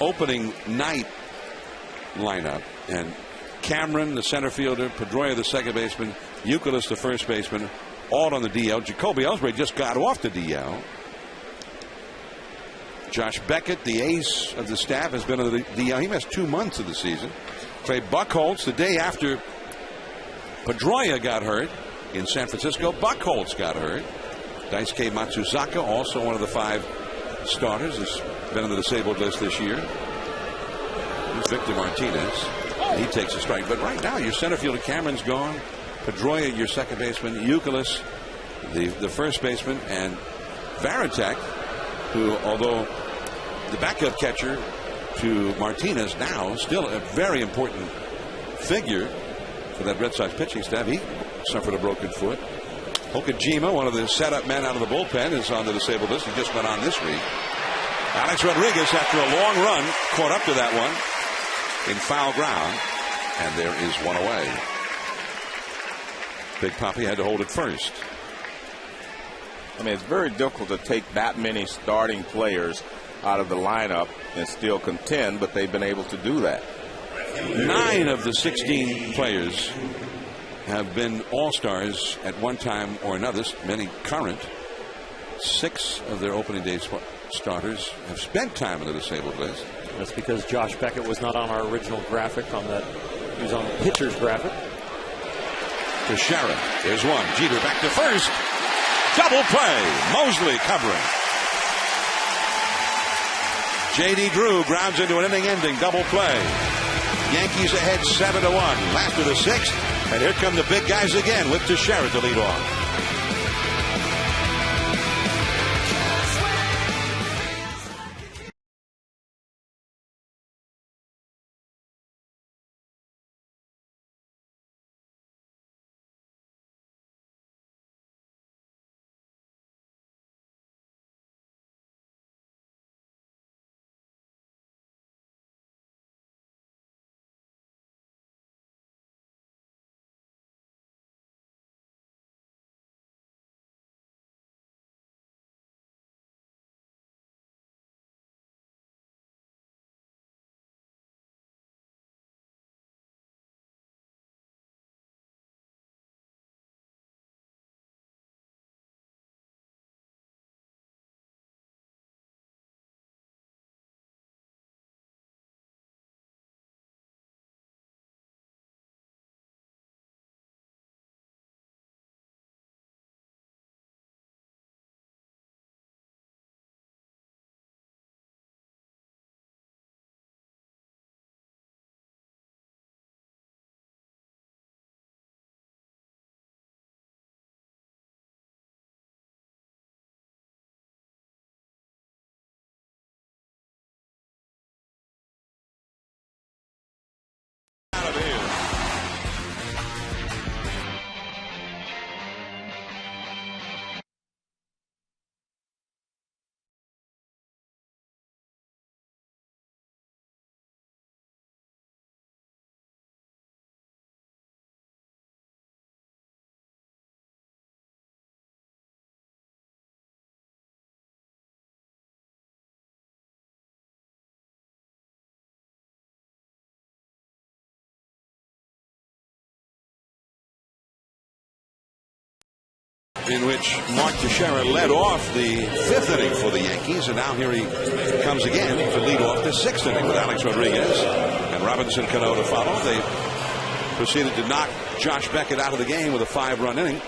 opening night lineup. And Cameron, the center fielder, Pedroia, the second baseman, Youkilis, the first baseman, all on the DL. Jacoby Ellsbury just got off the DL. Josh Beckett, the ace of the staff, has been on the DL. He missed 2 months of the season. Trey Buchholz, the day after Pedroia got hurt in San Francisco, Buchholz got hurt. Daisuke Matsuzaka, also one of the 5 starters, has been on the disabled list this year. Here's Victor Martinez. He takes a strike. But right now, your center fielder Cameron's gone. Pedroia, your second baseman. Youkilis, the first baseman. And Varitek, who, although the backup catcher to Martinez now, still a very important figure for that Red Sox pitching staff. He suffered a broken foot. Okajima, one of the setup men out of the bullpen, is on the disabled list. He just went on this week. Alex Rodriguez, after a long run, caught up to that one in foul ground, and there is one away. Big Papi had to hold it first.
I mean, it's very difficult to take that many starting players out of the lineup and still contend, but they've been able to do that.
9 of the 16 players have been all-stars at one time or another, many current. 6 of their opening day starters have spent time on the disabled list.
That's because Josh Beckett was not on our original graphic on that. He was on the pitcher's graphic.
Teixeira, there's one. Jeter back to first. Double play. Mosley covering. J.D. Drew grounds into an inning-ending double play. Yankees ahead 7-1. After the 6th, and here come the big guys again with Teixeira to lead off. in which Mark Teixeira led off the 5th inning for the Yankees, and now here he comes again to lead off the 6th inning with Alex Rodriguez and Robinson Cano to follow. They proceeded to knock Josh Beckett out of the game with a 5-run inning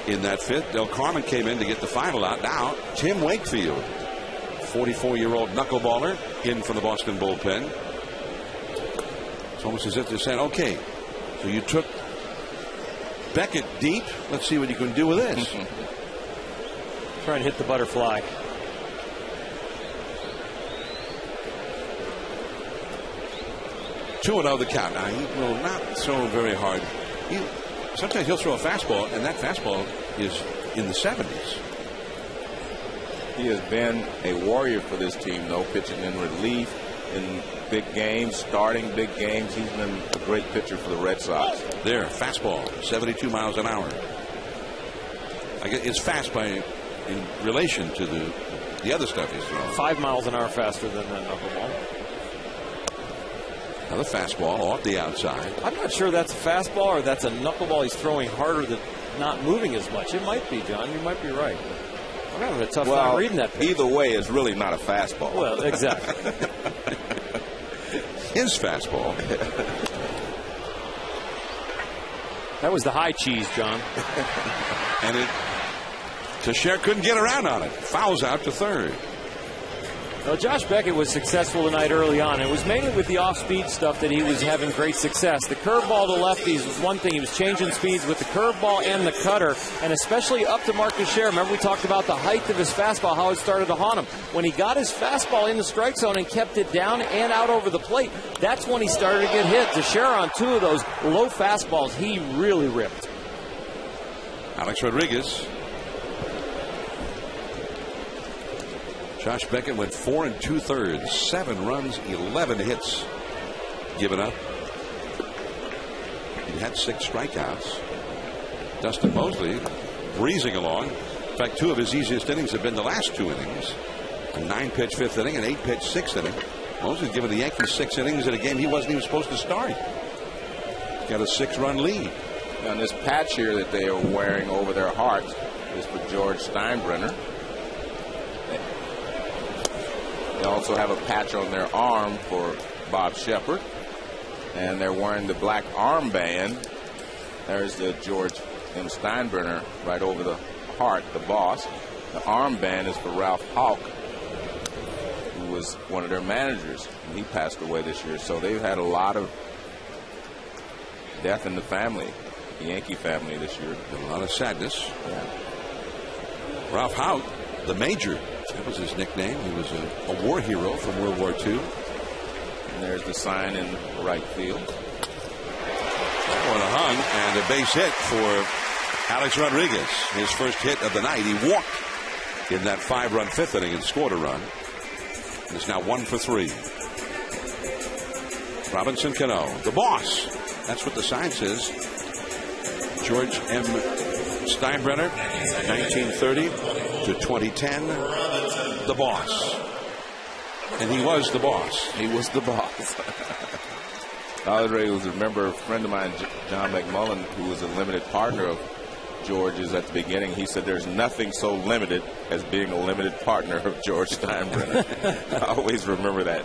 in that 5th. Del Carmen came in to get the final out. Now Tim Wakefield, 44-year-old knuckleballer, in from the Boston bullpen. It's almost as if they're saying, okay, so you took Beckett deep. Let's see what you can do with this.
Trying to hit the butterfly.
Two and 0 the count. Now he will not throw very hard. Sometimes he'll throw a fastball, and that fastball is in the 70s.
He has been a warrior for this team, though, pitching in relief in big games, starting big games. He's been a great pitcher for the Red Sox.
There, fastball, 72 miles an hour. I guess it's fast in relation to the other stuff he's throwing.
5 miles an hour faster than that knuckleball.
Another fastball off the outside.
I'm not sure that's a fastball or that's a knuckleball he's throwing harder than not moving as much. It might be, John. You might be right. I'm having a tough time reading that pitch.
Either way, it's really not a fastball.
Well, exactly.
His fastball.
That was the high cheese, John.
And Teixeira couldn't get around on it. Fouls out to third.
Well, Josh Beckett was successful tonight early on. It was mainly with the off-speed stuff that he was having great success. The curveball to lefties was one thing. He was changing speeds with the curveball and the cutter, and especially up to Mark Teixeira. Remember we talked about the height of his fastball, how it started to haunt him. When he got his fastball in the strike zone and kept it down and out over the plate, that's when he started to get hit. Teixeira on 2 of those low fastballs, he really ripped.
Alex Rodriguez. Josh Beckett went 4 2/3, 7 runs, 11 hits given up. He had 6 strikeouts. Dustin Mosley breezing along. In fact, 2 of his easiest innings have been the last 2 innings. A 9-pitch 5th inning, an 8-pitch 6th inning. Mosley's given the Yankees 6 innings in a game he wasn't even supposed to start. He's got a 6-run lead.
And this patch here that they are wearing over their hearts is for George Steinbrenner. They also have a patch on their arm for Bob Shepard. And they're wearing the black armband. There's the George M. Steinbrenner right over the heart, the boss. The armband is for Ralph Houck, who was one of their managers. And he passed away this year. So they've had a lot of death in the family, the Yankee family this year.
A lot of sadness.
Yeah.
Ralph Houck, the Major. That was his nickname. He was a war hero from World War II.
And there's the sign in right field.
Oh, and a hung and a base hit for Alex Rodriguez. His first hit of the night. He walked in that 5-run 5th inning and scored a run. He's now 1 for 3. Robinson Cano, the boss. That's what the sign says. George M. Steinbrenner, 1930 to 2010. The boss. And he was the boss.
He was the boss. I always remember a friend of mine, John McMullen, who was a limited partner of George's at the beginning. He said there's nothing so limited as being a limited partner of George Steinbrenner. I always remember that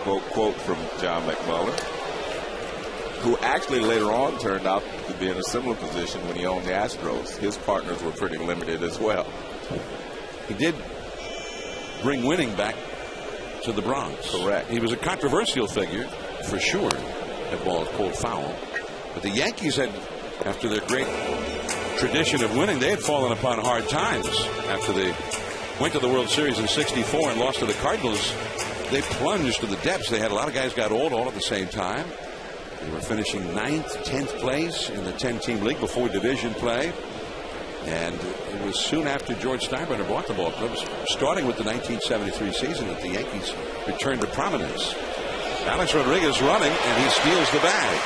quote from John McMullen, who actually later on turned out to be in a similar position when he owned the Astros. His partners were pretty limited as well.
He did bring winning back to the Bronx.
Correct.
He was a controversial figure, for sure. That ball is pulled foul. But the Yankees had, after their great tradition of winning, they had fallen upon hard times. After they went to the World Series in '64 and lost to the Cardinals, they plunged to the depths. They had a lot of guys got old all at the same time. They were finishing 9th, 10th place in the 10-team league before division play. And it was soon after George Steinbrenner bought the ball club, starting with the 1973 season, that the Yankees returned to prominence. Alex Rodriguez running, and he steals the bag.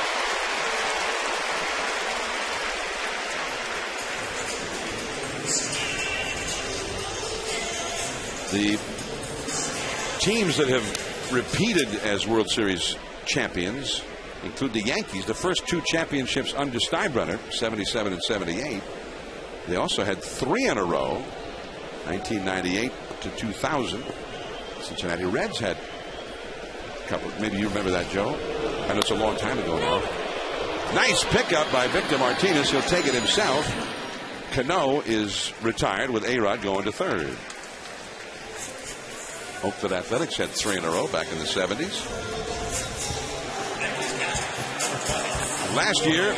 The teams that have repeated as World Series champions include the Yankees, the first 2 championships under Steinbrenner, 77 and 78. They also had 3 in a row, 1998 to 2000. Cincinnati Reds had a couple. Maybe you remember that, Joe. I know it's a long time ago now. Nice pickup by Victor Martinez. He'll take it himself. Cano is retired with A-Rod going to third. Oakland Athletics had 3 in a row back in the 70s. Last year,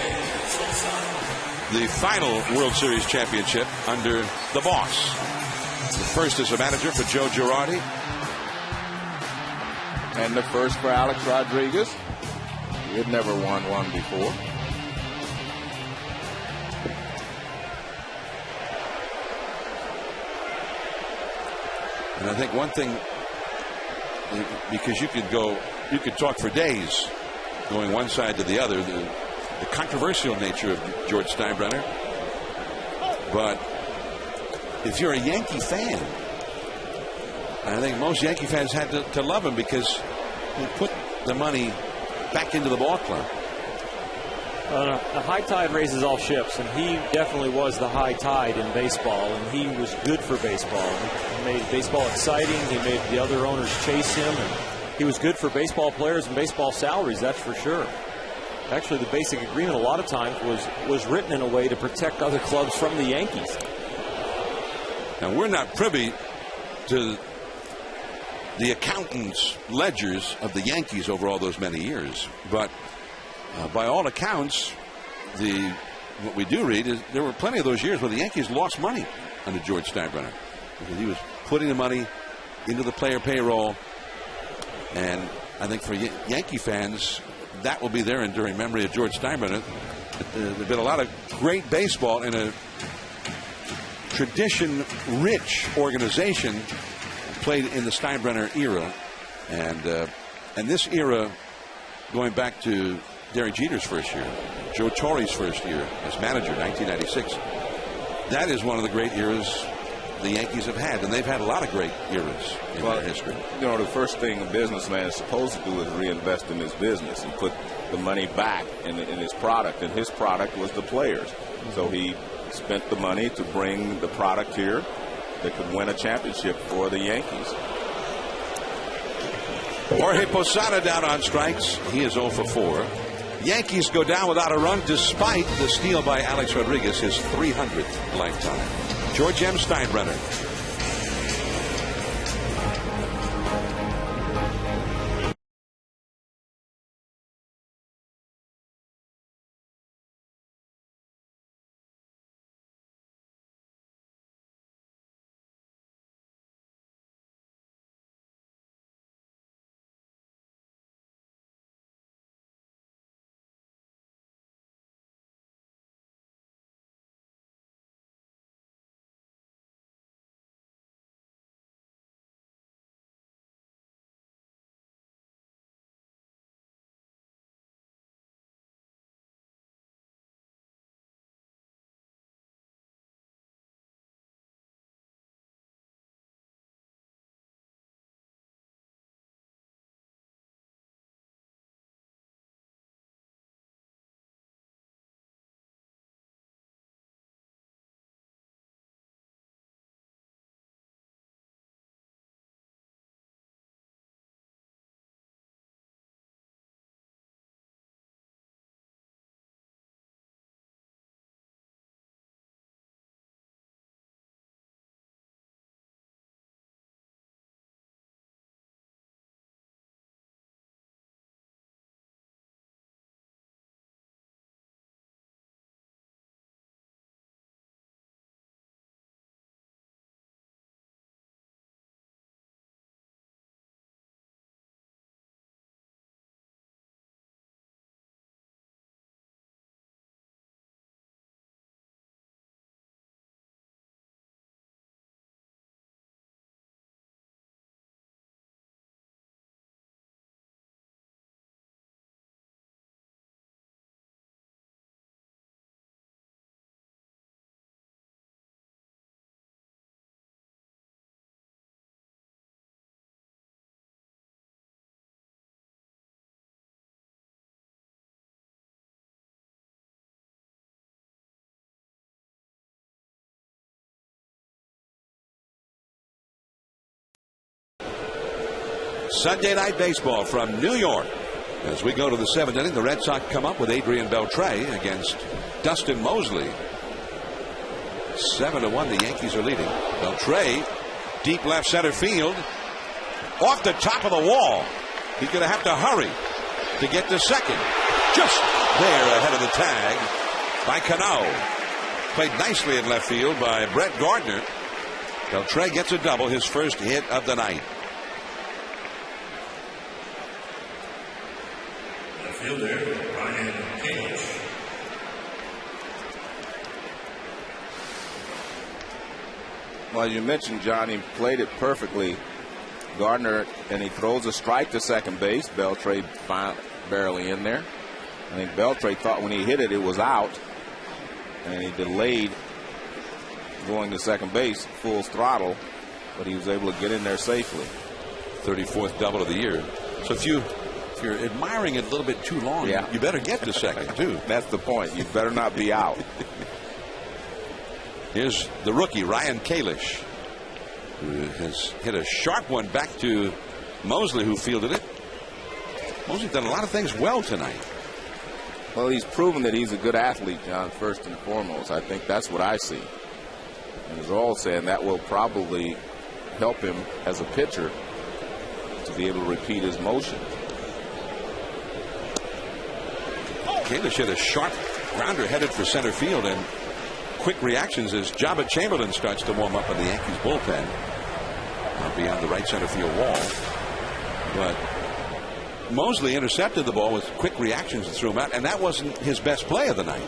the final World Series championship under the boss. The first as a manager for Joe Girardi.
And the first for Alex Rodriguez. He had never won one before.
And I think one thing, because you could talk for days going one side to the other, the controversial nature of George Steinbrenner. But if you're a Yankee fan, I think most Yankee fans had to love him because he put the money back into the ball club.
A high tide raises all ships, and he definitely was the high tide in baseball, and he was good for baseball. He made baseball exciting. He made the other owners chase him, and he was good for baseball players and baseball salaries, that's for sure. Actually, the basic agreement a lot of times was written in a way to protect other clubs from the Yankees.
Now, we're not privy to the accountants' ledgers of the Yankees over all those many years, but by all accounts, what we do read is there were plenty of those years where the Yankees lost money under George Steinbrenner because he was putting the money into the player payroll. And I think for Yankee fans, that will be their enduring memory of George Steinbrenner. There's been a lot of great baseball in a tradition-rich organization played in the Steinbrenner era, and this era going back to Derry Jeter's first year, Joe Torre's first year as manager, 1996. That is one of the great eras the Yankees have had, and they've had a lot of great eras in their history.
You know, the first thing a businessman is supposed to do is reinvest in his business and put the money back in his product, and his product was the players. So he spent the money to bring the product here that could win a championship for the Yankees.
Jorge Posada down on strikes. He is 0 for 4. Yankees go down without a run despite the steal by Alex Rodriguez, his 300th lifetime. George M. Steinbrenner. Sunday Night Baseball from New York. As we go to the 7th inning, the Red Sox come up with Adrian Beltre against Dustin Mosley. 7-1, the Yankees are leading. Beltre, deep left center field, off the top of the wall. He's going to have to hurry to get to second. Just there ahead of the tag by Cano. Played nicely in left field by Brett Gardner. Beltre gets a double, his first hit of the night.
Fielder, Ryan Cage.
Well, you mentioned, John, he played it perfectly. Gardner, and he throws a strike to second base. Beltre barely in there. I think Beltre thought when he hit it, it was out. And he delayed going to second base full throttle, but he was able to get in there safely.
34th double of the year. So if you're admiring it a little bit too long, you better get to second, too.
That's the point. You better not be out.
Here's the rookie, Ryan Kalish, who has hit a sharp one back to Mosley, who fielded it. Mosley's done a lot of things well tonight.
Well, he's proven that he's a good athlete, John, first and foremost. I think that's what I see. And as all saying, that will probably help him as a pitcher to be able to repeat his motion.
Kalish hit a sharp grounder headed for center field, and quick reactions as Jabba Chamberlain starts to warm up in the Yankees bullpen beyond the right center field wall. But Mosley intercepted the ball with quick reactions and threw him out, and that wasn't his best play of the night.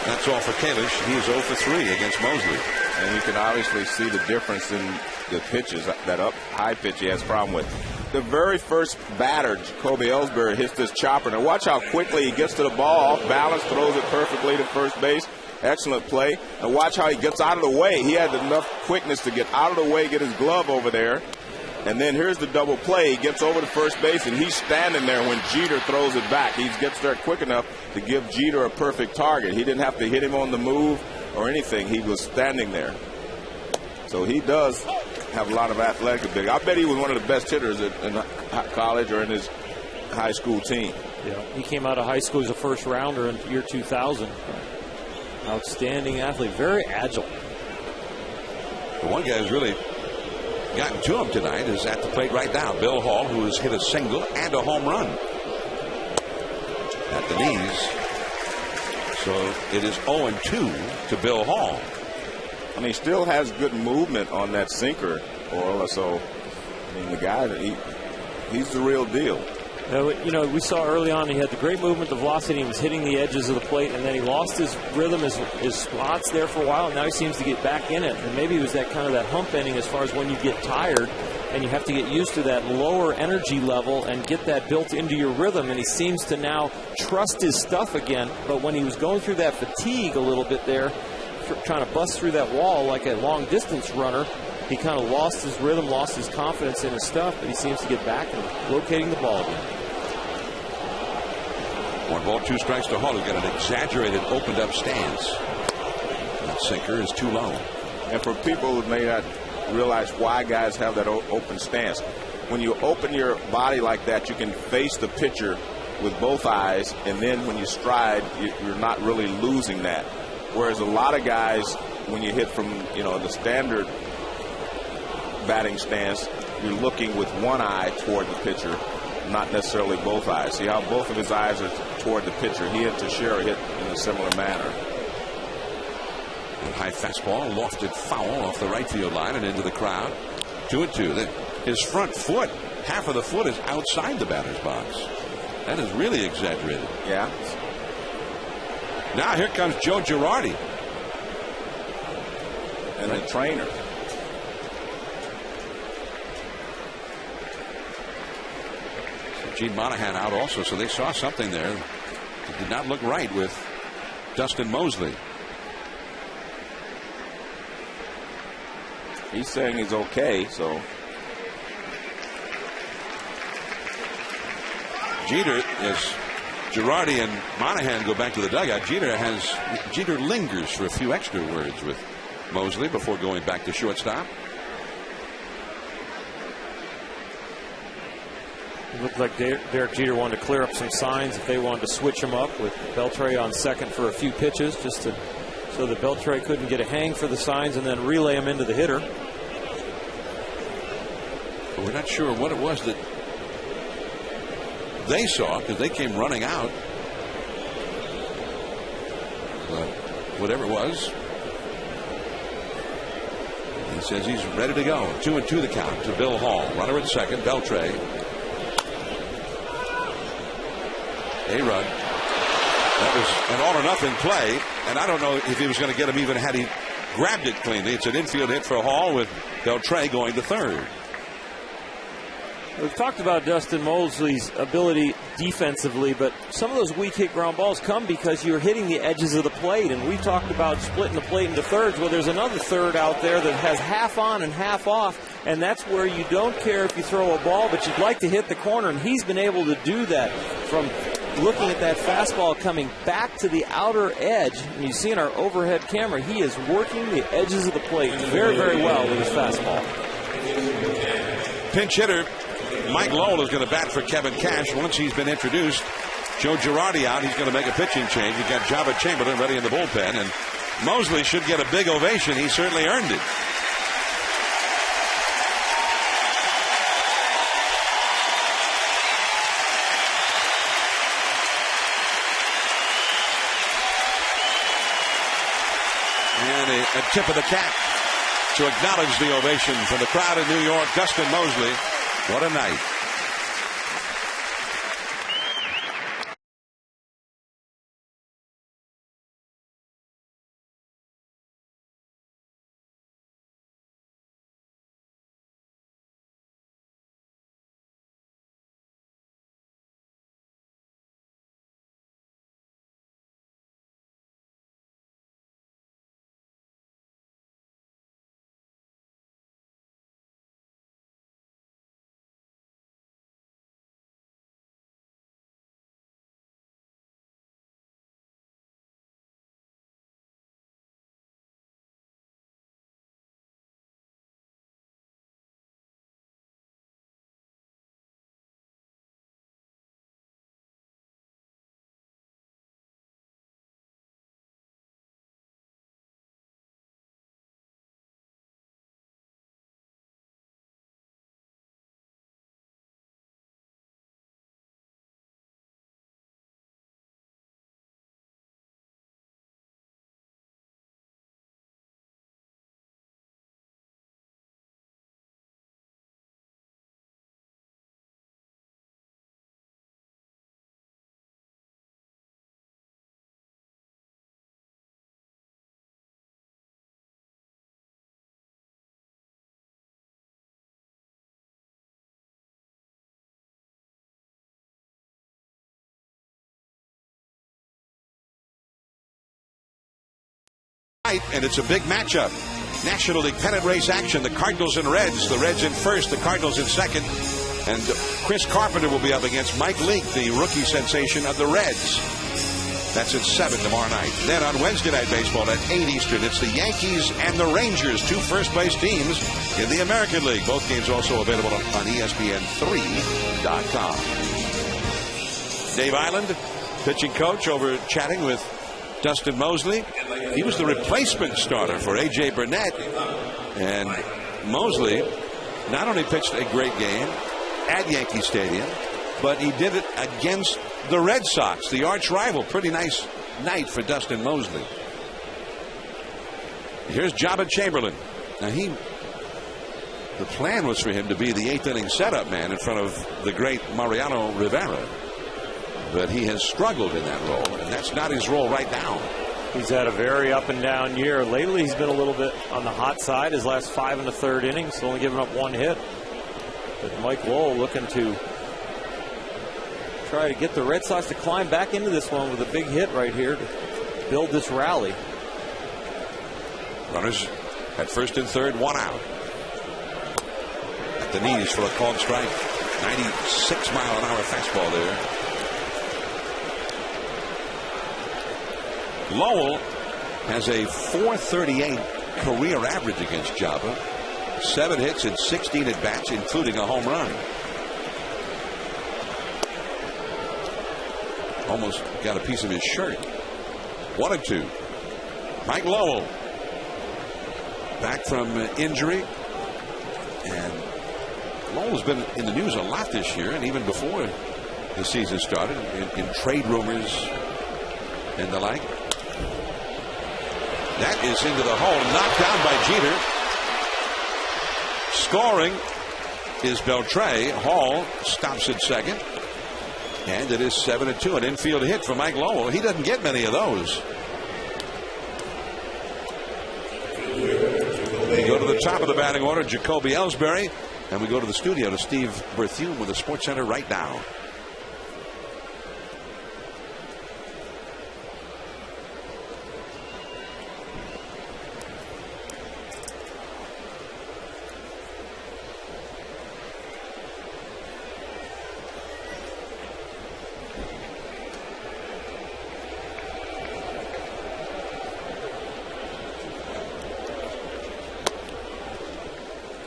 That's all for Kalish. He is 0 for 3 against Mosley.
And you can obviously see the difference in the pitches. That up high pitch he has a problem with. The very first batter, Jacoby Ellsbury, hits this chopper. Now watch how quickly he gets to the ball, off balance, throws it perfectly to first base. Excellent play. And watch how he gets out of the way. He had enough quickness to get out of the way, get his glove over there. And then here's the double play. He gets over to first base, and he's standing there when Jeter throws it back. He gets there quick enough to give Jeter a perfect target. He didn't have to hit him on the move or anything. He was standing there. So he does have a lot of athletic ability. I bet he was one of the best hitters in college or in his high school team.
Yeah, he came out of high school as a first rounder in year 2000. Outstanding athlete, very agile.
The one guy who's really gotten to him tonight is at the plate right now. Bill Hall, who has hit a single and a home run at the knees. So it is 0-2 to Bill Hall.
And he still has good movement on that sinker, Orla. So, I mean, the guy, he's the real deal.
You know, we saw early on he had the great movement, the velocity. He was hitting the edges of the plate, and then he lost his rhythm, his spots there for a while. And now he seems to get back in it. And maybe it was that kind of that hump ending as far as when you get tired and you have to get used to that lower energy level and get that built into your rhythm. And he seems to now trust his stuff again. But when he was going through that fatigue a little bit there, trying to bust through that wall like a long-distance runner, he kind of lost his rhythm, lost his confidence in his stuff, but he seems to get back and locating the ball again.
1 ball, 2 strikes to Hall, who's got an exaggerated, opened-up stance. That sinker is too low.
And for people who may not realize why guys have that open stance, when you open your body like that, you can face the pitcher with both eyes, and then when you stride, you're not really losing that. Whereas a lot of guys, when you hit from, the standard batting stance, you're looking with one eye toward the pitcher, not necessarily both eyes. See how both of his eyes are toward the pitcher. He and Teixeira hit in a similar manner.
A high fastball, lofted foul off the right field line and into the crowd. 2-2. His front foot, half of the foot is outside the batter's box. That is really exaggerated.
Yeah.
Now here comes Joe Girardi.
And a trainer.
Gene Monahan out also, so they saw something there. It did not look right with Dustin Mosley.
He's saying he's okay, so.
Jeter, as Girardi and Monahan go back to the dugout, Jeter lingers for a few extra words with Mosley before going back to shortstop.
It looked like Derek Jeter wanted to clear up some signs if they wanted to switch him up with Beltre on second for a few pitches, just so that Beltre couldn't get a hang for the signs and then relay him into the hitter.
But we're not sure what it was that they saw, because they came running out. But whatever it was, he says he's ready to go. 2-2 the count to Bill Hall. Runner at second, Beltre. A-run. That was an all-or-nothing play, and I don't know if he was going to get him even had he grabbed it cleanly. It's an infield hit for Hall with Beltre going to third.
We've talked about Dustin Mosley's ability defensively, but some of those weak hit ground balls come because you're hitting the edges of the plate, and we talked about splitting the plate into thirds. Well, there's another third out there that has half on and half off, and that's where you don't care if you throw a ball, but you'd like to hit the corner, and he's been able to do that from looking at that fastball coming back to the outer edge. And you see in our overhead camera, he is working the edges of the plate very, very well with his fastball.
Pinch hitter Mike Lowell is going to bat for Kevin Cash once he's been introduced. Joe Girardi out. He's going to make a pitching change. We've got Jabba Chamberlain ready in the bullpen, and Mosley should get a big ovation. He certainly earned it. And a tip of the cap to acknowledge the ovation from the crowd in New York. Dustin Mosley. What a night. And it's a big matchup. National League pennant race action. The Cardinals and Reds. The Reds in first, the Cardinals in second. And Chris Carpenter will be up against Mike Leake, the rookie sensation of the Reds. That's at 7 tomorrow night. Then on Wednesday Night Baseball at 8 Eastern, it's the Yankees and the Rangers, two first-place teams in the American League. Both games also available on ESPN3.com. Dave Island, pitching coach, over chatting with Dustin Mosley. He was the replacement starter for A.J. Burnett. And Mosley not only pitched a great game at Yankee Stadium, but he did it against the Red Sox, the arch rival. Pretty nice night for Dustin Mosley. Here's Jabba Chamberlain. Now the plan was for him to be the eighth inning setup man in front of the great Mariano Rivera. But he has struggled in that role, and that's not his role right now.
He's had a very up and down year. Lately, he's been a little bit on the hot side. His last 5 1/3 innings, only giving up 1 hit. But Mike Lowell looking to try to get the Red Sox to climb back into this one with a big hit right here to build this rally.
Runners at first and third, 1 out. At the knees for a called strike. 96-mile-an-hour fastball there. Lowell has a .438 career average against Jabba. 7 hits and 16 at-bats, including a home run. Almost got a piece of his shirt. 1-2. Mike Lowell back from injury. And Lowell's been in the news a lot this year, and even before the season started, in trade rumors and the like. That is into the hole, knocked down by Jeter. Scoring is Beltre. Hall stops at second. And it is 7-2. An infield hit for Mike Lowell. He doesn't get many of those. We go to the top of the batting order, Jacoby Ellsbury. And we go to the studio to Steve Berthume with the Sports Center right now.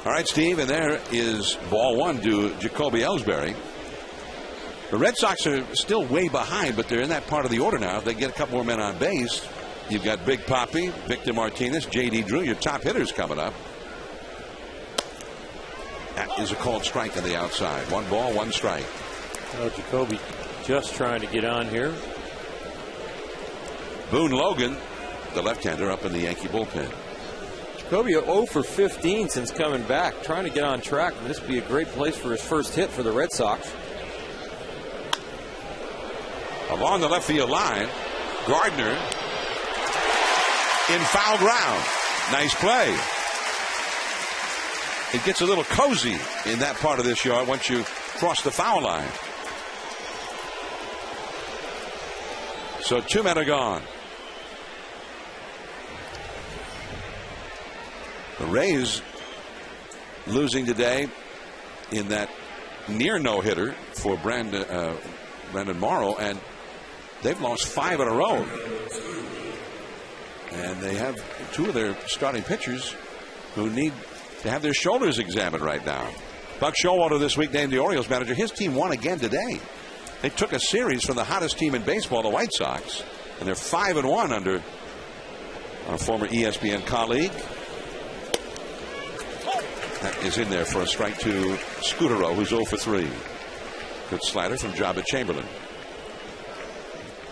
All right, Steve, and there is ball one to Jacoby Ellsbury. The Red Sox are still way behind, but they're in that part of the order now. If they get a couple more men on base, you've got Big Papi, Victor Martinez, J.D. Drew, your top hitters coming up. That is a called strike on the outside. 1 ball, 1 strike.
Well, Jacoby just trying to get on here.
Boone Logan, the left-hander, up in the Yankee bullpen.
Jacoby 0 for 15 since coming back, trying to get on track. This would be a great place for his first hit for the Red Sox.
Along the left field line, Gardner in foul ground. Nice play. It gets a little cozy in that part of this yard once you cross the foul line. So 2 men are gone. The Rays losing today in that near no-hitter for Brandon Morrow, and they've lost 5 in a row. And they have 2 of their starting pitchers who need to have their shoulders examined right now. Buck Showalter this week named the Orioles manager. His team won again today. They took a series from the hottest team in baseball, the White Sox, and they're 5-1 under our former ESPN colleague. That is in there for a strike to Scutaro, who's 0 for 3. Good slider from Jabba Chamberlain.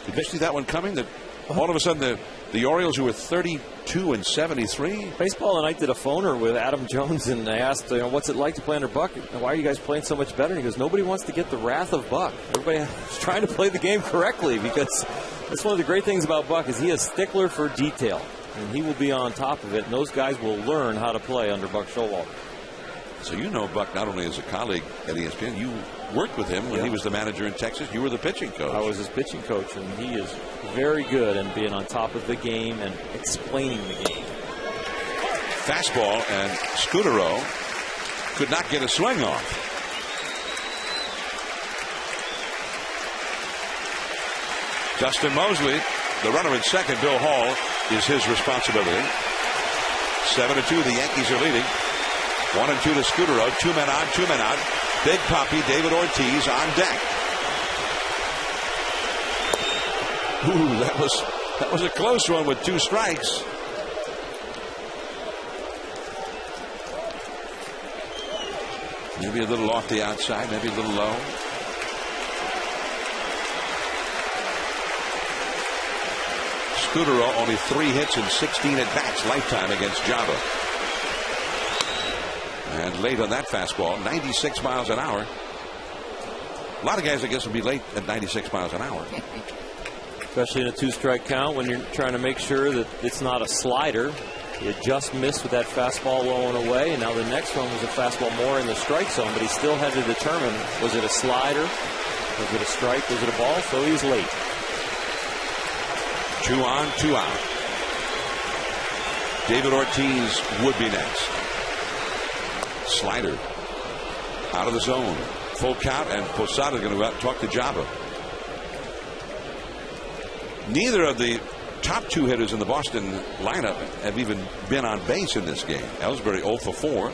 Did you see that one coming? That all of a sudden the Orioles, who were 32-73.
Baseball Tonight did a phoner with Adam Jones, and I asked, what's it like to play under Buck? Why are you guys playing so much better? And he goes, nobody wants to get the wrath of Buck. Everybody is trying to play the game correctly, because that's one of the great things about Buck is he is a stickler for detail, and he will be on top of it. And those guys will learn how to play under Buck Showalter.
So you know Buck not only as a colleague at ESPN, you worked with him when he was the manager in Texas. You were the pitching coach.
I was his pitching coach, and he is very good in being on top of the game and explaining the game.
Fastball, and Scutaro could not get a swing off. Justin Mosley, the runner at second, Bill Hall, is his responsibility. 7-2, the Yankees are leading. 1-2 to Scutaro. 2 men on, 2 men out. Big Papi, David Ortiz on deck. Ooh, that was a close one with 2 strikes. Maybe a little off the outside, maybe a little low. Scutaro only 3 hits and 16 at bats lifetime against Java. And late on that fastball, 96 miles an hour. A lot of guys, I guess, would be late at 96 miles an hour.
Especially in a 2-strike count when you're trying to make sure that it's not a slider. He had just missed with that fastball low and away, and now the next one was a fastball more in the strike zone, but he still had to determine, was it a slider, was it a strike, was it a ball? So he's late.
2 on, 2 out. David Ortiz would be next. Slider out of the zone. Full count, and Posada is going to go out and talk to Java. Neither of the top 2 hitters in the Boston lineup have even been on base in this game. Ellsbury 0 for 4.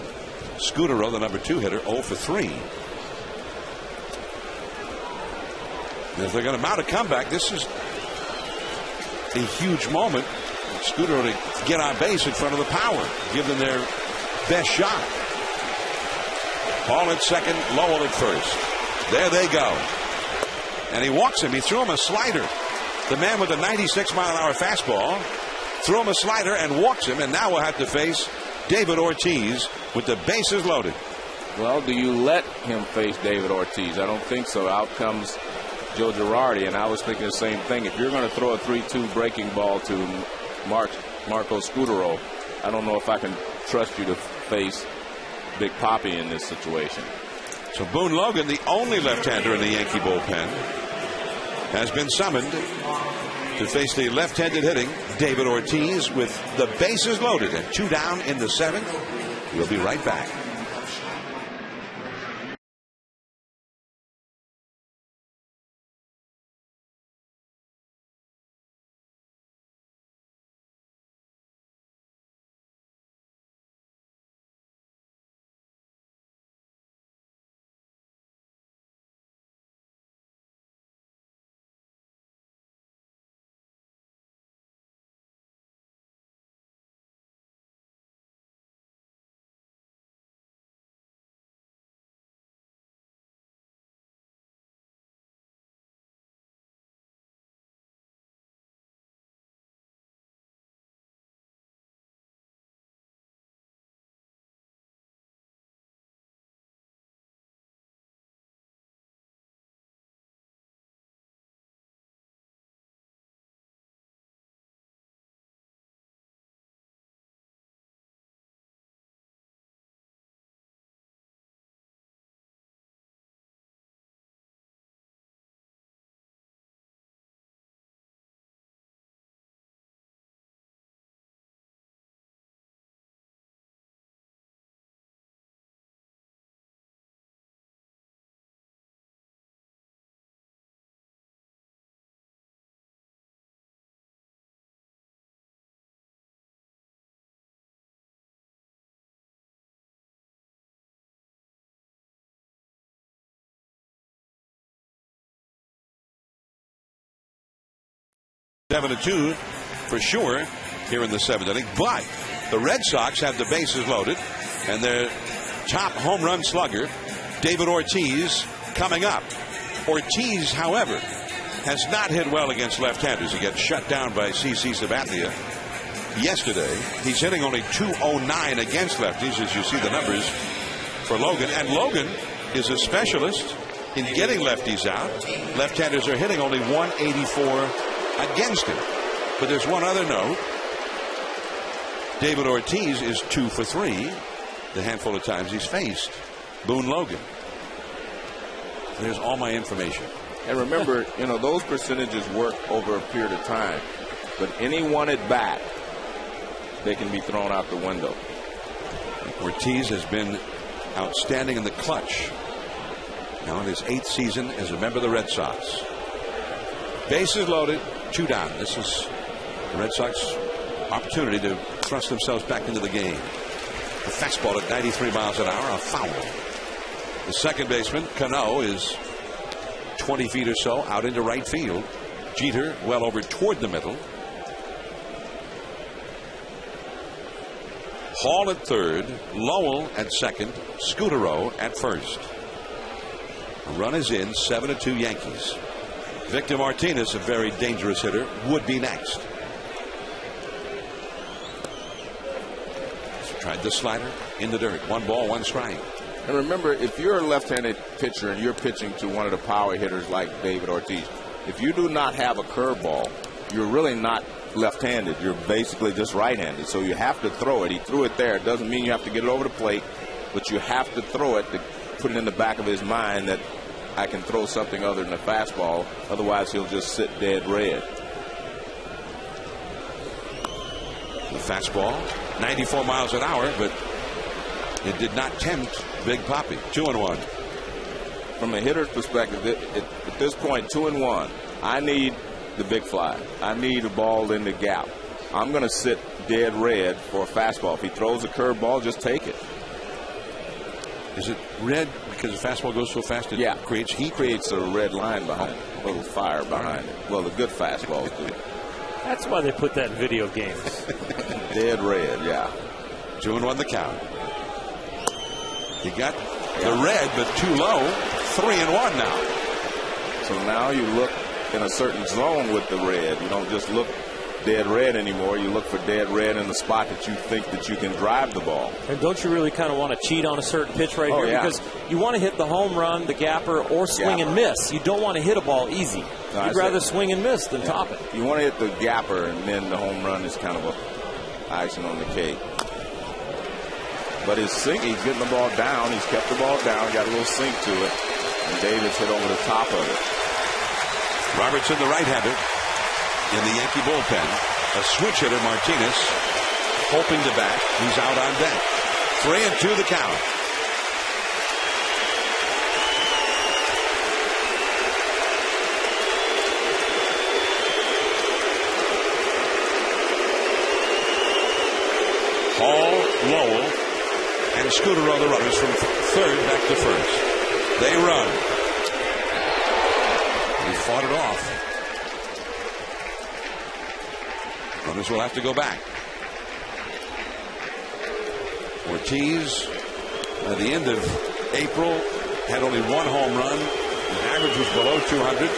Scutaro, the number 2 hitter, 0 for 3. If they're going to mount a comeback, this is a huge moment. Scudero to get on base in front of the power, give them their best shot. Hall at second, Lowell at first. There they go. And he walks him. He threw him a slider. The man with a 96-mile-an-hour fastball threw him a slider and walks him. And now we'll have to face David Ortiz with the bases loaded.
Well, do you let him face David Ortiz? I don't think so. Out comes Joe Girardi, and I was thinking the same thing. If you're going to throw a 3-2 breaking ball to Marco Scudero, I don't know if I can trust you to face Big Papi in this situation.
So Boone Logan, the only left-hander in the Yankee bullpen, has been summoned to face the left-handed hitting David Ortiz with the bases loaded and 2 down in the 7th. We'll be right back. Seven to 2 for sure here in the 7th inning. But the Red Sox have the bases loaded, and their top home run slugger, David Ortiz, coming up. Ortiz, however, has not hit well against left-handers. He got shut down by CC Sabathia yesterday. He's hitting only .209 against lefties, as you see the numbers for Logan. And Logan is a specialist in getting lefties out. Left-handers are hitting only .184 against him. But there's one other note. David Ortiz is 2 for 3 the handful of times he's faced Boone Logan. There's all my information.
And remember, those percentages work over a period of time. But any one at bat, they can be thrown out the window.
Ortiz has been outstanding in the clutch. Now in his 8th season as a member of the Red Sox. Bases loaded, 2 down. This is the Red Sox opportunity to thrust themselves back into the game. The fastball at 93 miles an hour, a foul. The second baseman, Cano, is 20 feet or so out into right field. Jeter well over toward the middle. Hall at third, Lowell at second, Scudero at first. A run is in, 7-2 Yankees. Victor Martinez, a very dangerous hitter, would be next. So tried the slider in the dirt. 1 ball, 1 strike.
And remember, if you're a left-handed pitcher and you're pitching to one of the power hitters like David Ortiz, if you do not have a curveball, you're really not left-handed. You're basically just right-handed. So you have to throw it. He threw it there. It doesn't mean you have to get it over the plate, but you have to throw it to put it in the back of his mind that I can throw something other than a fastball. Otherwise, he'll just sit dead red.
The fastball, 94 miles an hour, but it did not tempt Big Papi. 2-1.
From a hitter's perspective, at this point, 2-1. I need the big fly. I need a ball in the gap. I'm going to sit dead red for a fastball. If he throws a curveball, just take it.
Is it red because the fastball goes so fast? It creates heat.
Creates a red line behind, a little fire behind it. Well, the good fastballs do.
That's why they put that in video games.
Dead red, yeah.
2-1 the count. He got the red, but too low. 3-1 now.
So now you look in a certain zone with the red. You don't just look dead red anymore. You look for dead red in the spot that you think that you can drive the ball.
And don't you really kind of want to cheat on a certain pitch right here? Because you want to hit the home run, the gapper, or swing and miss. You don't want to hit a ball easy. You'd rather swing and miss than top it.
You want to hit the gapper, and then the home run is kind of a icing on the cake. But his sink, he's getting the ball down. He's kept the ball down, got a little sink to it. And Davis hit over the top of it.
Robertson, the right-hander, in the Yankee bullpen. A switch hitter, Martinez, hoping to bat. He's out on deck. 3-2 the count. Hall, Lowell, and Scooter are the runners from third back to first. They run. He fought it off. Runners will have to go back. Ortiz, at the end of April, had only one home run. His average was below 200.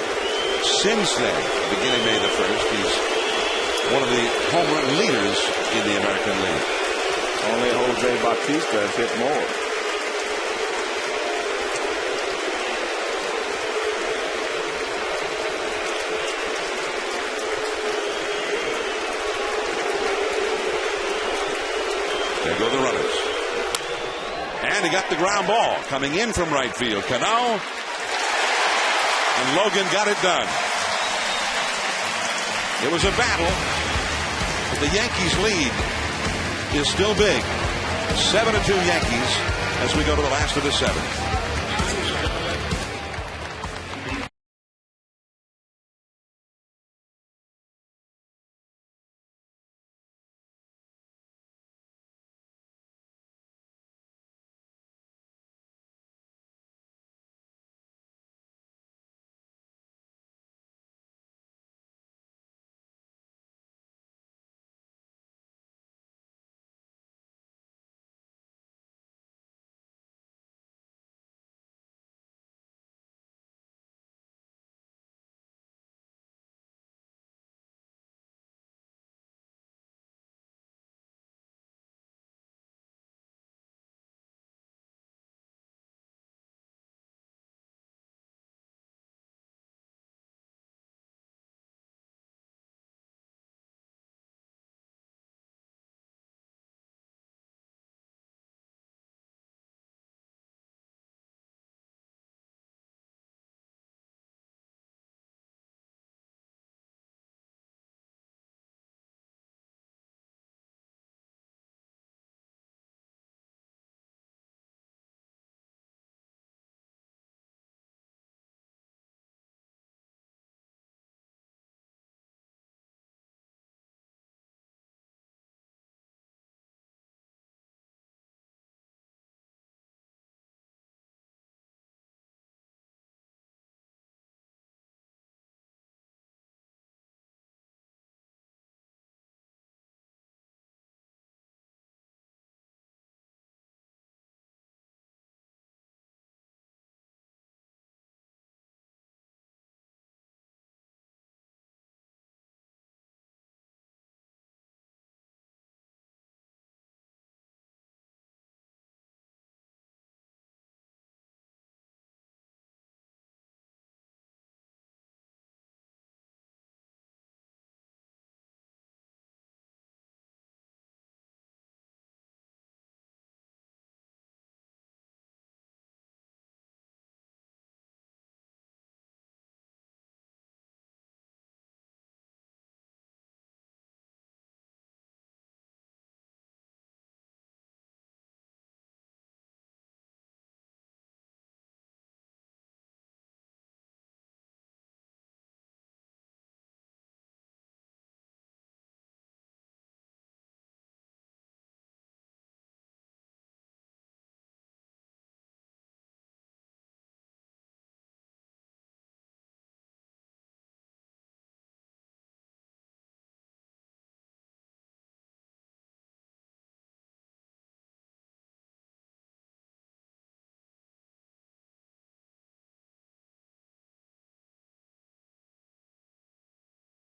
Since then, beginning May the 1st, he's one of the home run leaders in the American League.
Only Jose Bautista has hit more.
There go the runners. And he got the ground ball coming in from right field. Cano. And Logan got it done. It was a battle, but the Yankees lead is still big. 7-2 Yankees as we go to the last of the seventh.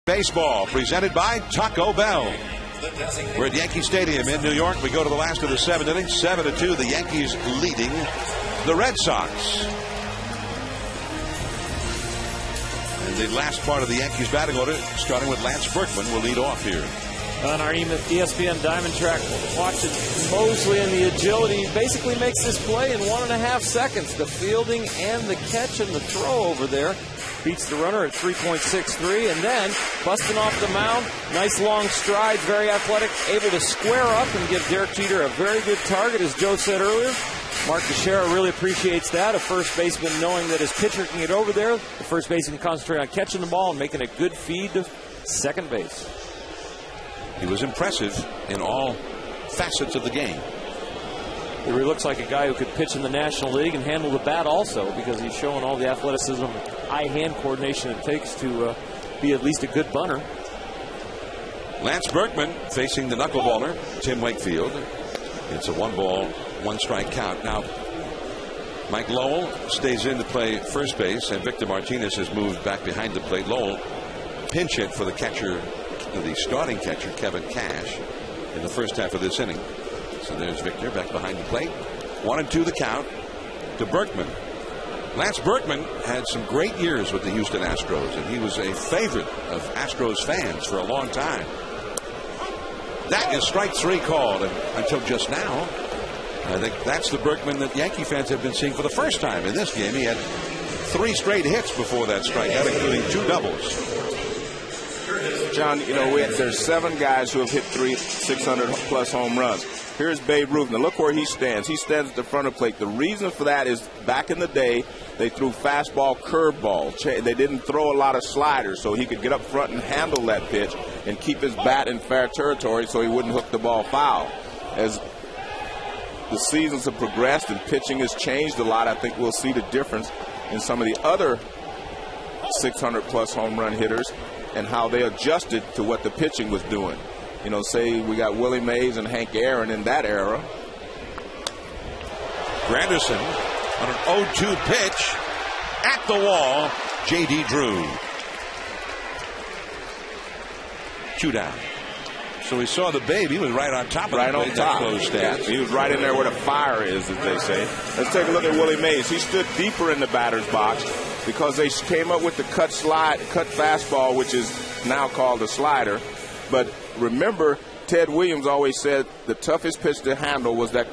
Baseball presented by Taco Bell. We're at Yankee Stadium in New York. We go to the last of the 7th inning. 7-2, the Yankees leading the Red Sox. And the last part of the Yankees batting order, starting with Lance Berkman, will lead off here.
On our ESPN Diamond Track, watching Mosley and the agility. He basically makes this play in 1.5 seconds. The fielding and the catch and the throw over there. Beats the runner at 3.63, and then busting off the mound. Nice long strides, very athletic, able to square up and give Derek Jeter a very good target, as Joe said earlier. Mark Teixeira really appreciates that. A first baseman knowing that his pitcher can get over there. The first baseman can concentrate on catching the ball and making a good feed to second base.
He was impressive in all facets of the game.
He really looks like a guy who could pitch in the National League and handle the bat also, because he's showing all the athleticism, eye-hand coordination it takes to be at least a good bunter.
Lance Berkman facing the knuckleballer, Tim Wakefield. It's a 1-ball, 1-strike count. Now, Mike Lowell stays in to play first base, and Victor Martinez has moved back behind the plate. Lowell pinch hit for the catcher, the starting catcher, Kevin Cash, in the first half of this inning. So there's Victor back behind the plate. 1-2 the count to Berkman. Lance Berkman had some great years with the Houston Astros, and he was a favorite of Astros fans for a long time. That is strike 3 called, and until just now, I think that's the Berkman that Yankee fans have been seeing for the first time in this game. He had 3 straight hits before that strikeout, including 2 doubles.
John, you know, there's 7 guys who have hit 600-plus home runs. Here's Babe Ruth. Now look where he stands. He stands at the front of the plate. The reason for that is back in the day, they threw fastball, curveball. They didn't throw a lot of sliders, so he could get up front and handle that pitch and keep his bat in fair territory so he wouldn't hook the ball foul. As the seasons have progressed and pitching has changed a lot, I think we'll see the difference in some of the other 600-plus home run hitters and how they adjusted to what the pitching was doing. You know, say we got Willie Mays and Hank Aaron in that era.
Granderson on an 0-2 pitch at the wall. J.D. Drew. 2 down. So we saw the Babe. He was right on top of
right
the
on top. Yeah, he was right in there where the fire is, as they say. Let's take a look at Willie Mays. He stood deeper in the batter's box because they came up with the cut fastball, which is now called a slider. But remember, Ted Williams always said the toughest pitch to handle was that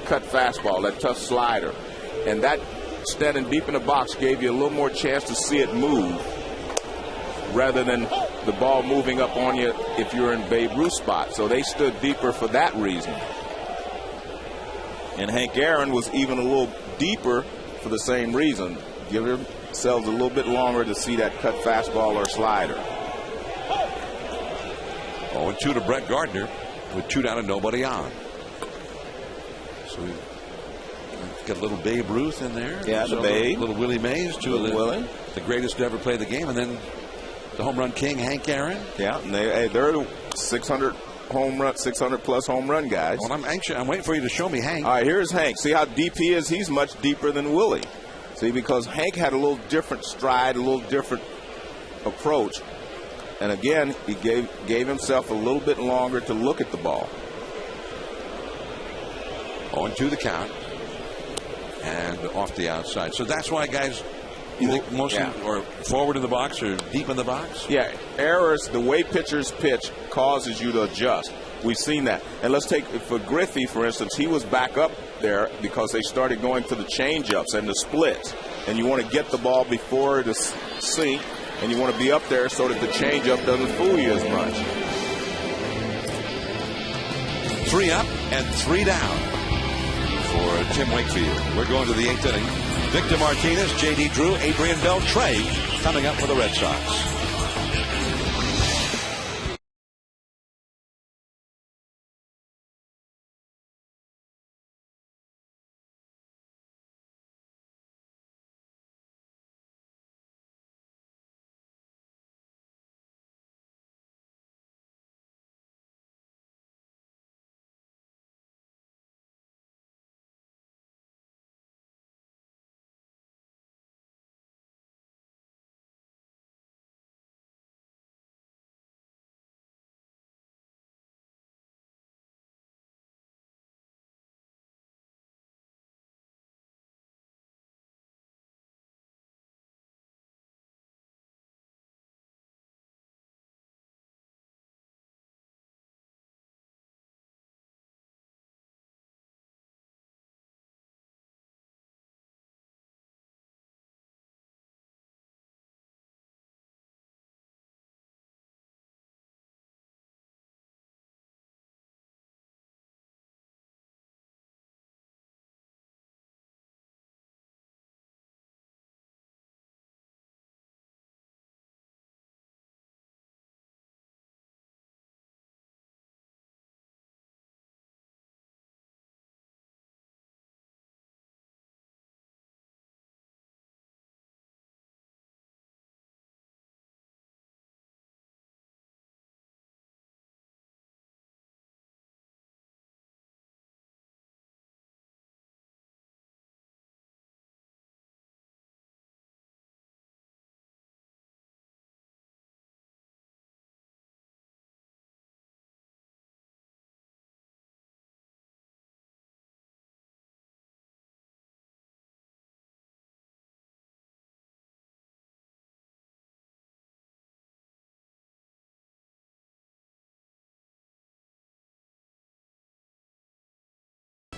cut fastball, that tough slider. And that standing deep in the box gave you a little more chance to see it move rather than the ball moving up on you if you're in Babe Ruth's spot. So they stood deeper for that reason. And Hank Aaron was even a little deeper for the same reason. Give themselves a little bit longer to see that cut fastball or slider.
0-2 to Brett Gardner with 2 down and nobody on. So we've got a little Babe Ruth in there.
Yeah, the Babe.
Little Willie Mays, 2 of the greatest to ever play the game. And then the home run king, Hank Aaron.
Yeah, and they're 600-plus home run guys.
Well, I'm anxious. I'm waiting for you to show me Hank.
All right, here's Hank. See how deep he is? He's much deeper than Willie. See, because Hank had a little different stride, a little different approach. And again, he gave himself a little bit longer to look at the ball.
0-2 the count. And off the outside. So that's why guys, you think mostly or forward in the box or deep in the box?
Yeah, errors, the way pitchers pitch causes you to adjust. We've seen that. And let's take, for Griffey, for instance, he was back up there because they started going to the change-ups and the splits. And you want to get the ball before it is sink. And you want to be up there so that the changeup doesn't fool you as much.
3 up and 3 down for Tim Wakefield. We're going to the 8th inning. Victor Martinez, J.D. Drew, Adrian Beltre coming up for the Red Sox.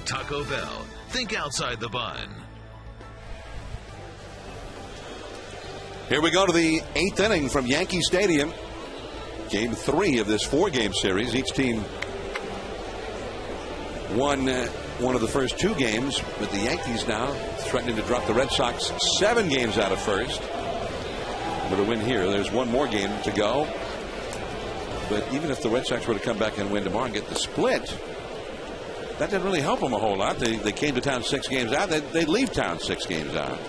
Taco Bell. Think outside the bun.
Here we go to the 8th inning from Yankee Stadium. Game 3 of this 4-game series. Each team won one of the first 2 games, but the Yankees now threatening to drop the Red Sox 7 games out of first. With a win here, there's one more game to go. But even if the Red Sox were to come back and win tomorrow and get the split, that didn't really help them a whole lot. They came to town 6 games out. They leave town 6 games out.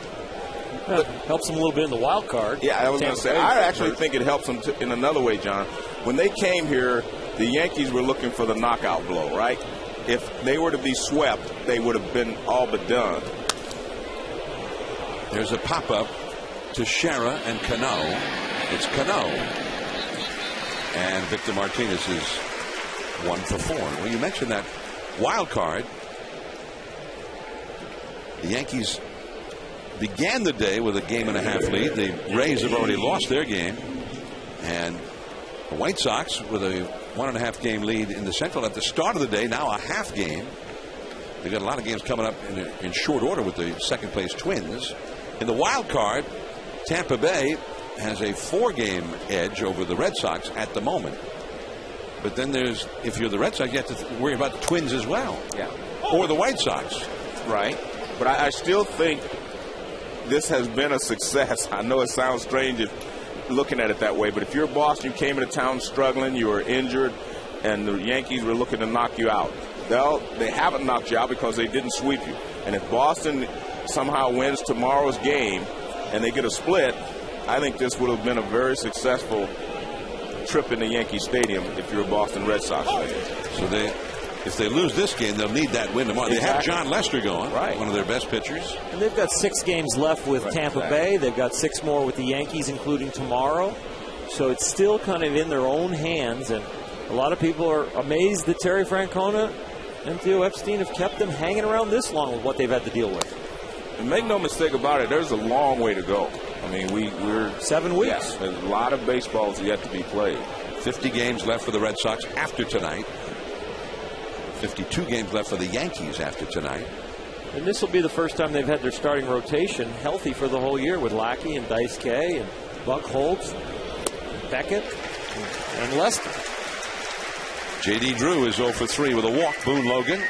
Helps them a little bit in the wild card.
Yeah, I was going to say, I actually think it helps them in another way, John. When they came here, the Yankees were looking for the knockout blow, right? If they were to be swept, they would have been all but done.
There's a pop-up to Shara and Cano. It's Cano. And Victor Martinez is 1 for 4. Well, you mentioned that wild card. The Yankees began the day with a 1.5 lead. The Rays have already lost their game. And the White Sox with a 1.5 game lead in the Central at the start of the day, now a half game. They've got a lot of games coming up in short order with the second place Twins. In the wild card, Tampa Bay has a 4-game edge over the Red Sox at the moment. But then if you're the Red Sox, you have to worry about the Twins as well.
Yeah.
Or the White Sox.
Right. But I still think this has been a success. I know it sounds strange looking at it that way, but if you're Boston, you came into town struggling, you were injured, and the Yankees were looking to knock you out. They haven't knocked you out because they didn't sweep you. And if Boston somehow wins tomorrow's game and they get a split, I think this would have been a very successful trip into Yankee Stadium if you're a Boston Red Sox fan.
So if they lose this game, they'll need that win tomorrow. Exactly. They have John Lester going, right, one of their best pitchers.
And they've got 6 games left with Tampa Bay. They've got 6 more with the Yankees, including tomorrow. So it's still kind of in their own hands. And a lot of people are amazed that Terry Francona and Theo Epstein have kept them hanging around this long with what they've had to deal with.
And make no mistake about it, there's a long way to go. I mean, we're
7 weeks.
Yes, there's a lot of baseballs yet to be played.
50 games left for the Red Sox after tonight. 52 games left for the Yankees after tonight.
And this will be the first time they've had their starting rotation healthy for the whole year with Lackey and Dice K and Buck Holtz, and Beckett, and Lester.
J.D. Drew is 0 for 3 with a walk. Boone Logan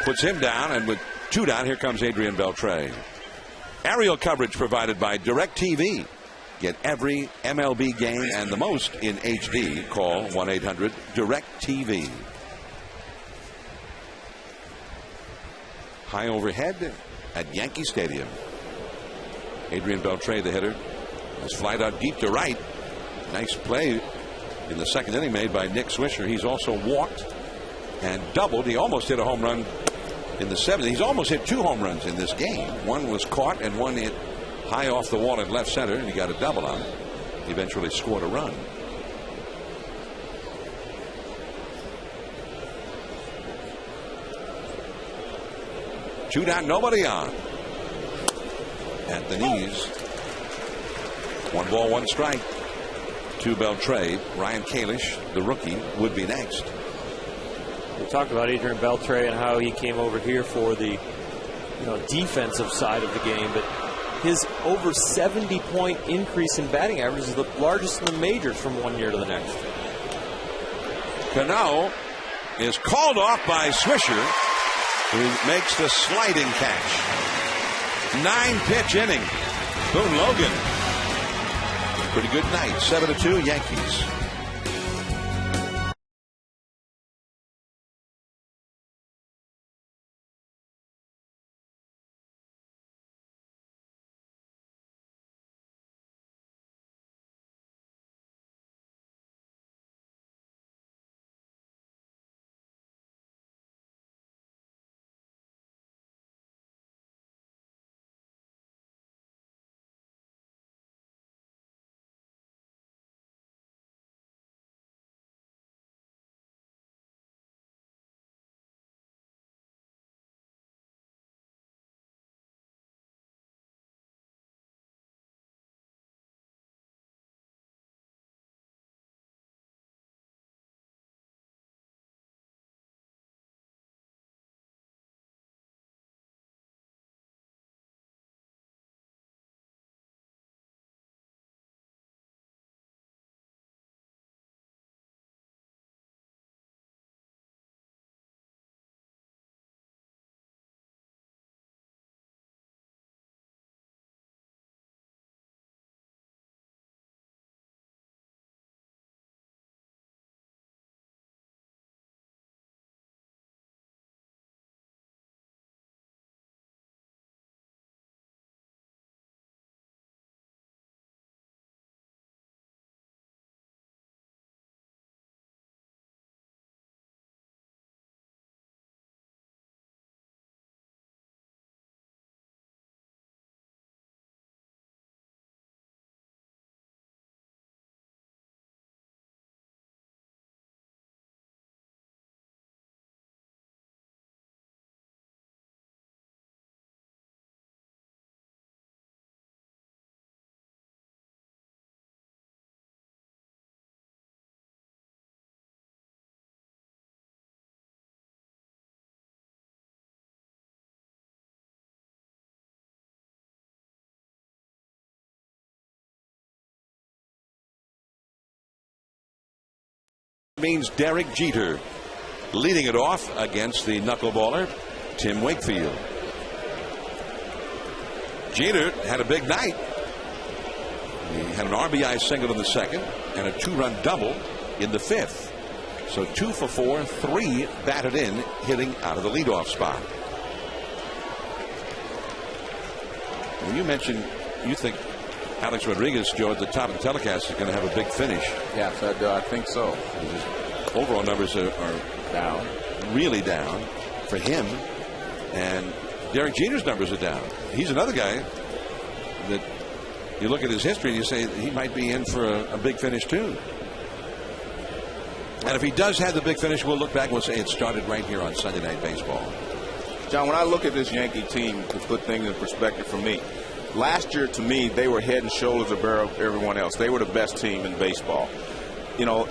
puts him down, and with 2 down, here comes Adrian Beltre. Aerial coverage provided by DirecTV. Get every MLB game and the most in HD. Call 1-800-DIRECTV. High overhead at Yankee Stadium. Adrian Beltre, the hitter, has flied out deep to right. Nice play in the second inning made by Nick Swisher. He's also walked and doubled. He almost hit a home run in the 7th. He's almost hit 2 home runs in this game. One was caught and one hit high off the wall at left center, and he got a double on it. He eventually scored a run. Two down, nobody on. At the knees. 1 ball, 1 strike to Beltre. Ryan Kalish, the rookie, would be next.
We talked about Adrian Beltre and how he came over here for the defensive side of the game, but his over 70-point increase in batting average is the largest in the majors from one year to the next.
Cano is called off by Swisher, who makes the sliding catch. 9-pitch inning. Boone Logan. Pretty good night. 7-2 Yankees. means Derek Jeter leading it off against the knuckleballer Tim Wakefield. Jeter had a big night. He had an RBI single in the second and a 2-run double in the fifth. So 2 for 4, 3 batted in, hitting out of the leadoff spot. When you mentioned you think Alex Rodriguez, Joe, at the top of the telecast is going to have a big finish.
Yes, I think so.
His overall numbers are
Down.
really down for him. And Derek Jeter's numbers are down. He's another guy that you look at his history and you say he might be in for a big finish too. And if he does have the big finish, we'll look back and we'll say it started right here on Sunday Night Baseball.
John, when I look at this Yankee team, to put things in perspective for me, last year to me they were head and shoulders above everyone else. They were the best team in baseball. You know,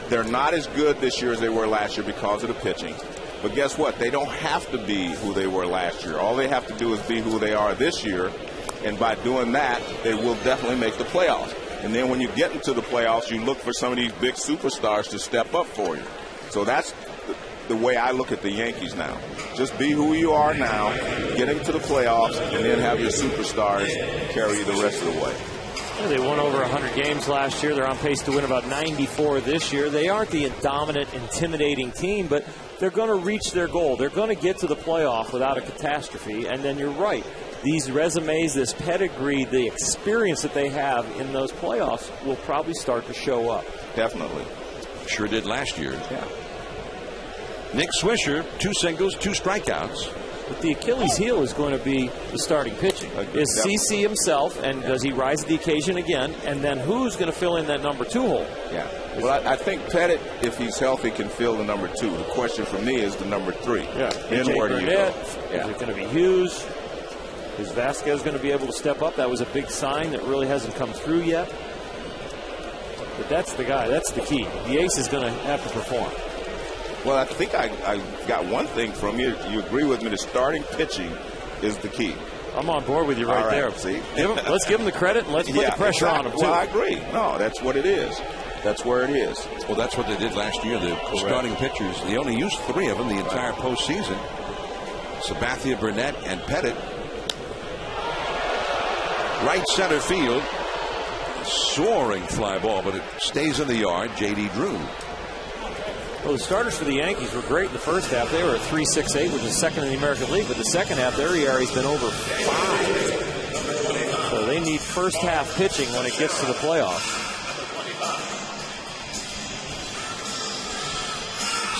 they're not as good this year as they were last year because of the pitching. But guess what? They don't have to be who they were last year. All they have to do is be who they are this year. And by doing that, they will definitely make the playoffs. And then when you get into the playoffs, you look for some of these big superstars to step up for you. So that's the way I look at the Yankees now. Just be who you are now, get into the playoffs, and then have your superstars carry you the rest of the way.
They won over 100 games last year. They're on pace to win about 94 this year. They aren't the dominant, intimidating team, but they're going to reach their goal. They're going to get to the playoff without a catastrophe. And then you're right. These resumes, this pedigree, the experience that they have in those playoffs will probably start to show up.
Definitely.
Sure did last year.
Yeah.
Nick Swisher, 2 singles, 2 strikeouts.
But the Achilles heel is going to be the starting pitching. Is CC himself, and does he rise to the occasion again? And then who's going to fill in that number 2 hole?
Yeah. Well, I think Pettit, if he's healthy, can fill the number 2. The question for me is the number 3.
Yeah.
Then where do you go?
Yeah. Is it going to be Hughes? Is Vasquez going to be able to step up? That was a big sign that really hasn't come through yet. But that's the guy. That's the key. The ace is going to have to perform.
Well, I think I got one thing from you. You agree with me. The starting pitching is the key.
I'm on board with you right there.
See?
Let's give him the credit and let's put the pressure on him, too.
Well, I agree. No, that's what it is. That's where it is.
Well, that's what they did last year. The starting pitchers, they only used 3 of them the entire postseason. Sabathia, Burnett, and Pettit. Right center field. Soaring fly ball, but it stays in the yard. J.D. Drew.
Well, the starters for the Yankees were great in the first half. They were at 3.68, which is second in the American League. But the second half, their ERA's been over 5. So they need first half pitching when it gets to the playoffs.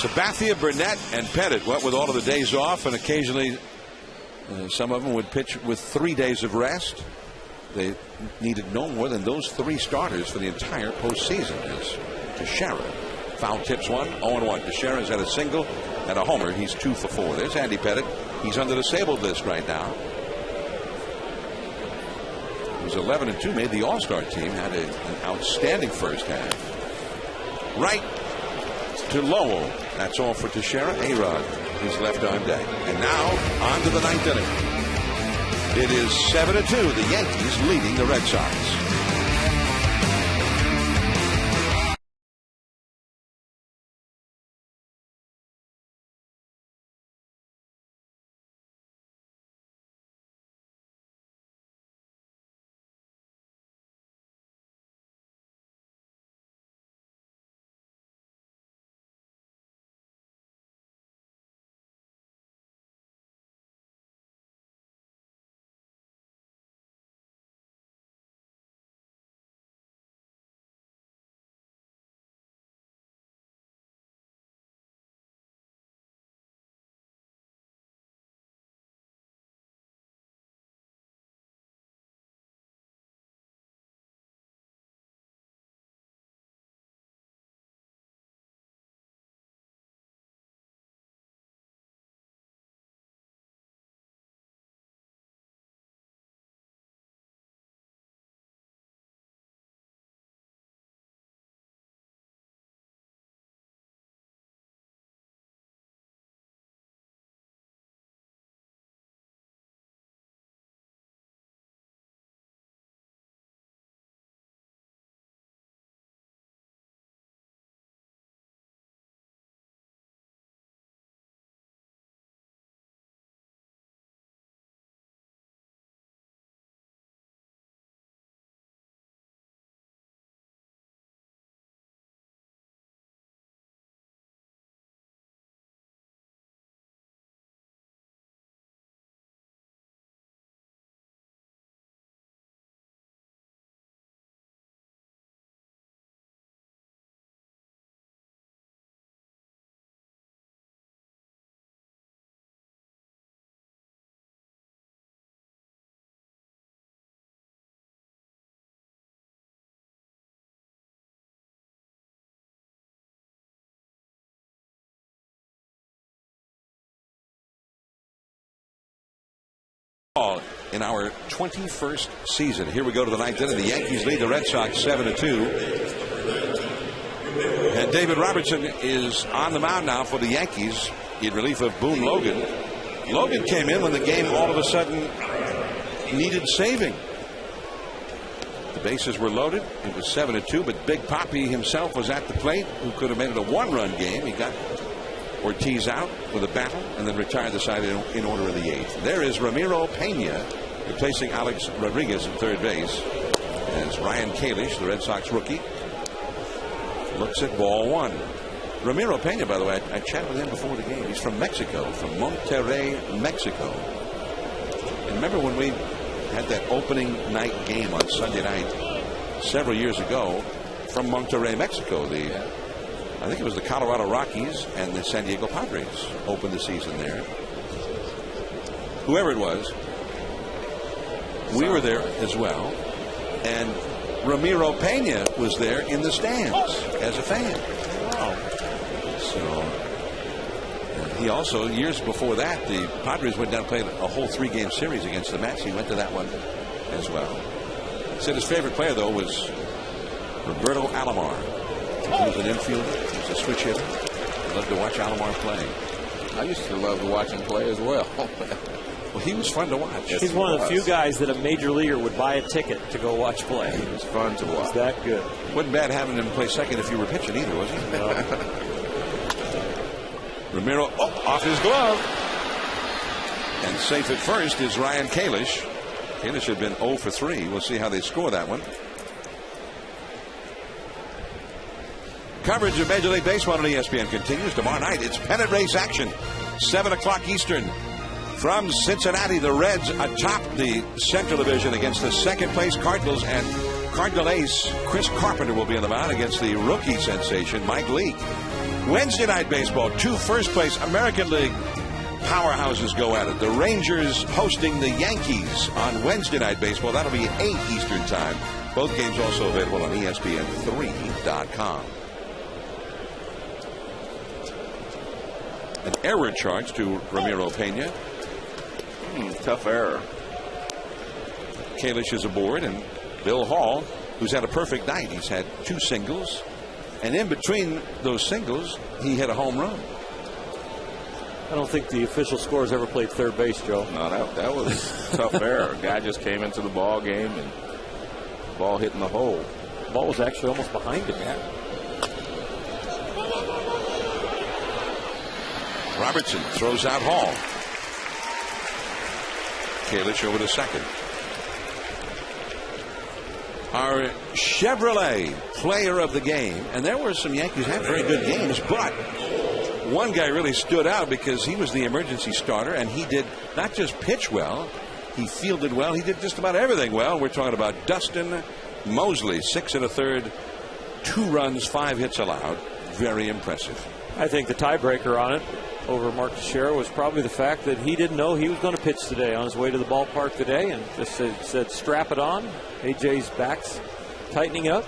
Sabathia, Burnett, and Pettit, what with all of the days off, and occasionally some of them would pitch with 3 days of rest. They needed no more than those 3 starters for the entire postseason. As Teixeira foul tips 1, 0-1. Teixeira's had a single and a homer. He's 2 for 4. There's Andy Pettit. He's on the disabled list right now. He was 11-2, made the All-Star team, had an outstanding first half. Right to Lowell. That's all for Teixeira. A-Rod, his left arm day. And now on to the 9th inning. It is 7-2. The Yankees leading the Red Sox. in our 21st season. Here we go to the ninth inning. The Yankees lead the Red Sox 7-2. And David Robertson is on the mound now for the Yankees in relief of Boone Logan. Logan came in when the game all of a sudden needed saving. The bases were loaded. It was 7-2, but Big Papi himself was at the plate, who could have made it a one-run game. He got Ortiz out with a battle and then retired the side in order of the eighth. There is Ramiro Pena replacing Alex Rodriguez at third base as Ryan Kalish, the Red Sox rookie, looks at ball one. Ramiro Pena, by the way, I chatted with him before the game. He's from Mexico, from Monterrey, Mexico. And remember when we had that opening night game on Sunday night several years ago from Monterrey, Mexico? I think it was the Colorado Rockies and the San Diego Padres opened the season there. Whoever it was, we were there as well. And Ramiro Pena was there in the stands as a fan. Wow. So he also, years before that, the Padres went down and played a whole 3-game series against the Mets. He went to that one as well. He said his favorite player, though, was Roberto Alomar. He was an infielder. He was a switch hitter. I loved to watch Alomar play.
I used to love to watch him play as well.
Well, he was fun to watch.
He's one of the few guys that a major leaguer would buy a ticket to go watch play.
He was fun to watch.
He's that good.
Wasn't bad having him play second if you were pitching either, was he?
No.
Ramiro off his glove. And safe at first is Ryan Kalish. Kalish had been 0 for 3. We'll see how they score that one. Coverage of Major League Baseball on ESPN continues. Tomorrow night, it's pennant race action. 7 o'clock Eastern. From Cincinnati, the Reds atop the Central Division against the second-place Cardinals. And Cardinal ace Chris Carpenter will be on the mound against the rookie sensation Mike Leake. Wednesday night baseball, 2 first-place American League powerhouses go at it. The Rangers hosting the Yankees on Wednesday night baseball. That'll be 8 Eastern time. Both games also available on ESPN3.com. An error charge to Ramiro Pena.
Tough error.
Kalish is aboard, and Bill Hall, who's had a perfect night. He's had 2 singles, and in between those singles, he hit a home run.
I don't think the official scorers ever played third base, Joe.
No, that was a tough error. Guy just came into the ball game and the ball hit in the hole.
The ball was actually almost behind him.
Yeah. Robertson throws out Hall. Kalish over to second. Our Chevrolet player of the game, and there were some Yankees had very good games, but one guy really stood out because he was the emergency starter, and he did not just pitch well, he fielded well, he did just about everything well. We're talking about Dustin Mosley, 6 1/3, 2 runs, 5 hits allowed. Very impressive.
I think the tiebreaker on it over Mark Teixeira was probably the fact that he didn't know he was going to pitch today on his way to the ballpark today, and just said strap it on. AJ's back's tightening up.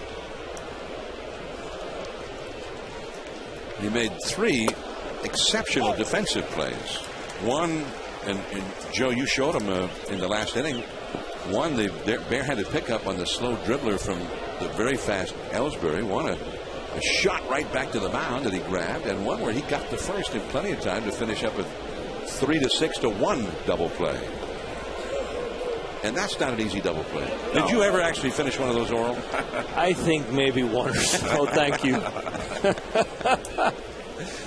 He made 3 exceptional defensive plays. One, and Joe, you showed him in the last inning. One, the barehanded pickup on the slow dribbler from the very fast Ellsbury. One, a shot right back to the mound that he grabbed, and one where he got to first in plenty of time to finish up with 3 to 6 to 1 double play. And that's not an easy double play. No. Did you ever actually finish one of those, Oral?
I think maybe one or so. Thank you.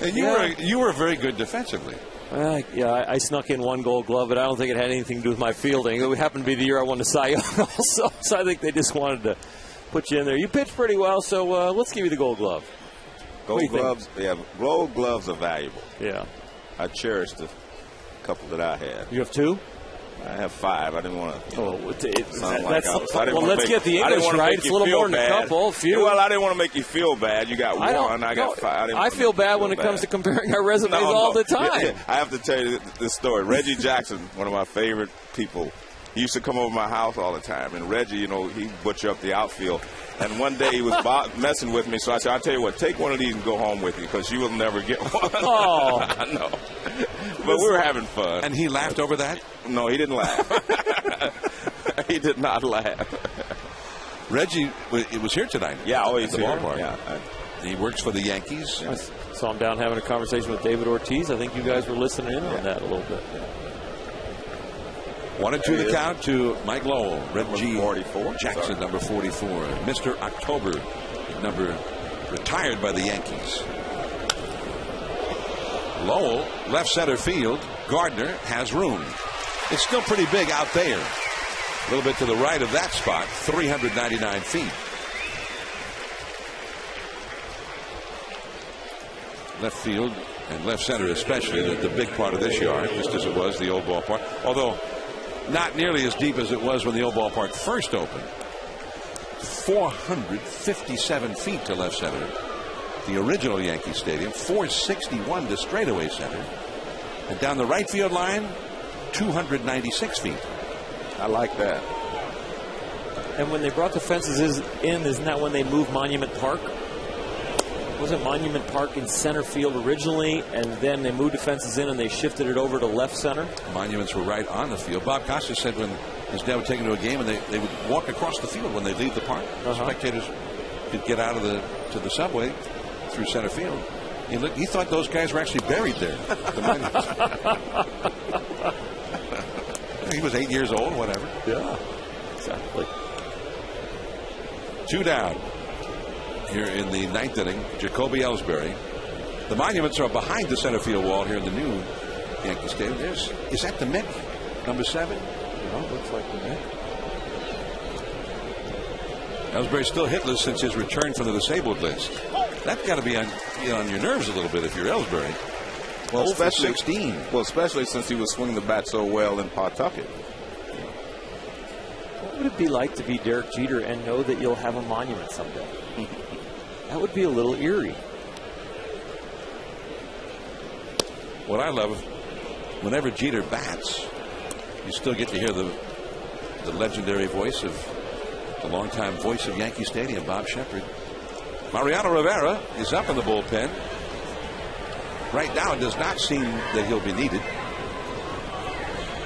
And you were very good defensively.
Yeah, I snuck in 1 Gold Glove, but I don't think it had anything to do with my fielding. It happened to be the year I won the Cy Young also, so I think they just wanted to put you in there. You pitched pretty well, so let's give you the Gold Glove.
Gold gloves, yeah, Gold Gloves are valuable.
Yeah.
I cherished the couple that I had.
You have 2?
I have 5. I didn't want to.
Well, let's get the English right. It's a little more than a couple.
Few. Well, I didn't want to make you feel bad. You got 1. I got 5.
I feel bad when it comes to comparing our resumes all the time.
Yeah, I have to tell you this story. Reggie Jackson, one of my favorite people, he used to come over my house all the time. And Reggie, he'd butcher up the outfield. And one day he was messing with me, so I said, I'll tell you what, take one of these and go home with you because you will never get one.
Oh.
I know. But we were having fun.
And he laughed over that?
No, he didn't laugh. He did not laugh.
Reggie, it was here tonight.
Yeah, always
at the ballpark.
Yeah,
he works for the Yankees.
I saw him down having a conversation with David Ortiz. I think you guys were listening in on that a little bit.
1-2 the count to Mike Lowell.
Reggie 44.
Jackson, number 44. Mr. October, number retired by the Yankees. Lowell, left center field. Gardner has room. It's still pretty big out there. A little bit to the right of that spot, 399 feet. Left field and left center especially, the big part of this yard, just as it was the old ballpark. Although not nearly as deep as it was when the old ballpark first opened. 457 feet to left center. The original Yankee Stadium, 461 to straightaway center. And down the right field line, 296 feet.
I like that.
And when they brought the fences in, isn't that when they moved Monument Park? Wasn't Monument Park in center field originally, and then they moved the fences in and they shifted it over to left center?
Monuments were right on the field. Bob Costas said when his dad would take him to a game and they would walk across the field when they leave the park. Spectators could get out of to the subway through center field. He thought those guys were actually buried there. The Monuments. He was 8 years old, whatever.
Yeah, exactly.
2 down. Here in the 9th inning, Jacoby Ellsbury. The Monuments are behind the center field wall here in the new Yankee Stadium. Is that the Mick, number 7?
No, looks like the Mick.
Ellsbury's still hitless since his return from the disabled list. That's got to be on your nerves a little bit if you're Ellsbury.
Well, especially
16.
Well, especially since he was swinging the bat so well in Pawtucket.
What would it be like to be Derek Jeter and know that you'll have a monument someday? That would be a little eerie.
What I love, whenever Jeter bats, you still get to hear the legendary voice of the longtime voice of Yankee Stadium, Bob Shepard. Mariano Rivera is up in the bullpen. Right now, it does not seem that he'll be needed.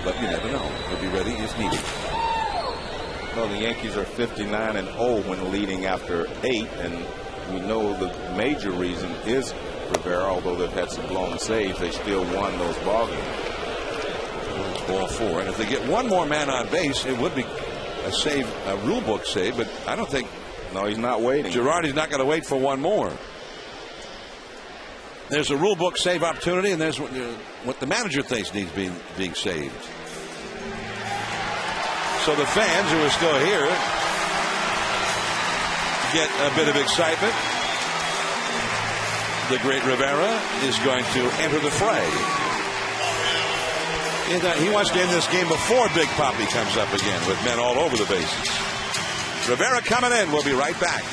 But you never know. He'll be ready if needed.
Well, the Yankees are 59-0 when leading after 8, and we know the major reason is Rivera. Although they've had some blown saves, they still won those ball games.
Ball 4, and if they get one more man on base, it would be a rule book save. But I don't think.
No, he's not waiting.
Girardi's not going to wait for one more. There's a rule book save opportunity, and there's what the manager thinks needs being saved. So the fans who are still here get a bit of excitement. The great Rivera is going to enter the fray. He wants to end this game before Big Papi comes up again with men all over the bases. Rivera coming in. We'll be right back.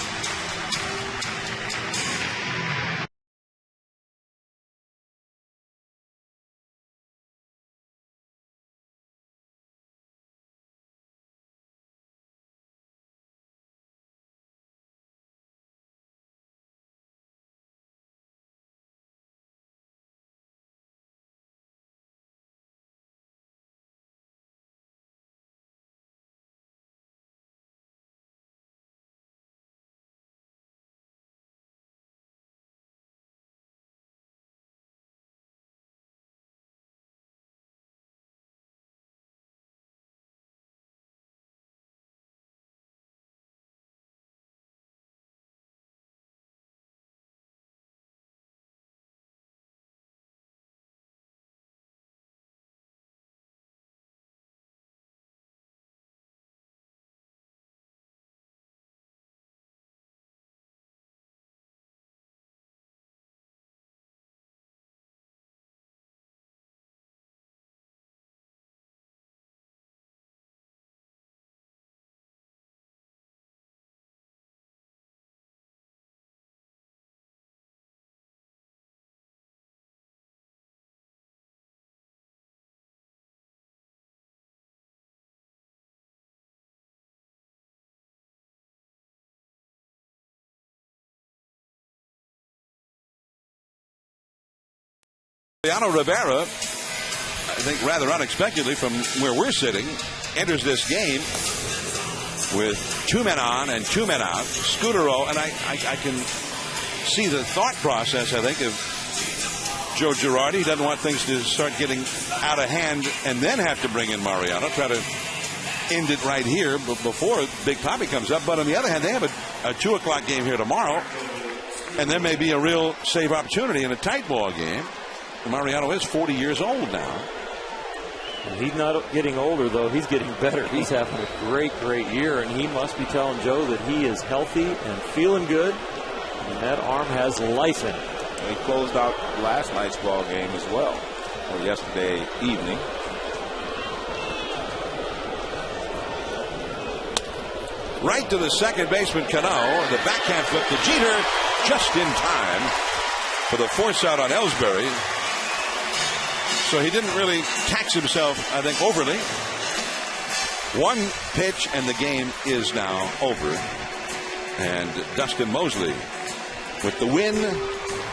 Mariano Rivera, I think rather unexpectedly from where we're sitting, enters this game with 2 men on and 2 men out. Scudero, and I can see the thought process, I think, of Joe Girardi. He doesn't want things to start getting out of hand and then have to bring in Mariano. Try to end it right here before Big Papi comes up. But on the other hand, they have a 2 o'clock game here tomorrow, and there may be a real save opportunity in a tight ball game. Mariano is 40 years old now.
And he's not getting older, though. He's getting better. He's having a great, great year, and he must be telling Joe that he is healthy and feeling good, and that arm has life in it.
He closed out last night's ball game as well, or yesterday evening.
Right to the second baseman, Cano. The backhand flip to Jeter, just in time for the force out on Ellsbury. So he didn't really tax himself, I think, overly. 1 pitch and the game is now over. And Dustin Mosley with the win,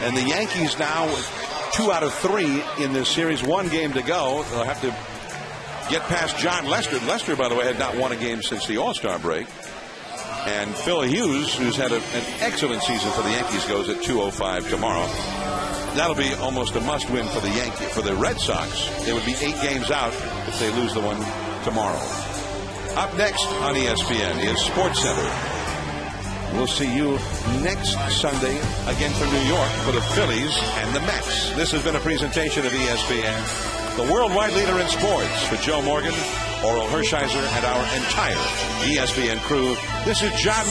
and the Yankees now with 2 out of 3 in this series. 1 game to go. They'll have to get past John Lester. Lester, by the way, had not won a game since the All-Star break. And Phil Hughes, who's had an excellent season for the Yankees, goes at 2:05 tomorrow. That'll be almost a must-win for the Yankees. For the Red Sox, they would be 8 games out if they lose the one tomorrow. Up next on ESPN is SportsCenter. We'll see you next Sunday again from New York for the Phillies and the Mets. This has been a presentation of ESPN, the worldwide leader in sports. For Joe Morgan, Oral Hershiser, and our entire ESPN crew, this is John